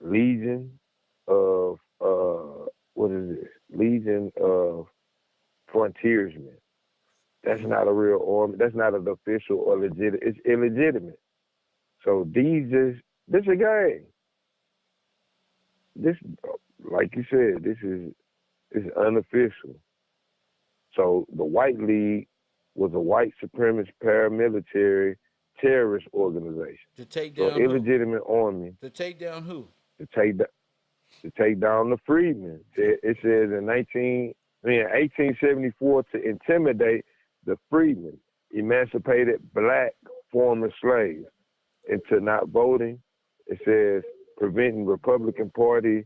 Speaker 5: Legion of what is this? Legion of Frontiersmen. That's not a real army. That's not an official or legit. It's illegitimate. So this a game. This, like you said, this is unofficial. So the White League was a white supremacist paramilitary terrorist organization.
Speaker 1: To take
Speaker 5: So
Speaker 1: down who?
Speaker 5: illegitimate army
Speaker 1: To take down who?
Speaker 5: to take down the freedmen. It says in 1874 to intimidate the freedmen, emancipated black former slaves into not voting. It says preventing Republican Party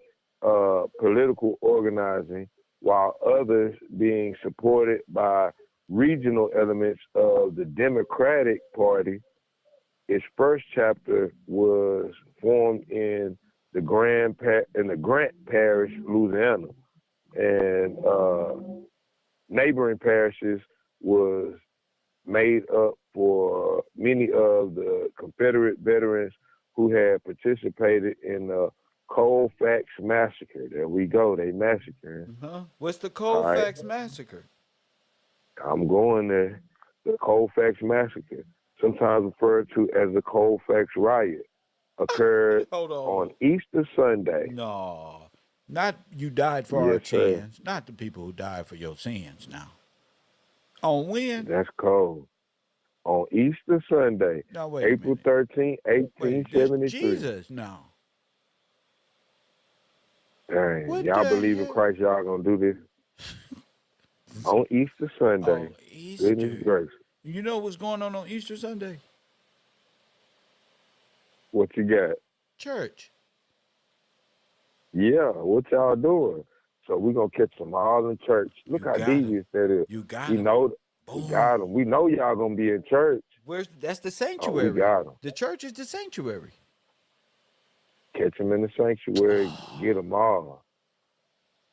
Speaker 5: political organizing, while others being supported by regional elements of the Democratic Party. Its first chapter was formed in the Grant Parish, Louisiana, and neighboring parishes was made up for many of the Confederate veterans who had participated in the Colfax massacre. There we go, they massacring.
Speaker 1: What's the Colfax massacre?
Speaker 5: I'm going there. The Colfax massacre, sometimes referred to as the Colfax riot, occurred on Easter Sunday.
Speaker 1: No, not you died for our
Speaker 5: Yes, sir.
Speaker 1: sins. Not the people who died for your sins now. On when?
Speaker 5: That's cold. On Easter Sunday,
Speaker 1: No, wait a
Speaker 5: April
Speaker 1: minute.
Speaker 5: 13,
Speaker 1: Wait, this
Speaker 5: 1873.
Speaker 1: Jesus, no.
Speaker 5: Dang,
Speaker 1: What
Speaker 5: y'all
Speaker 1: the
Speaker 5: believe in
Speaker 1: hell?
Speaker 5: Christ, y'all gonna do this? On Easter Sunday.
Speaker 1: Oh, Easter.
Speaker 5: Goodness gracious.
Speaker 1: You know what's going on Easter Sunday?
Speaker 5: What you got?
Speaker 1: Church.
Speaker 5: Yeah, what y'all doing? So we're gonna catch them all in church. Look
Speaker 1: You
Speaker 5: how
Speaker 1: got 'em.
Speaker 5: devious that is.
Speaker 1: You got
Speaker 5: We
Speaker 1: 'em.
Speaker 5: know we
Speaker 1: Boom.
Speaker 5: got them. We know y'all gonna be in church.
Speaker 1: That's the
Speaker 5: Oh,
Speaker 1: sanctuary.
Speaker 5: we got them.
Speaker 1: The church is the sanctuary.
Speaker 5: Catch them in the sanctuary. Get them all.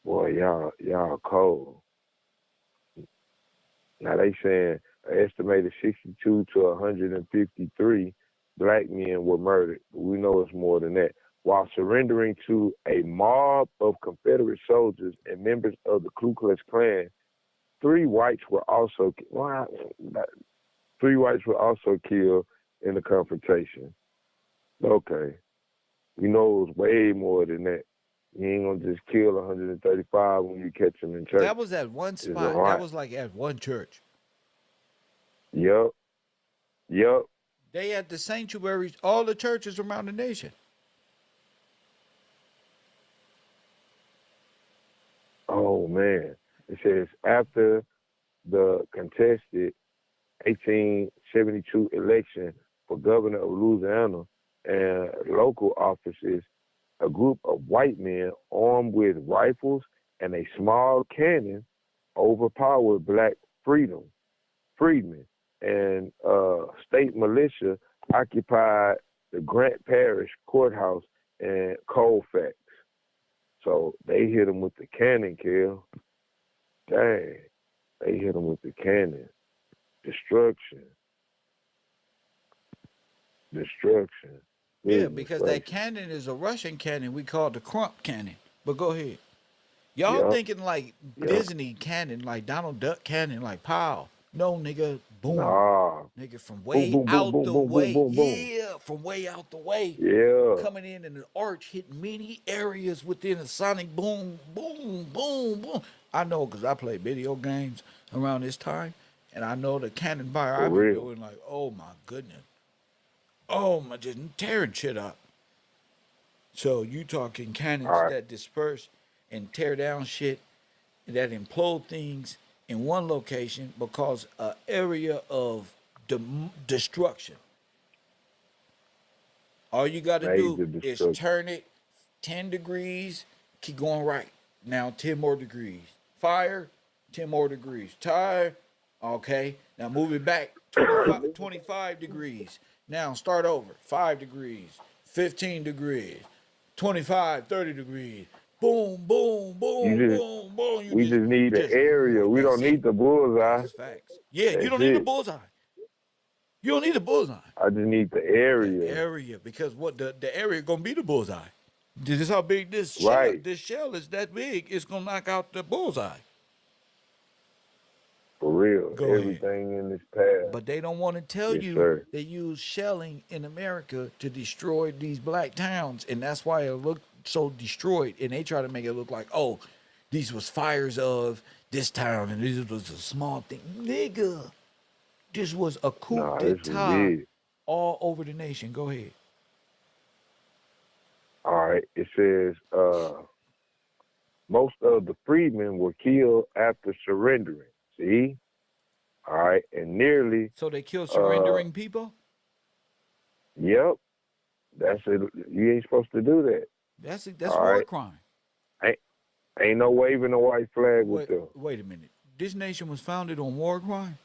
Speaker 5: Boy, y'all cold. Now they saying an estimated 62 to 153 black men were murdered. We know it's more than that. While surrendering to a mob of Confederate soldiers and members of the Ku Klux Klan, three whites were also killed in the confrontation. Okay, we know it was way more than that. You ain't gonna just kill 135 when you catch them in church.
Speaker 1: That was at one spot. That was like at one church.
Speaker 5: Yep.
Speaker 1: They had the sanctuaries, all the churches around the nation.
Speaker 5: Oh man. It says after the contested 1872 election for governor of Louisiana and local offices, a group of white men armed with rifles and a small cannon overpowered black freedmen, and state militia occupied the Grant Parish courthouse in Colfax. So they hit them with the cannon kill. Dang, they hit them with the cannon. Destruction.
Speaker 1: Yeah, because that cannon is a Russian cannon. We call it the Crump cannon. But go ahead. Y'all thinking like Disney cannon, like Donald Duck cannon, like pow. No, nigga, boom.
Speaker 5: Nah.
Speaker 1: Nigga, from
Speaker 5: Boom,
Speaker 1: way
Speaker 5: boom, boom,
Speaker 1: out
Speaker 5: boom,
Speaker 1: the
Speaker 5: boom,
Speaker 1: way.
Speaker 5: boom, boom, boom.
Speaker 1: Yeah, from way out the way.
Speaker 5: Yeah.
Speaker 1: Coming in an arch, hitting many areas within a sonic boom, boom, boom, boom. I know because I play video games around this time, and I know the cannon fire
Speaker 5: For
Speaker 1: I've been
Speaker 5: real.
Speaker 1: doing like, oh my goodness. Oh my, just tearing shit up. So you talking cannons that disperse and tear down shit, that implode things in one location because an area of destruction. All you got to do is turn it 10 degrees, keep going right. Now 10 more degrees. Fire, 10 more degrees. Tire, okay. Now move it back 25 degrees. Now start over. 5 degrees, 15 degrees, 25, 30 degrees. Boom, boom, boom, boom, boom.
Speaker 5: We just need the area. We don't need the bullseye.
Speaker 1: That's facts. Yeah, you don't need a bullseye. You don't need a bullseye.
Speaker 5: I just need the area.
Speaker 1: The area, because what the area gonna be the bullseye. This is how big this shell is. That big, it's gonna knock out the bullseye.
Speaker 5: For real.
Speaker 1: Go
Speaker 5: Everything
Speaker 1: ahead.
Speaker 5: in this path.
Speaker 1: But they don't want to tell you they use shelling in America to destroy these black towns, and that's why it looked so destroyed. And they try to make it look like, oh, these was fires of this town, and this was a small thing. Nigga, This was a coup
Speaker 5: Nah, this was
Speaker 1: d'etat
Speaker 5: big.
Speaker 1: all over the nation. Go ahead.
Speaker 5: All right. It says most of the freedmen were killed after surrendering. See? All right. And nearly,
Speaker 1: So they killed
Speaker 5: uh,
Speaker 1: surrendering people?
Speaker 5: yep, that's it. You ain't supposed to do that.
Speaker 1: That's
Speaker 5: All
Speaker 1: war
Speaker 5: right.
Speaker 1: crime.
Speaker 5: Ain't, ain't no waving a white flag with them.
Speaker 1: Wait a minute. This nation was founded on war crime?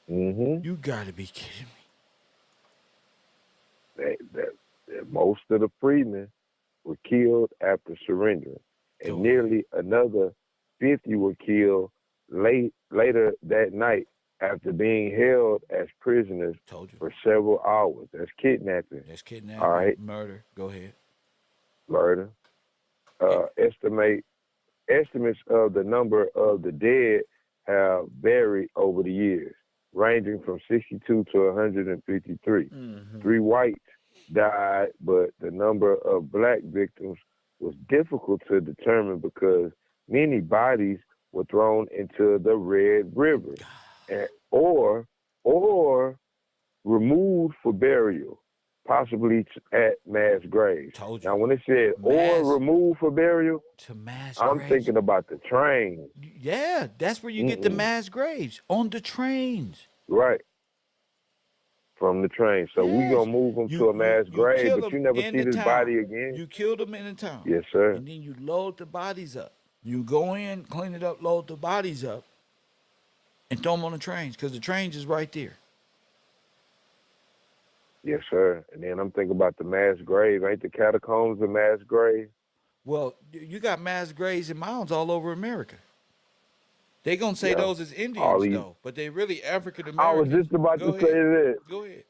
Speaker 5: Mm-hmm.
Speaker 1: You gotta be kidding me.
Speaker 5: That most of the freedmen were killed after surrendering, and
Speaker 1: Go ahead.
Speaker 5: nearly another 50 were killed later that night after being held as prisoners
Speaker 1: Told you.
Speaker 5: for several hours. That's kidnapping.
Speaker 1: That's
Speaker 5: All
Speaker 1: kidnapping,
Speaker 5: right,
Speaker 1: murder. Go ahead.
Speaker 5: murder.
Speaker 1: It,
Speaker 5: Estimates of the number of the dead have varied over the years, ranging from 62 to 153.
Speaker 1: mm-hmm.
Speaker 5: 3 whites died, but the number of black victims was difficult to determine because many bodies were thrown into the Red River and, or removed for burial, possibly at mass graves.
Speaker 1: Told you.
Speaker 5: Now, when it said or
Speaker 1: Mass
Speaker 5: removed for burial,
Speaker 1: to mass
Speaker 5: I'm
Speaker 1: graves.
Speaker 5: thinking about the train.
Speaker 1: Yeah, that's where you get the
Speaker 5: Mm-mm.
Speaker 1: mass graves on the trains.
Speaker 5: Right, from the train. So we
Speaker 1: Yes,
Speaker 5: gonna move them
Speaker 1: you
Speaker 5: to a
Speaker 1: you
Speaker 5: mass
Speaker 1: you
Speaker 5: grave,
Speaker 1: kill
Speaker 5: but
Speaker 1: them
Speaker 5: you never
Speaker 1: in
Speaker 5: see
Speaker 1: the
Speaker 5: this
Speaker 1: town.
Speaker 5: body again.
Speaker 1: You kill them in the town,
Speaker 5: Yes, sir.
Speaker 1: and then you load the bodies up. You go in, clean it up, load the bodies up, and throw them on the trains because the trains is right there.
Speaker 5: Yes, sir. And then I'm thinking about the mass grave. Ain't the catacombs a mass grave?
Speaker 1: Well, you got mass graves and mounds all over America. They gonna say
Speaker 5: Yeah.
Speaker 1: those as
Speaker 5: All
Speaker 1: Indians
Speaker 5: these.
Speaker 1: though, but they really African
Speaker 5: I was
Speaker 1: Americans.
Speaker 5: just about to
Speaker 1: Go
Speaker 5: say
Speaker 1: ahead,
Speaker 5: that.
Speaker 1: go ahead.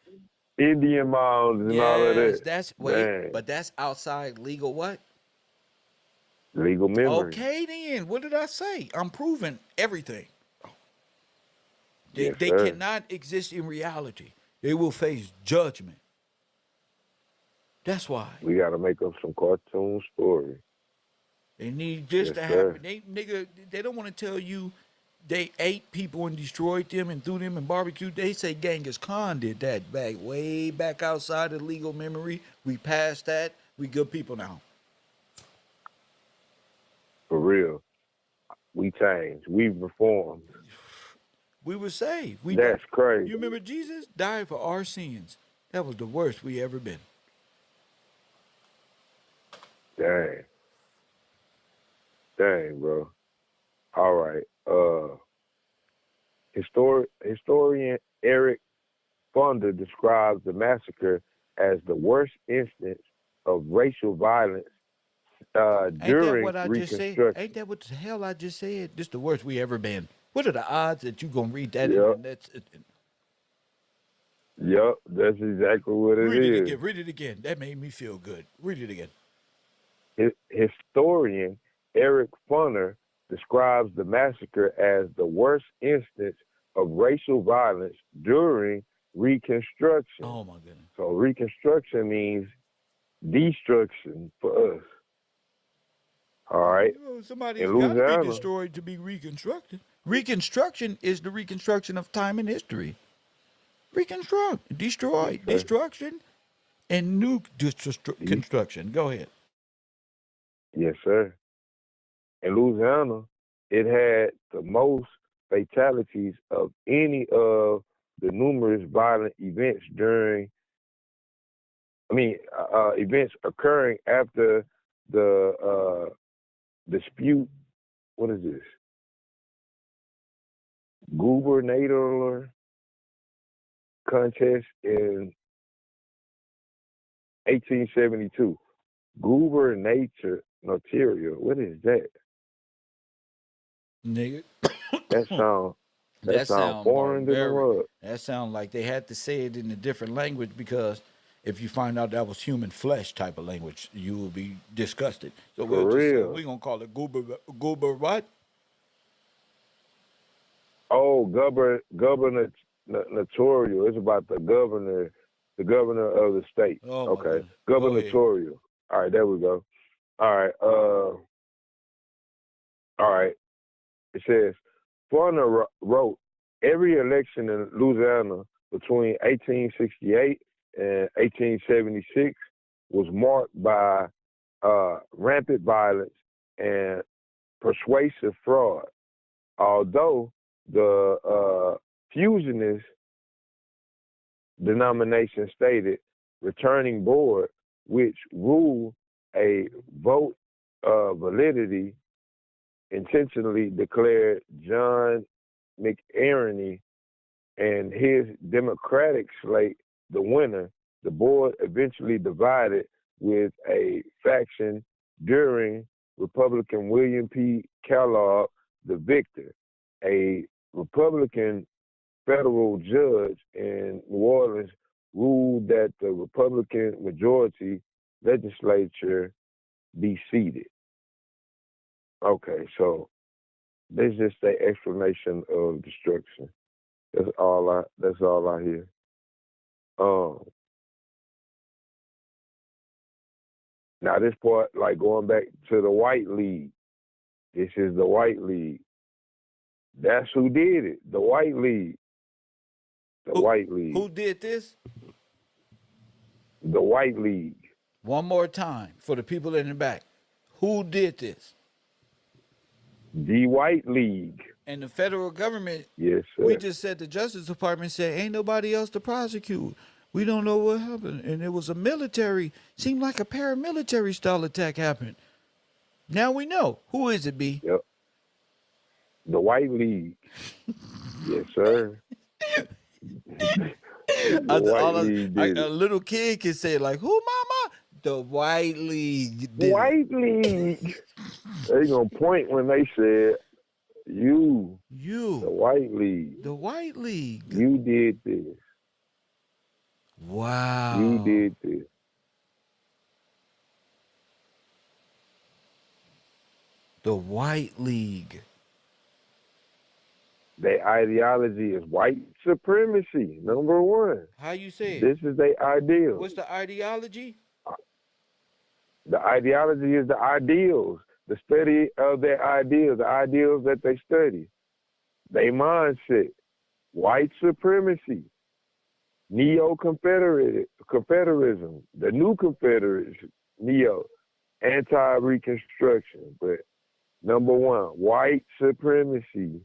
Speaker 5: Indian mounds and all of
Speaker 1: Yes,
Speaker 5: that.
Speaker 1: that's wait,
Speaker 5: Dang.
Speaker 1: but that's outside legal what?
Speaker 5: Legal memory.
Speaker 1: Okay, then what did I say? I'm proving everything. They
Speaker 5: Yes,
Speaker 1: they
Speaker 5: sir.
Speaker 1: cannot exist in reality. They will face judgment. That's why
Speaker 5: We got to make up some cartoon story.
Speaker 1: they need this
Speaker 5: Yes,
Speaker 1: to
Speaker 5: sir.
Speaker 1: happen. They don't want to tell you they ate people and destroyed them and threw them in barbecue. They say Genghis Khan did that back way back outside of legal memory. We passed that. We good people now.
Speaker 5: For real. We changed. We reformed.
Speaker 1: We were saved. We died.
Speaker 5: That's crazy.
Speaker 1: You remember Jesus died for our sins. That was the worst we ever been.
Speaker 5: Dang. Dang, bro. All right. Historian Eric Funder describes the massacre as the worst instance of racial violence
Speaker 1: Ain't that
Speaker 5: during
Speaker 1: what I just said? Ain't
Speaker 5: Reconstruction.
Speaker 1: that what the hell I just said? This the worst we ever been. What are the odds that you gonna read that in the
Speaker 5: Yep,
Speaker 1: next?
Speaker 5: yep, that's exactly what it
Speaker 1: Read it
Speaker 5: is.
Speaker 1: again. Read it again. That made me feel good. Read it again.
Speaker 5: Historian Eric Funner describes the massacre as the worst instance of racial violence during Reconstruction.
Speaker 1: Oh my goodness.
Speaker 5: So Reconstruction means destruction for us. All right.
Speaker 1: Well, somebody's
Speaker 5: In
Speaker 1: got to be
Speaker 5: Louisiana,
Speaker 1: destroyed to be reconstructed. Reconstruction is the reconstruction of time and history. Reconstruct,
Speaker 5: yes,
Speaker 1: destroy,
Speaker 5: sir.
Speaker 1: destruction, and new
Speaker 5: De-
Speaker 1: construction. Go ahead.
Speaker 5: Yes, sir. In Louisiana, it had the most fatalities of any of the numerous violent events events occurring after the dispute. What is this? Gubernatorial contest in 1872. Gubernatorial. What is that?
Speaker 1: Nigga.
Speaker 5: That sound that
Speaker 1: That
Speaker 5: sound
Speaker 1: sound
Speaker 5: foreign than the
Speaker 1: barbaric.
Speaker 5: mud.
Speaker 1: That sound like they had to say it in a different language because if you find out that was human flesh type of language, you will be disgusted. So we'll
Speaker 5: For
Speaker 1: just say
Speaker 5: real.
Speaker 1: we're gonna call it goober what?
Speaker 5: Oh, gubernatorial. It's about the governor of the state.
Speaker 1: Oh my
Speaker 5: Okay,
Speaker 1: goodness. Go ahead.
Speaker 5: gubernatorial. All right, there we go. All right. All right. It says Farner wrote every election in Louisiana between 1868 and 1876 was marked by rampant violence and persuasive fraud. Although the fusionist denomination stated returning board, which ruled a vote validity, intentionally declared John McEnery and his Democratic slate the winner. The board eventually divided with a faction during Republican William P. Kellogg the victor. A Republican federal judge in New Orleans ruled that the Republican majority legislature be seated. Okay, so this is just the explanation of destruction. That's all I hear. Now this part, like going back to the White League. This is the White League. That's who did it. The White League. White League.
Speaker 1: Who did this?
Speaker 5: The White League.
Speaker 1: One more time for the people in the back. Who did this?
Speaker 5: The White League.
Speaker 1: And the federal government,
Speaker 5: yes, sir.
Speaker 1: We just said the Justice Department said ain't nobody else to prosecute. We don't know what happened. And it was a military, seemed like a paramilitary style attack happened. Now we know. Who is it, B?
Speaker 5: Yep. The White League. Yes, sir.
Speaker 1: A little kid can say like, who, mama? The White League.
Speaker 5: White League. They gonna point when they said, you. The White League.
Speaker 1: The White League.
Speaker 5: You did this.
Speaker 1: Wow.
Speaker 5: You did this.
Speaker 1: The White League.
Speaker 5: Their ideology is white supremacy, number one.
Speaker 1: How you say it?
Speaker 5: This is their ideal.
Speaker 1: What's the ideology?
Speaker 5: The ideology is the ideals, the study of their ideals, the ideals that they study. Their mindset, white supremacy, neo-confederism, the new confederation, neo, anti-reconstruction. But number one, white supremacy.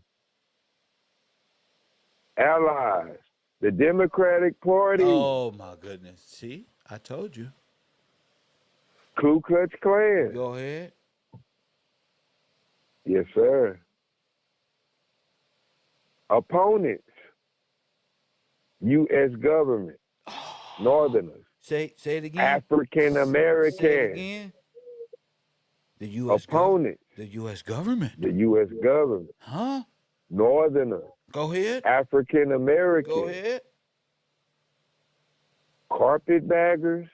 Speaker 5: Allies, the Democratic Party.
Speaker 1: Oh my goodness. See, I told you.
Speaker 5: Ku Klux Klan.
Speaker 1: Go ahead.
Speaker 5: Yes, sir. Opponents, U.S. government, Northerners.
Speaker 1: Say it again.
Speaker 5: African Americans.
Speaker 1: Say it again. The U.S.
Speaker 5: Opponents.
Speaker 1: The U.S. government.
Speaker 5: The U.S. government.
Speaker 1: Huh?
Speaker 5: Northerners.
Speaker 1: Go ahead.
Speaker 5: African Americans.
Speaker 1: Go ahead.
Speaker 5: Carpetbaggers.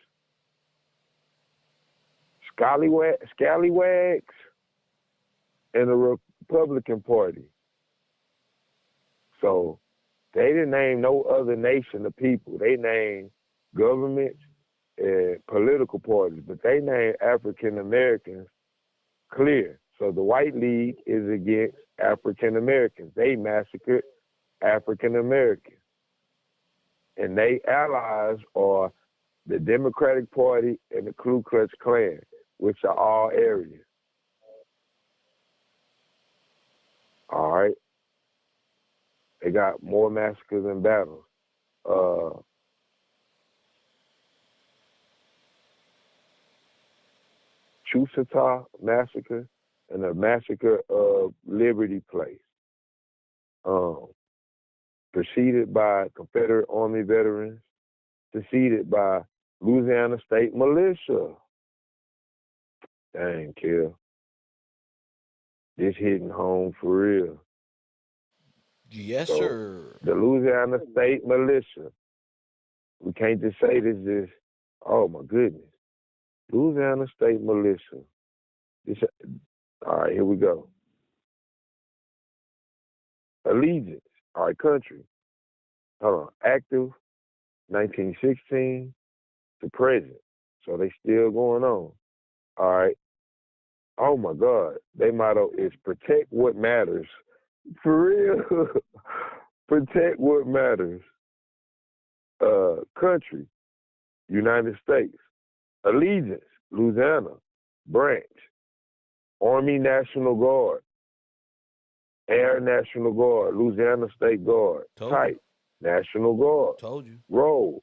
Speaker 5: Scallywags. And the Republican Party. So they didn't name no other nation of people. They named governments and political parties, but they named African Americans clear. So the White League is against African Americans. They massacred African Americans. And they allies are the Democratic Party and the Ku Klux Klan, which are all areas. All right. They got more massacres and battles. Chusita Massacre and the Massacre of Liberty Place. Preceded by Confederate Army veterans, succeeded by Louisiana State Militia. Dang, Kill. This hitting home for real.
Speaker 1: Yes,
Speaker 5: So,
Speaker 1: sir.
Speaker 5: The Louisiana State Militia. We can't just say this is, oh my goodness. Louisiana State Militia. All right, here we go. Allegiance. All right, country. Hold on. Active 1916 to present. So they still going on. All right. Oh my God. Their motto is protect what matters. For real. Protect what matters. Country, United States. Allegiance, Louisiana. Branch, Army National Guard. Air National Guard, Louisiana State Guard.
Speaker 1: Told
Speaker 5: Type, National Guard.
Speaker 1: Told you.
Speaker 5: Role,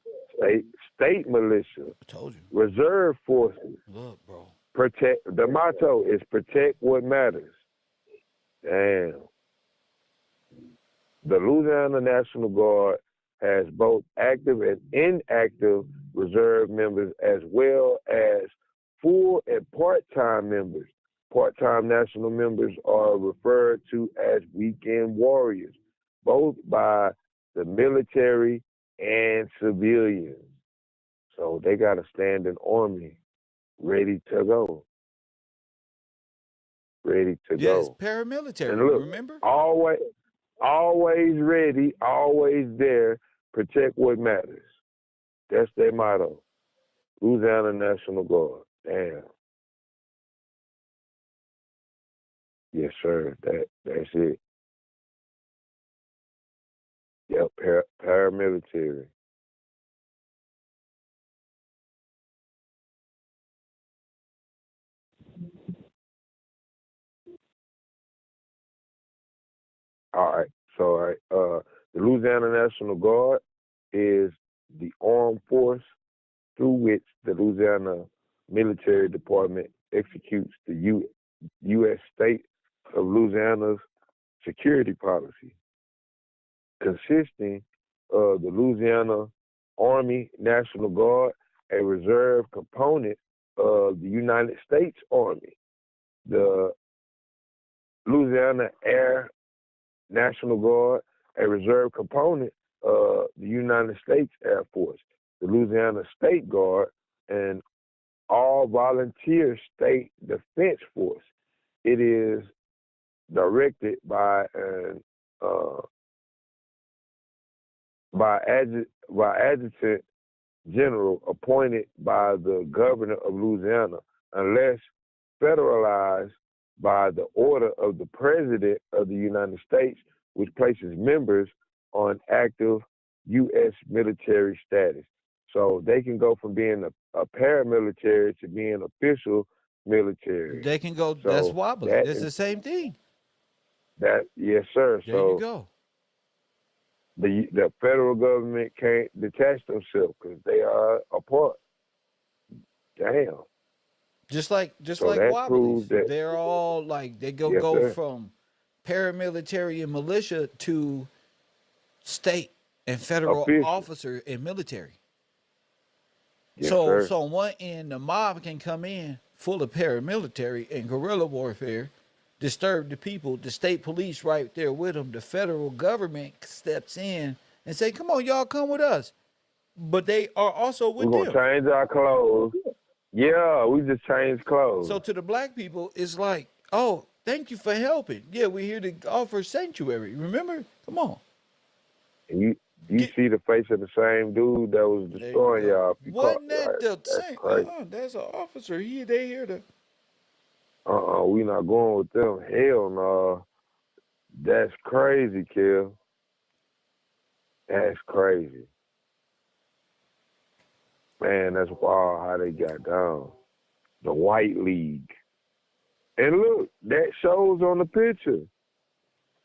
Speaker 5: state militia.
Speaker 1: Told you.
Speaker 5: Reserve forces.
Speaker 1: Look, bro.
Speaker 5: Protect. The motto is protect what matters. Damn. The Louisiana National Guard has both active and inactive reserve members as well as full and part-time members. Part-time national members are referred to as weekend warriors, both by the military and civilians. So they got a standing army ready to go. Ready to
Speaker 1: Yeah, it's
Speaker 5: go.
Speaker 1: paramilitary,
Speaker 5: And look,
Speaker 1: remember?
Speaker 5: always ready, always there, protect what matters. That's their motto. Louisiana National Guard. Damn. Yes, sir. That's it. Yep, paramilitary. All right. So, the Louisiana National Guard is the armed force through which the Louisiana Military Department executes the U.S. state of Louisiana's security policy, consisting of the Louisiana Army National Guard, a reserve component of the United States Army, the Louisiana Air National Guard, a reserve component of the United States Air Force, the Louisiana State Guard, and all volunteer state defense force. It is directed by an adjutant general appointed by the governor of Louisiana, unless federalized by the order of the president of the United States, which places members on active U.S. military status. So they can go from being a paramilitary to being official military.
Speaker 1: They can go,
Speaker 5: So
Speaker 1: that's wobbly. That's the same thing.
Speaker 5: Yes, sir.
Speaker 1: There
Speaker 5: So
Speaker 1: you go.
Speaker 5: the federal government can't detach themselves because they are a part. Damn.
Speaker 1: Just like
Speaker 5: So that
Speaker 1: wobblies.
Speaker 5: proves that.
Speaker 1: They're all like they
Speaker 5: Yes,
Speaker 1: go
Speaker 5: sir.
Speaker 1: from paramilitary and militia to state and federal
Speaker 5: Official.
Speaker 1: officer and military.
Speaker 5: Yes,
Speaker 1: So
Speaker 5: sir.
Speaker 1: so on one end the mob can come in full of paramilitary and guerrilla warfare, disturb the people, the state police right there with them, the federal government steps in and say, come on, y'all, come with us. But they are also with
Speaker 5: We're
Speaker 1: them.
Speaker 5: gonna change our clothes. Yeah, we just changed clothes.
Speaker 1: So to the black people, it's like, oh, thank you for helping. Yeah, we're here to offer sanctuary. Remember? Come on.
Speaker 5: And you see the face of the same dude that was destroying y'all. If you
Speaker 1: Wasn't
Speaker 5: caught,
Speaker 1: that the
Speaker 5: that's
Speaker 1: same?
Speaker 5: crazy.
Speaker 1: That's an officer. They here to.
Speaker 5: We not going with them. Hell no. That's crazy, Kev. That's crazy. Man, that's wild how they got down. The White League. And look, that shows on the picture.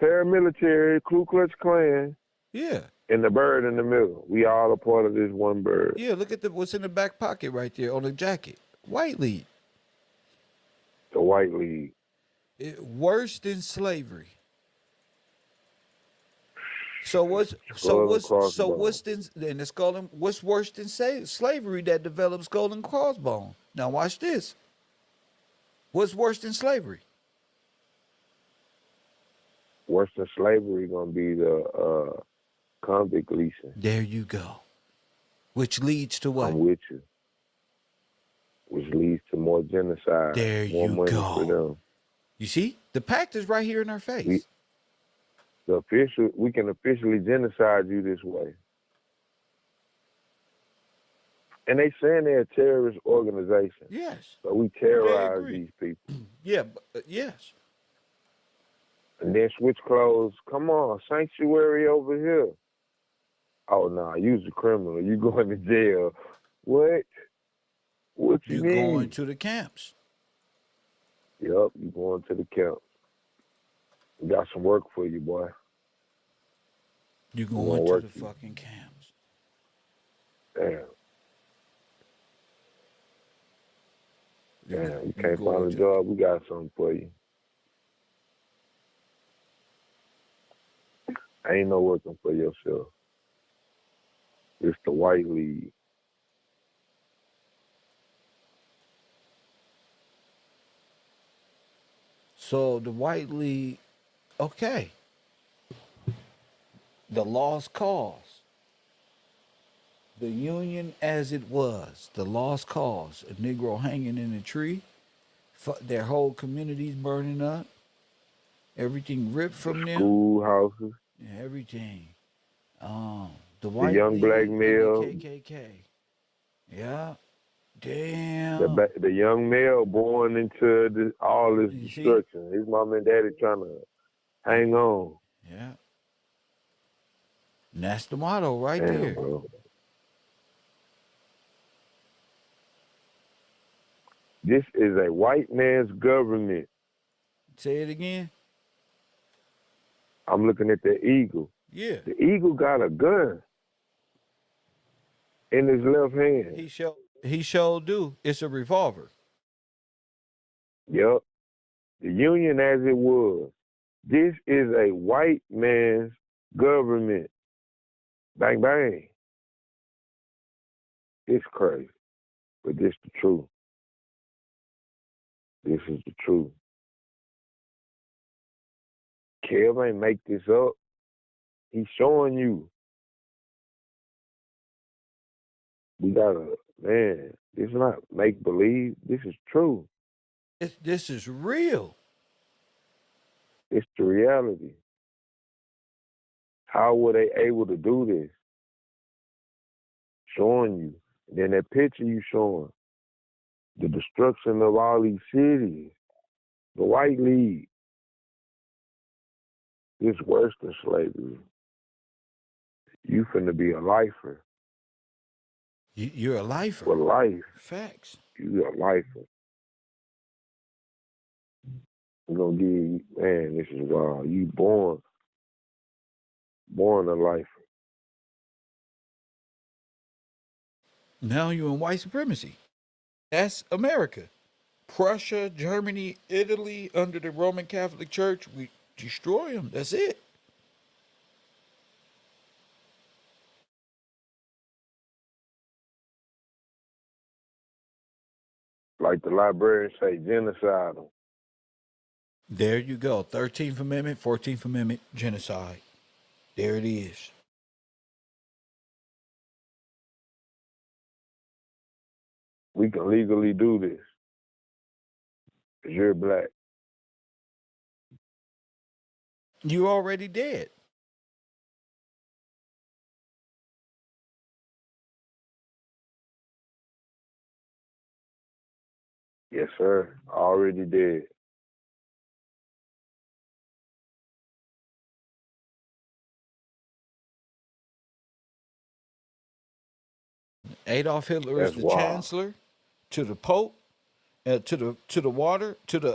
Speaker 5: Paramilitary, Ku Klux Klan,
Speaker 1: Yeah.
Speaker 5: and the bird in the middle. We all a part of this one bird.
Speaker 1: Yeah, look at what's in the back pocket right there on the jacket. White League.
Speaker 5: The White League.
Speaker 1: Worse than slavery. So what's worse than slavery that develops skull and crossbone? Now watch this. What's worse than slavery?
Speaker 5: Worse than slavery gonna be the convict leasing.
Speaker 1: There you go. Which leads to what?
Speaker 5: I'm with you. Which leads to more genocide.
Speaker 1: There
Speaker 5: more
Speaker 1: you
Speaker 5: money
Speaker 1: go.
Speaker 5: for them.
Speaker 1: You see? The pact is right here in our face.
Speaker 5: We can officially genocide you this way. And they saying they're a terrorist organization.
Speaker 1: Yes.
Speaker 5: So we terrorize these people.
Speaker 1: Yeah, yes.
Speaker 5: And then switch clothes. Come on, sanctuary over here. Oh, nah, you's a criminal. You going to jail. What? What you
Speaker 1: You going
Speaker 5: mean?
Speaker 1: to the camps.
Speaker 5: Yup, you going to the camp. We got some work for you, boy.
Speaker 1: You
Speaker 5: We
Speaker 1: going
Speaker 5: gonna
Speaker 1: to
Speaker 5: work
Speaker 1: the
Speaker 5: you.
Speaker 1: fucking camps.
Speaker 5: Damn. Damn, you can't
Speaker 1: going
Speaker 5: find a
Speaker 1: to
Speaker 5: job, we got something for you. Ain't no working for yourself. It's the white league.
Speaker 1: So the white league, okay. The lost cause. The union as it was. The lost cause. A Negro hanging in a tree. Their whole communities burning up. Everything ripped
Speaker 5: The
Speaker 1: from them.
Speaker 5: schoolhouses,
Speaker 1: Everything. The
Speaker 5: the
Speaker 1: white
Speaker 5: young black
Speaker 1: league and the
Speaker 5: male,
Speaker 1: KKK. Yeah. Damn.
Speaker 5: the young male born into all this
Speaker 1: You see?
Speaker 5: destruction. His mom and daddy trying to hang on.
Speaker 1: Yeah. And that's the motto right
Speaker 5: Damn,
Speaker 1: there.
Speaker 5: bro. This is a white man's government.
Speaker 1: Say it again.
Speaker 5: I'm looking at the eagle.
Speaker 1: Yeah.
Speaker 5: The eagle got a gun in his left hand.
Speaker 1: He shall do. It's a revolver.
Speaker 5: Yup. The union as it was. This is a white man's government. Bang, bang. It's crazy, but this the truth. This is the truth. Kev ain't make this up. He's showing you. We gotta, man, this is not make believe. This is true.
Speaker 1: This is real.
Speaker 5: It's the reality. How were they able to do this? Showing you. And then that picture you showing. The destruction of all these cities. The White League. It's worse than slavery. You finna be a lifer.
Speaker 1: You're a lifer.
Speaker 5: For life.
Speaker 1: Facts.
Speaker 5: You a lifer. We're gonna give you, man, this is wild. You born a lifer.
Speaker 1: Now you're in white supremacy. That's America. Prussia, Germany, Italy, under the Roman Catholic Church, we destroy them. That's it.
Speaker 5: Like the librarians say, genocidal.
Speaker 1: There you go. 13th Amendment, 14th Amendment, genocide. There it is.
Speaker 5: We can legally do this. Because you're black.
Speaker 1: You already dead.
Speaker 5: Yes, sir. Already dead.
Speaker 1: Adolf Hitler is
Speaker 5: That's
Speaker 1: the
Speaker 5: wild.
Speaker 1: chancellor to the Pope, to the water, to the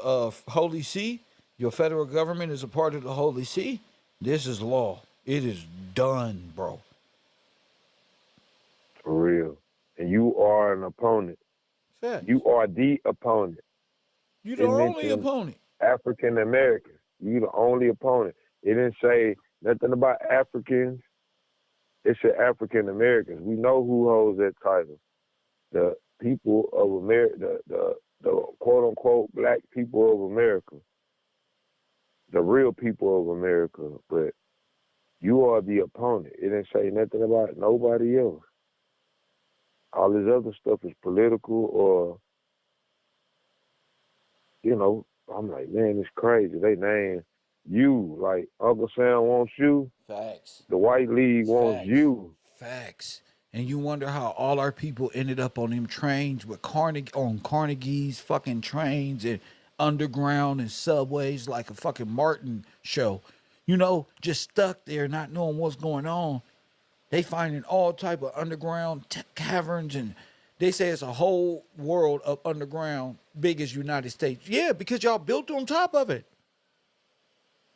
Speaker 1: Holy See. Your federal government is a part of the Holy See. This is law. It is done, bro.
Speaker 5: For real. And you are an opponent.
Speaker 1: Facts.
Speaker 5: You are the opponent.
Speaker 1: You the
Speaker 5: It
Speaker 1: only
Speaker 5: mentioned
Speaker 1: opponent.
Speaker 5: African Americans. You the only opponent. It didn't say nothing about Africans. It said African Americans. We know who holds that title. The people of America, the quote unquote black people of America, the real people of America. But you are the opponent. It didn't say nothing about nobody else. All this other stuff is political or, I'm like, man, it's crazy. They name you, like Uncle Sam wants you,
Speaker 1: Facts.
Speaker 5: the White League wants
Speaker 1: Facts.
Speaker 5: you.
Speaker 1: Facts. And you wonder how all our people ended up on them trains with Carnegie's fucking trains and underground and subways like a fucking Martin show. You know, just stuck there, not knowing what's going on. They finding all type of underground caverns, and they say it's a whole world of underground, big as United States. Yeah, because y'all built on top of it.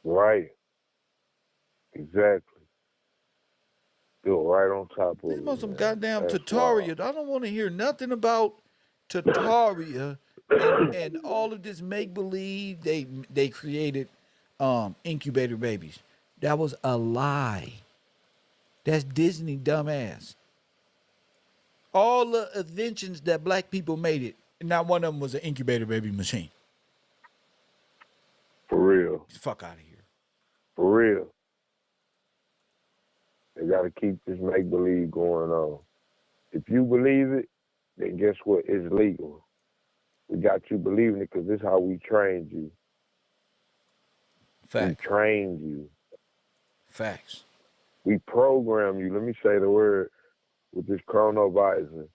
Speaker 5: Right. Exactly. Built right on top of
Speaker 1: They
Speaker 5: it,
Speaker 1: want some
Speaker 5: man.
Speaker 1: goddamn
Speaker 5: That's wild.
Speaker 1: Tartaria. I don't want to hear nothing about Tartaria and all of this make believe they created incubator babies. That was a lie. That's Disney dumbass. All the inventions that black people made it, not one of them was an incubator baby machine.
Speaker 5: For real.
Speaker 1: Fuck out of here.
Speaker 5: For real. They got to keep this make believe going on. If you believe it, then guess what? It's legal. We got you believing it because this is how we trained you. We
Speaker 1: Facts.
Speaker 5: trained you.
Speaker 1: Facts.
Speaker 5: We program you. Let me say the word with this chronovisor.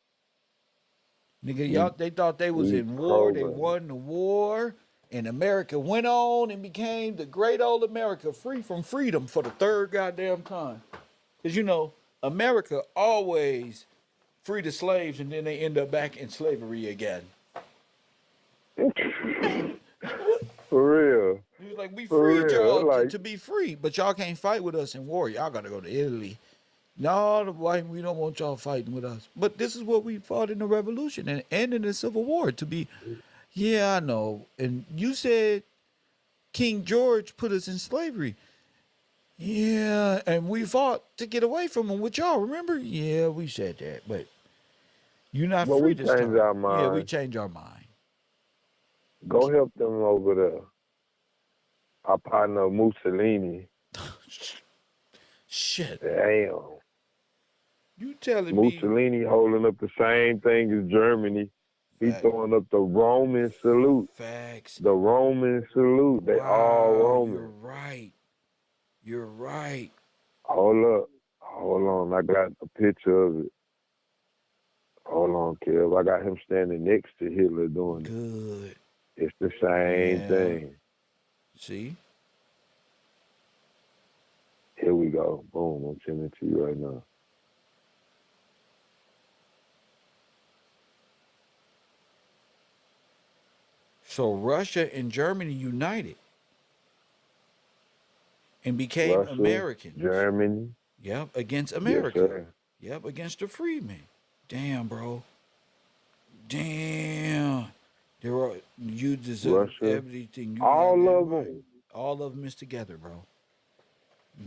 Speaker 1: Nigga, y'all, they thought they was in war. They won the war. And America went on and became the great old America, free from freedom for the third goddamn time. Because, you know, America always free the slaves and then they end up back in slavery again.
Speaker 5: For real.
Speaker 1: He was like, we
Speaker 5: For
Speaker 1: freed
Speaker 5: real.
Speaker 1: y'all
Speaker 5: Like,
Speaker 1: to be free, but y'all can't fight with us in war. Y'all got to go to Italy. No, the white, we don't want y'all fighting with us. But this is what we fought in the revolution and in the Civil War to be. Yeah, I know. And you said King George put us in slavery. Yeah, and we fought to get away from him with y'all. Remember? Yeah, we said that, but you're not
Speaker 5: but
Speaker 1: free
Speaker 5: we
Speaker 1: this
Speaker 5: changed
Speaker 1: time.
Speaker 5: our
Speaker 1: Yeah, we
Speaker 5: mind.
Speaker 1: changed our mind.
Speaker 5: Go help them over there. Our partner Mussolini.
Speaker 1: Shit,
Speaker 5: Damn.
Speaker 1: you telling me?
Speaker 5: Mussolini holding up the same thing as Germany. He
Speaker 1: Fact,
Speaker 5: throwing up the Roman salute.
Speaker 1: facts.
Speaker 5: The Roman salute. They all
Speaker 1: Wow,
Speaker 5: Roman.
Speaker 1: you're right. You're right.
Speaker 5: Hold up. Hold on. I got a picture of it. Hold on, Kev. I got him standing next to Hitler doing it.
Speaker 1: Good.
Speaker 5: It's the same thing.
Speaker 1: See?
Speaker 5: Here we go. Boom. I'm sending it to you right now.
Speaker 1: So Russia and Germany united and became
Speaker 5: Russia,
Speaker 1: Americans.
Speaker 5: Germany.
Speaker 1: Yep, against
Speaker 5: Yes,
Speaker 1: America.
Speaker 5: sir.
Speaker 1: Yep, against the freedmen. Damn, bro. Damn. You deserve
Speaker 5: Russia.
Speaker 1: everything you
Speaker 5: All
Speaker 1: got
Speaker 5: of
Speaker 1: right.
Speaker 5: them.
Speaker 1: All of them is together, bro.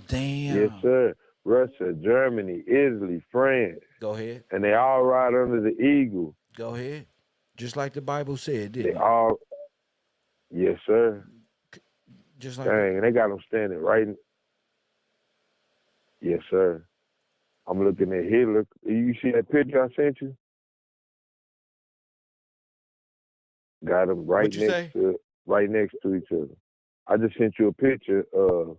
Speaker 1: Damn.
Speaker 5: Yes, sir. Russia, Germany, Italy, France.
Speaker 1: Go ahead.
Speaker 5: And they all ride under the eagle.
Speaker 1: Go ahead. Just like the Bible said,
Speaker 5: They
Speaker 1: didn't it?
Speaker 5: all, yes, sir.
Speaker 1: Just like
Speaker 5: Dang, and they got them standing right. Yes, sir. I'm looking at Hitler. You see that picture I sent you? Got them right next to each other. I just sent you a picture of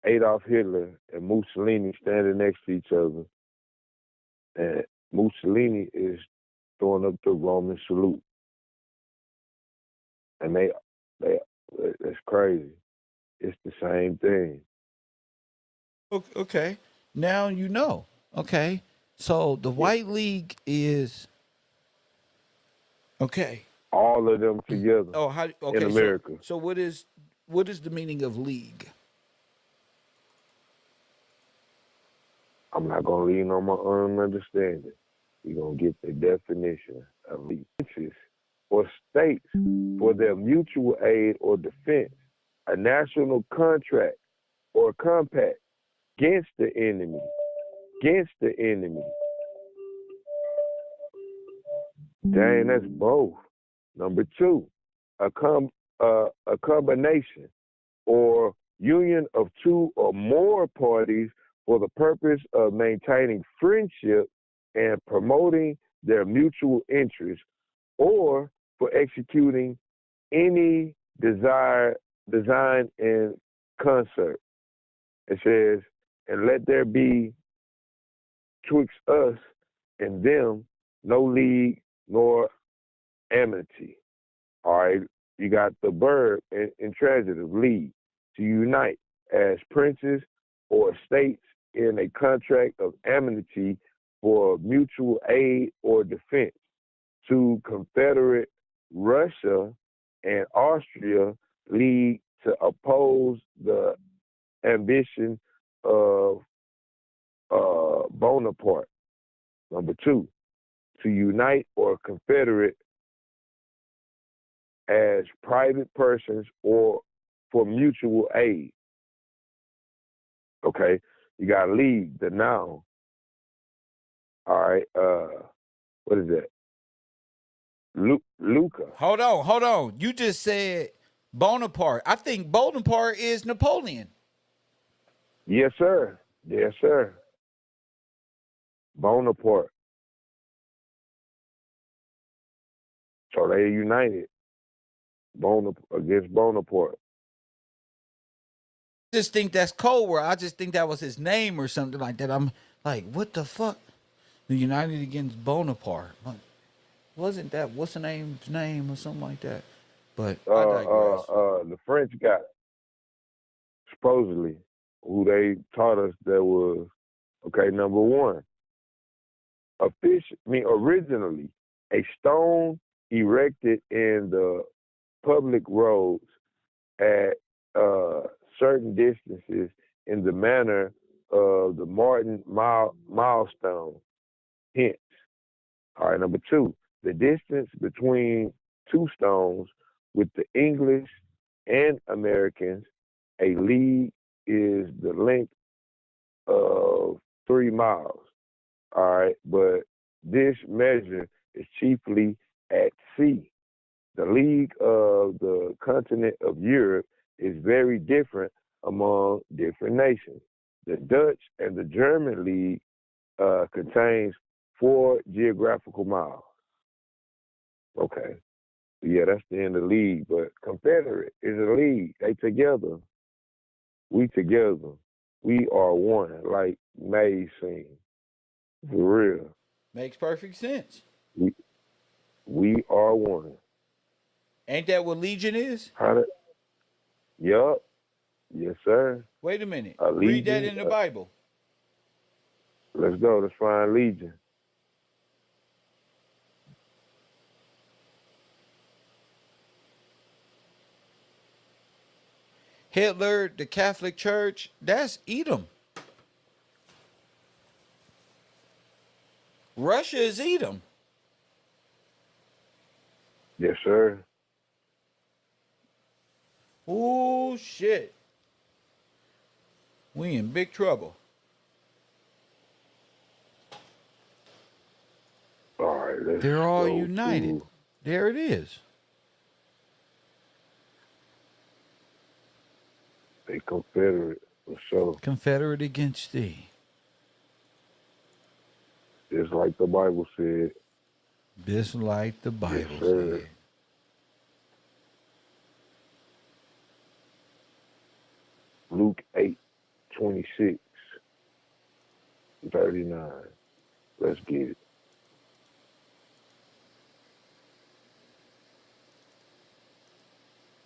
Speaker 5: Adolf Hitler and Mussolini standing next to each other, and Mussolini is throwing up the Roman salute, and they that's crazy. It's the same thing.
Speaker 1: Okay. Now you know. Okay. So the White League is okay.
Speaker 5: All of them together
Speaker 1: Oh, how? Okay.
Speaker 5: in America.
Speaker 1: So what is the meaning of league?
Speaker 5: I'm not gonna lean on my own understanding. We're gonna get the definition of league. Or states for their mutual aid or defense, a national contract or compact against the enemy. Against the enemy. Dang, that's both. Number two, a combination or union of two or more parties for the purpose of maintaining friendship and promoting their mutual interests, or for executing any design in concert. It says, and let there be twixt us and them no league nor amity. All right. You got the verb intransitive, lead, to unite as princes or states in a contract of amity for mutual aid or defense. To Confederate Russia and Austria league to oppose the ambition of Bonaparte. Number two, to unite or confederate as private persons or for mutual aid. Okay, you got league, the noun. All right, what is that? Luca.
Speaker 1: Hold on. You just said Bonaparte. I think Bonaparte is Napoleon.
Speaker 5: Yes, sir. Yes, sir. Bonaparte. So they united against Bonaparte.
Speaker 1: I just think that's code word. I just think that was his name or something like that. I'm like, what the fuck? The United against Bonaparte. Like, wasn't that what's the name or something like that? But I digress.
Speaker 5: The French got supposedly who they taught us that was okay. Number one, originally a stone erected in the public roads at certain distances in the manner of the Martin milestone. Hence, all right. Number two, the distance between two stones with the English and Americans, a league is the length of 3 miles. All right, but this measure is chiefly at sea. The league of the continent of Europe is very different among different nations. The Dutch and the German league contains 4 geographical miles. Okay. Yeah, that's the end of the league. But Confederate is a league. They together. We together. We are one, like May sing. For real.
Speaker 1: Makes perfect sense.
Speaker 5: We are one.
Speaker 1: Ain't that what Legion is?
Speaker 5: Yup. Yes, sir.
Speaker 1: Wait a minute.
Speaker 5: A
Speaker 1: Read that
Speaker 5: legion.
Speaker 1: in the Bible.
Speaker 5: Let's go. Let's find Legion.
Speaker 1: Hitler, the Catholic Church, that's Edom. Russia is Edom.
Speaker 5: Yes, sir.
Speaker 1: Oh, shit. We in big trouble.
Speaker 5: All right.
Speaker 1: They're all united. There it is.
Speaker 5: A Confederate for sure.
Speaker 1: Confederate against thee.
Speaker 5: Just like the Bible said.
Speaker 1: Just like the Bible
Speaker 5: Yes, sir.
Speaker 1: said.
Speaker 5: Luke 8:26, 39. Let's get it.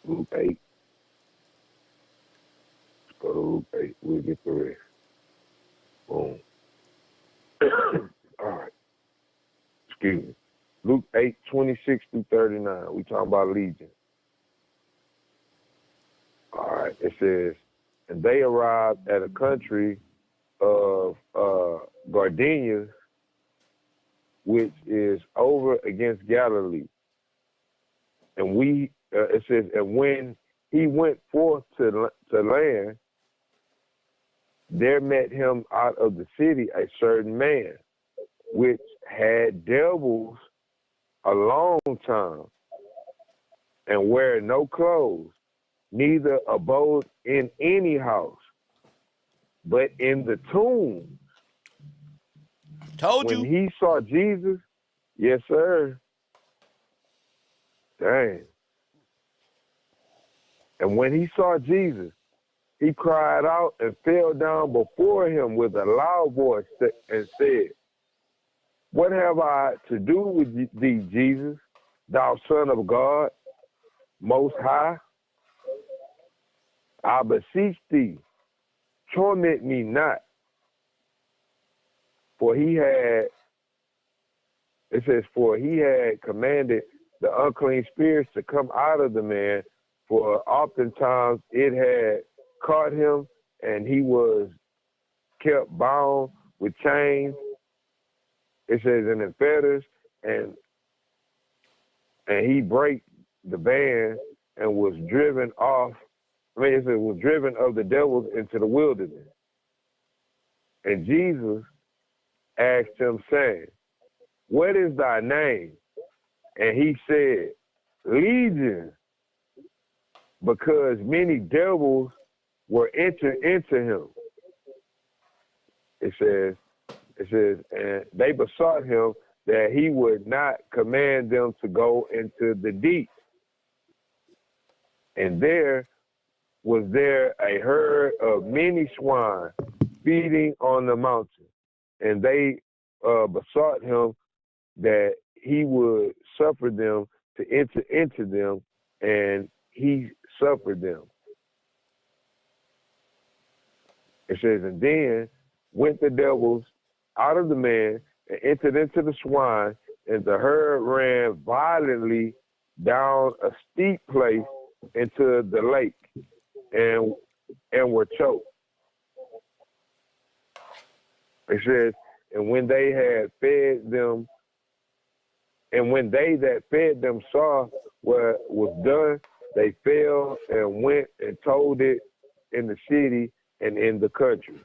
Speaker 5: Luke 8. Let's go to Luke 8. We'll get the rest. Boom. All right. Excuse me. Luke 8:26 through 39. We talking about Legion. All right. It says, and they arrived at a country of Gardenia, which is over against Galilee. And it says, and when he went forth to land, there met him out of the city a certain man, which had devils a long time, and wear no clothes, neither abode in any house, but in the tomb.
Speaker 1: Told you.
Speaker 5: When he saw Jesus, yes, sir. Dang. And when he saw Jesus, he cried out and fell down before him with a loud voice and said, what have I to do with thee, Jesus, thou Son of God? Most High, I beseech thee, torment me not. For it says, for he had commanded the unclean spirits to come out of the man, for oftentimes it had caught him, and he was kept bound with chains. It says, and in fetters, and he brake the band and was driven off. It says, was driven of the devils into the wilderness. And Jesus asked him, saying, what is thy name? And he said, Legion, because many devils were entered into him. It says, and they besought him that he would not command them to go into the deep. And there was a herd of many swine feeding on the mountain. And they besought him that he would suffer them to enter into them, and he suffered them. It says, and then went the devils out of the man and entered into the swine, and the herd ran violently down a steep place into the lake, and were choked. It says, and when they had fed them, and when they that fed them saw what was done, they fell and went and told it in the city and in the country.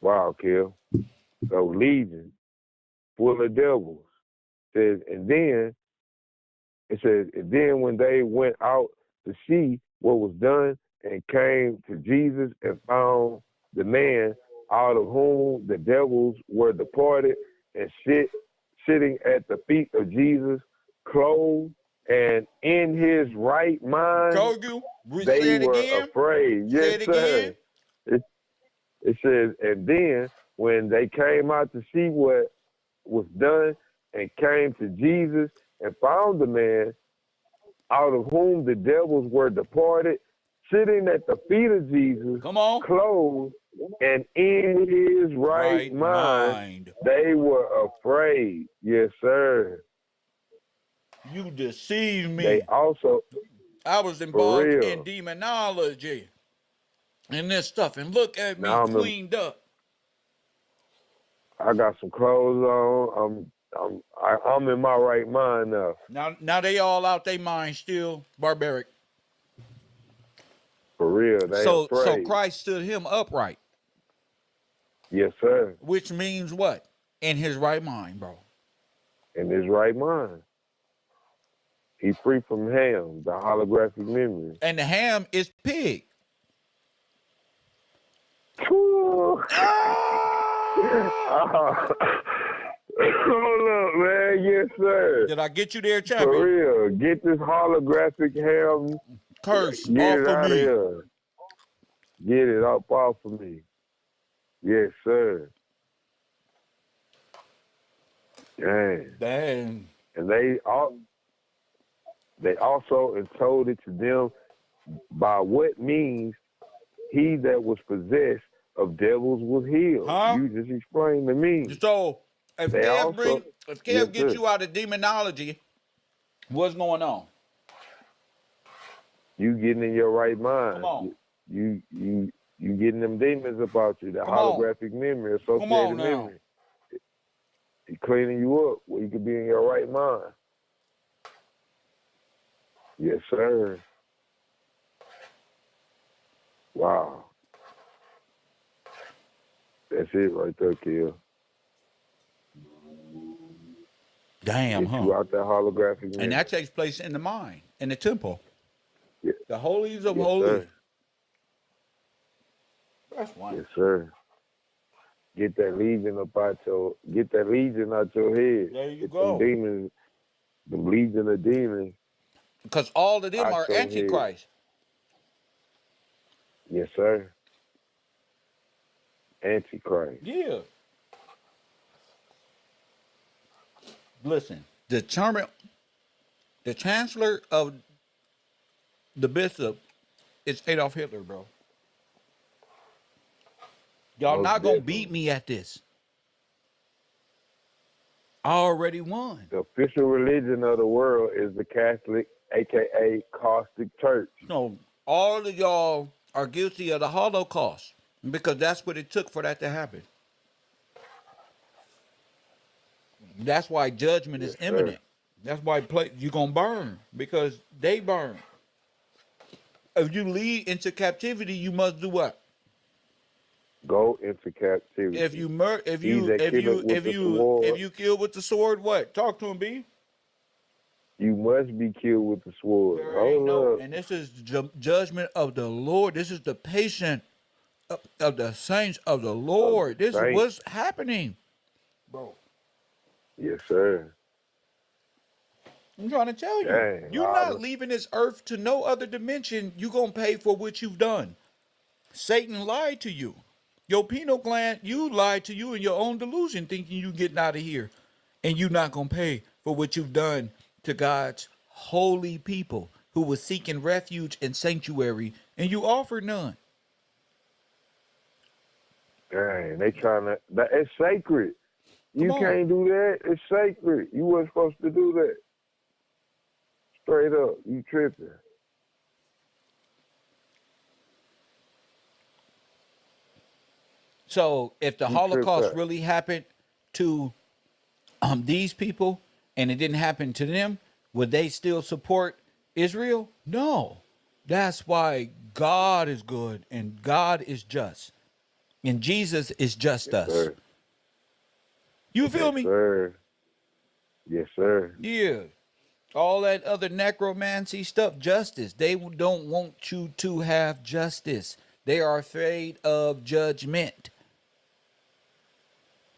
Speaker 5: Wow, Kel. So Legion, full of devils. Says, and then when they went out to see what was done, and came to Jesus and found the man out of whom the devils were departed, and sitting at the feet of Jesus, clothed and in his right mind,
Speaker 1: Told you.
Speaker 5: they were afraid. Yes, sir. It says, and then when they came out to see what was done, and came to Jesus and found the man out of whom the devils were departed, sitting at the feet of Jesus, clothed and in his right mind, they were afraid. Yes, sir.
Speaker 1: You deceived me.
Speaker 5: They also,
Speaker 1: I was involved in demonology and this stuff, and look at me cleaned up.
Speaker 5: I got some clothes on. I'm in my right mind now.
Speaker 1: Now they all out their mind still barbaric.
Speaker 5: For real, they
Speaker 1: so
Speaker 5: afraid.
Speaker 1: So Christ stood him upright.
Speaker 5: Yes, sir.
Speaker 1: Which means what? In his right mind, bro.
Speaker 5: In his right mind. He's free from ham, the holographic memory.
Speaker 1: And the ham is pig.
Speaker 5: Hold up, man. Yes, sir.
Speaker 1: Did I get you there, champion?
Speaker 5: For real. Get this holographic ham
Speaker 1: curse
Speaker 5: get
Speaker 1: off
Speaker 5: it
Speaker 1: of
Speaker 5: out
Speaker 1: me.
Speaker 5: Of here. Get it up off of me. Yes, sir.
Speaker 1: Dang.
Speaker 5: And they also told it to them by what means he that was possessed of devils was healed. You just explained to me.
Speaker 1: So if Kev gets you out of demonology, what's going on?
Speaker 5: You getting in your right mind.
Speaker 1: Come on.
Speaker 5: You getting them demons about you, the holographic memory, associated memory. He cleaning you up where you can be in your right mind. Yes, sir. Wow. That's it right there, Kill.
Speaker 1: Damn,
Speaker 5: Get you out that holographic memory.
Speaker 1: And that takes place in the mind, in the temple.
Speaker 5: Yeah.
Speaker 1: The holies of holies.
Speaker 5: Sir.
Speaker 1: That's wonderful.
Speaker 5: Yes, sir. Get that legion out your head.
Speaker 1: There you go.
Speaker 5: Them legion of demons.
Speaker 1: Because all of them are Antichrist.
Speaker 5: Yes, sir. Antichrist.
Speaker 1: Yeah. Listen, determine The chancellor of the bishop is Adolf Hitler, bro. Y'all
Speaker 5: Most
Speaker 1: not gonna
Speaker 5: definitely.
Speaker 1: beat me at this. I already won.
Speaker 5: The official religion of the world is the Catholic, aka Caustic Church.
Speaker 1: No, all of y'all are guilty of the Holocaust because that's what it took for that to happen. That's why judgment
Speaker 5: Yes,
Speaker 1: is
Speaker 5: sir.
Speaker 1: imminent. That's why you're gonna burn because they burn. If you lead into captivity, you must do what?
Speaker 5: Go into captivity.
Speaker 1: If you mur- if
Speaker 5: He
Speaker 1: you
Speaker 5: that
Speaker 1: if
Speaker 5: killeth
Speaker 1: you
Speaker 5: with
Speaker 1: if
Speaker 5: the
Speaker 1: you if
Speaker 5: sword,
Speaker 1: you kill with the sword, what? Talk to him, B.
Speaker 5: you must be killed with the sword.
Speaker 1: There ain't no,
Speaker 5: Hold up.
Speaker 1: and this is judgment of the Lord. This is the patient of the saints of the
Speaker 5: Of the
Speaker 1: Lord. This is
Speaker 5: saints.
Speaker 1: what's happening, bro.
Speaker 5: Yes, sir.
Speaker 1: I'm trying to tell you,
Speaker 5: Dang,
Speaker 1: you're not
Speaker 5: Lada.
Speaker 1: leaving this earth to no other dimension. You're gonna pay for what you've done. Satan lied to you. Your pineal gland, you lied to you in your own delusion, thinking you getting out of here, and you're not gonna pay for what you've done to God's holy people who was seeking refuge and sanctuary, and you offered none.
Speaker 5: Dang, they trying to. It's sacred.
Speaker 1: Come
Speaker 5: You
Speaker 1: on.
Speaker 5: can't do that. It's sacred. You weren't supposed to do that. Straight up, you tripping.
Speaker 1: So if the
Speaker 5: You tripped
Speaker 1: Holocaust
Speaker 5: up.
Speaker 1: really happened to these people and it didn't happen to them, would they still support Israel? No. That's why God is good and God is just. And Jesus is just
Speaker 5: Yes,
Speaker 1: us.
Speaker 5: sir.
Speaker 1: You
Speaker 5: Yes,
Speaker 1: feel me?
Speaker 5: sir. Yes, sir.
Speaker 1: Yeah. All that other necromancy stuff, justice. They don't want you to have justice. They are afraid of judgment.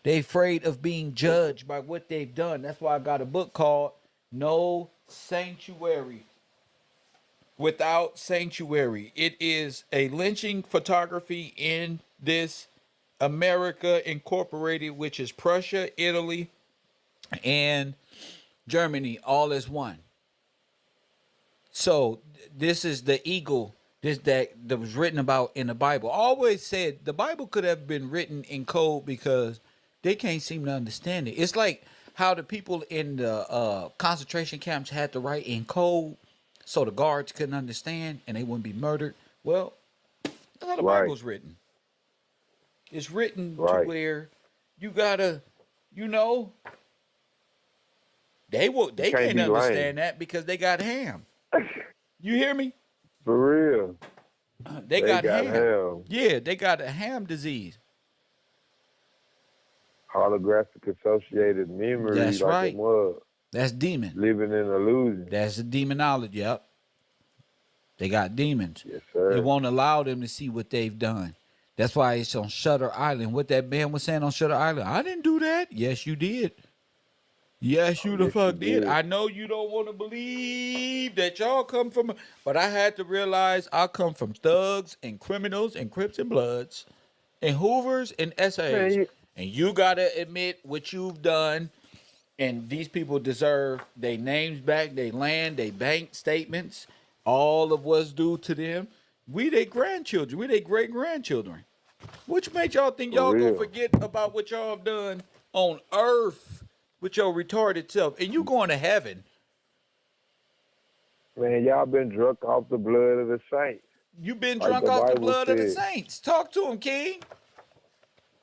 Speaker 1: They afraid of being judged by what they've done. That's why I got a book called No Sanctuary Without Sanctuary. It is a lynching photography in this America Incorporated, which is Prussia, Italy, and Germany, all as one. So this is the eagle that was written about in the Bible. I always said the Bible could have been written in code because they can't seem to understand it. It's like how the people in the concentration camps had to write in code so the guards couldn't understand and they wouldn't be murdered. Well, that's how the
Speaker 5: Right.
Speaker 1: Bible's written. It's written to
Speaker 5: Right.
Speaker 1: where you gotta, you know,
Speaker 5: You
Speaker 1: they
Speaker 5: can't
Speaker 1: can't
Speaker 5: be lame.
Speaker 1: understand that because they got ham. You hear me?
Speaker 5: For real.
Speaker 1: They
Speaker 5: They
Speaker 1: got
Speaker 5: got
Speaker 1: ham.
Speaker 5: him.
Speaker 1: Yeah, they got a ham disease.
Speaker 5: Holographic associated memory
Speaker 1: That's
Speaker 5: like a
Speaker 1: right.
Speaker 5: mug.
Speaker 1: That's demon.
Speaker 5: Living in illusion.
Speaker 1: That's the demonology. Yep. They got demons.
Speaker 5: Yes,
Speaker 1: It
Speaker 5: sir.
Speaker 1: won't allow them to see what they've done. That's why it's on Shutter Island. What that man was saying on Shutter Island. I didn't do that. Yes, you did. Yes,
Speaker 5: Oh,
Speaker 1: you the
Speaker 5: yes, you
Speaker 1: fuck did.
Speaker 5: did.
Speaker 1: I know you don't want to believe that y'all come from, but I had to realize I come from thugs and criminals and Crips and Bloods and Hoovers and
Speaker 5: Man,
Speaker 1: SAs.
Speaker 5: you,
Speaker 1: And you gotta admit what you've done. And these people deserve their names back, their land, their bank statements, all of what's due to them. We their grandchildren, we their great grandchildren. Which made y'all think
Speaker 5: for
Speaker 1: y'all gonna
Speaker 5: real.
Speaker 1: forget about what y'all have done on earth with your retarded self, and you going to heaven?
Speaker 5: Man, y'all been drunk off the blood of the saints.
Speaker 1: You been
Speaker 5: Like
Speaker 1: drunk
Speaker 5: the
Speaker 1: off the
Speaker 5: Bible
Speaker 1: blood of the
Speaker 5: said.
Speaker 1: saints. Talk to him, King.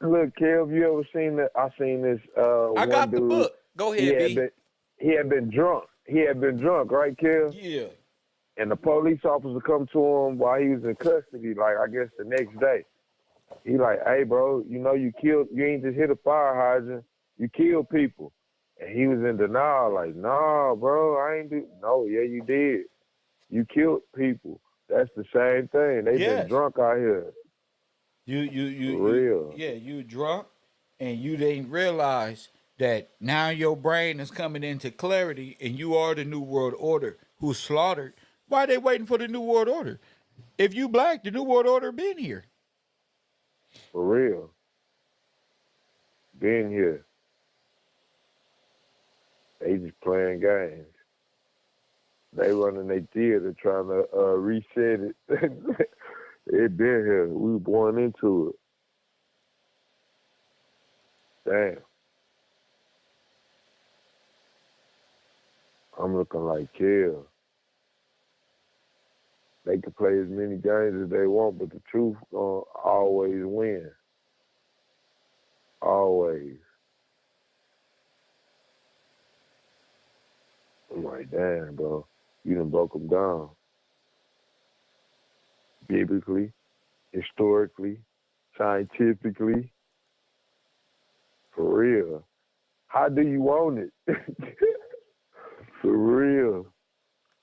Speaker 5: Look, Kev, you ever seen that? I seen this
Speaker 1: I
Speaker 5: one
Speaker 1: got the
Speaker 5: dude.
Speaker 1: book. Go
Speaker 5: He
Speaker 1: ahead,
Speaker 5: had
Speaker 1: B.
Speaker 5: been he had been drunk. He had been drunk, right, Kev?
Speaker 1: Yeah.
Speaker 5: And the police officer come to him while he was in custody, like I guess the next day. He like, hey, bro, you know you ain't just hit a fire hydrant, you killed people. And he was in denial, like, nah, bro, I ain't do. No, yeah, you did. You killed people. That's the same thing. They been
Speaker 1: Yes.
Speaker 5: drunk out here, for real.
Speaker 1: Yeah, you drunk and you didn't realize that now your brain is coming into clarity and you are the New World Order who's slaughtered. Why are they waiting for the New World Order? If you black, the New World Order been here.
Speaker 5: For real. Being here. They just playing games. They running their theater trying to reset it. It been here. We were born into it. Damn. I'm looking like Kill. They can play as many games as they want, but the truth gonna always win. Always. I'm like, damn, bro. You done broke them down. Biblically, historically, scientifically. For real. How do you own it? For real.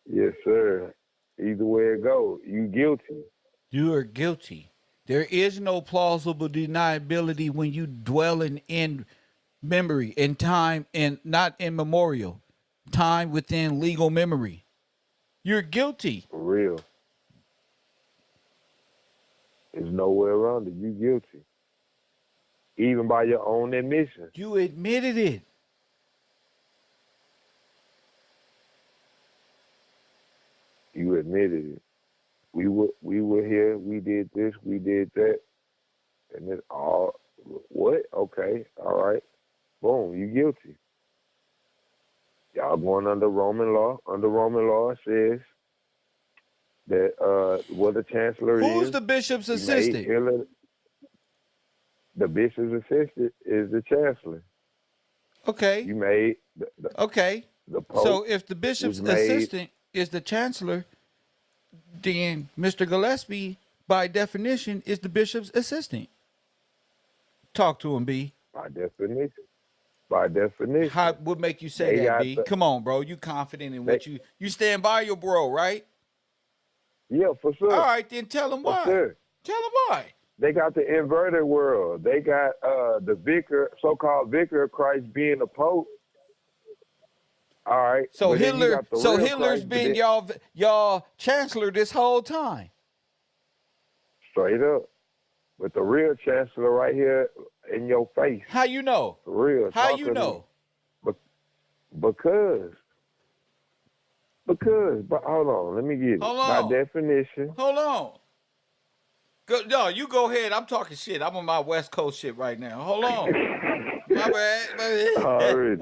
Speaker 5: Yes, sir. Either way it goes, you guilty.
Speaker 1: You are guilty. There is no plausible deniability when you dwelling in memory, in time, and not in memorial. Time within legal memory. You're guilty.
Speaker 5: For real. There's no way around it. You guilty. Even by your own admission.
Speaker 1: You admitted it.
Speaker 5: You admitted it. We were here, we did this, we did that. And then all what? Okay, all right. Boom, you guilty. Y'all going under Roman law. Under Roman law it says that what the chancellor is.
Speaker 1: Who's the bishop's assistant?
Speaker 5: The bishop's assistant is the chancellor.
Speaker 1: Okay.
Speaker 5: You made
Speaker 1: Okay.
Speaker 5: the Pope.
Speaker 1: So if the bishop's assistant is the chancellor, then Mr. Gillespie, by definition, is the bishop's assistant. Talk to him, B.
Speaker 5: By definition. By definition.
Speaker 1: How would make you say that, B? Come on, bro. You confident in what you stand by your bro, right?
Speaker 5: Yeah, for sure.
Speaker 1: All right, then tell him why.
Speaker 5: Sure.
Speaker 1: Tell him why.
Speaker 5: They got the inverted world. They got the vicar, so-called vicar of Christ being the Pope. All right.
Speaker 1: So
Speaker 5: Hitler's
Speaker 1: been y'all chancellor this whole time.
Speaker 5: Straight up. But the real chancellor right here in your face.
Speaker 1: How you know?
Speaker 5: For real.
Speaker 1: How you know?
Speaker 5: Because. But hold on, let me get it.
Speaker 1: Hold on.
Speaker 5: By definition.
Speaker 1: Hold on. No, you go ahead. I'm talking shit. I'm on my West Coast shit right now. Hold on. My bad.
Speaker 5: Already.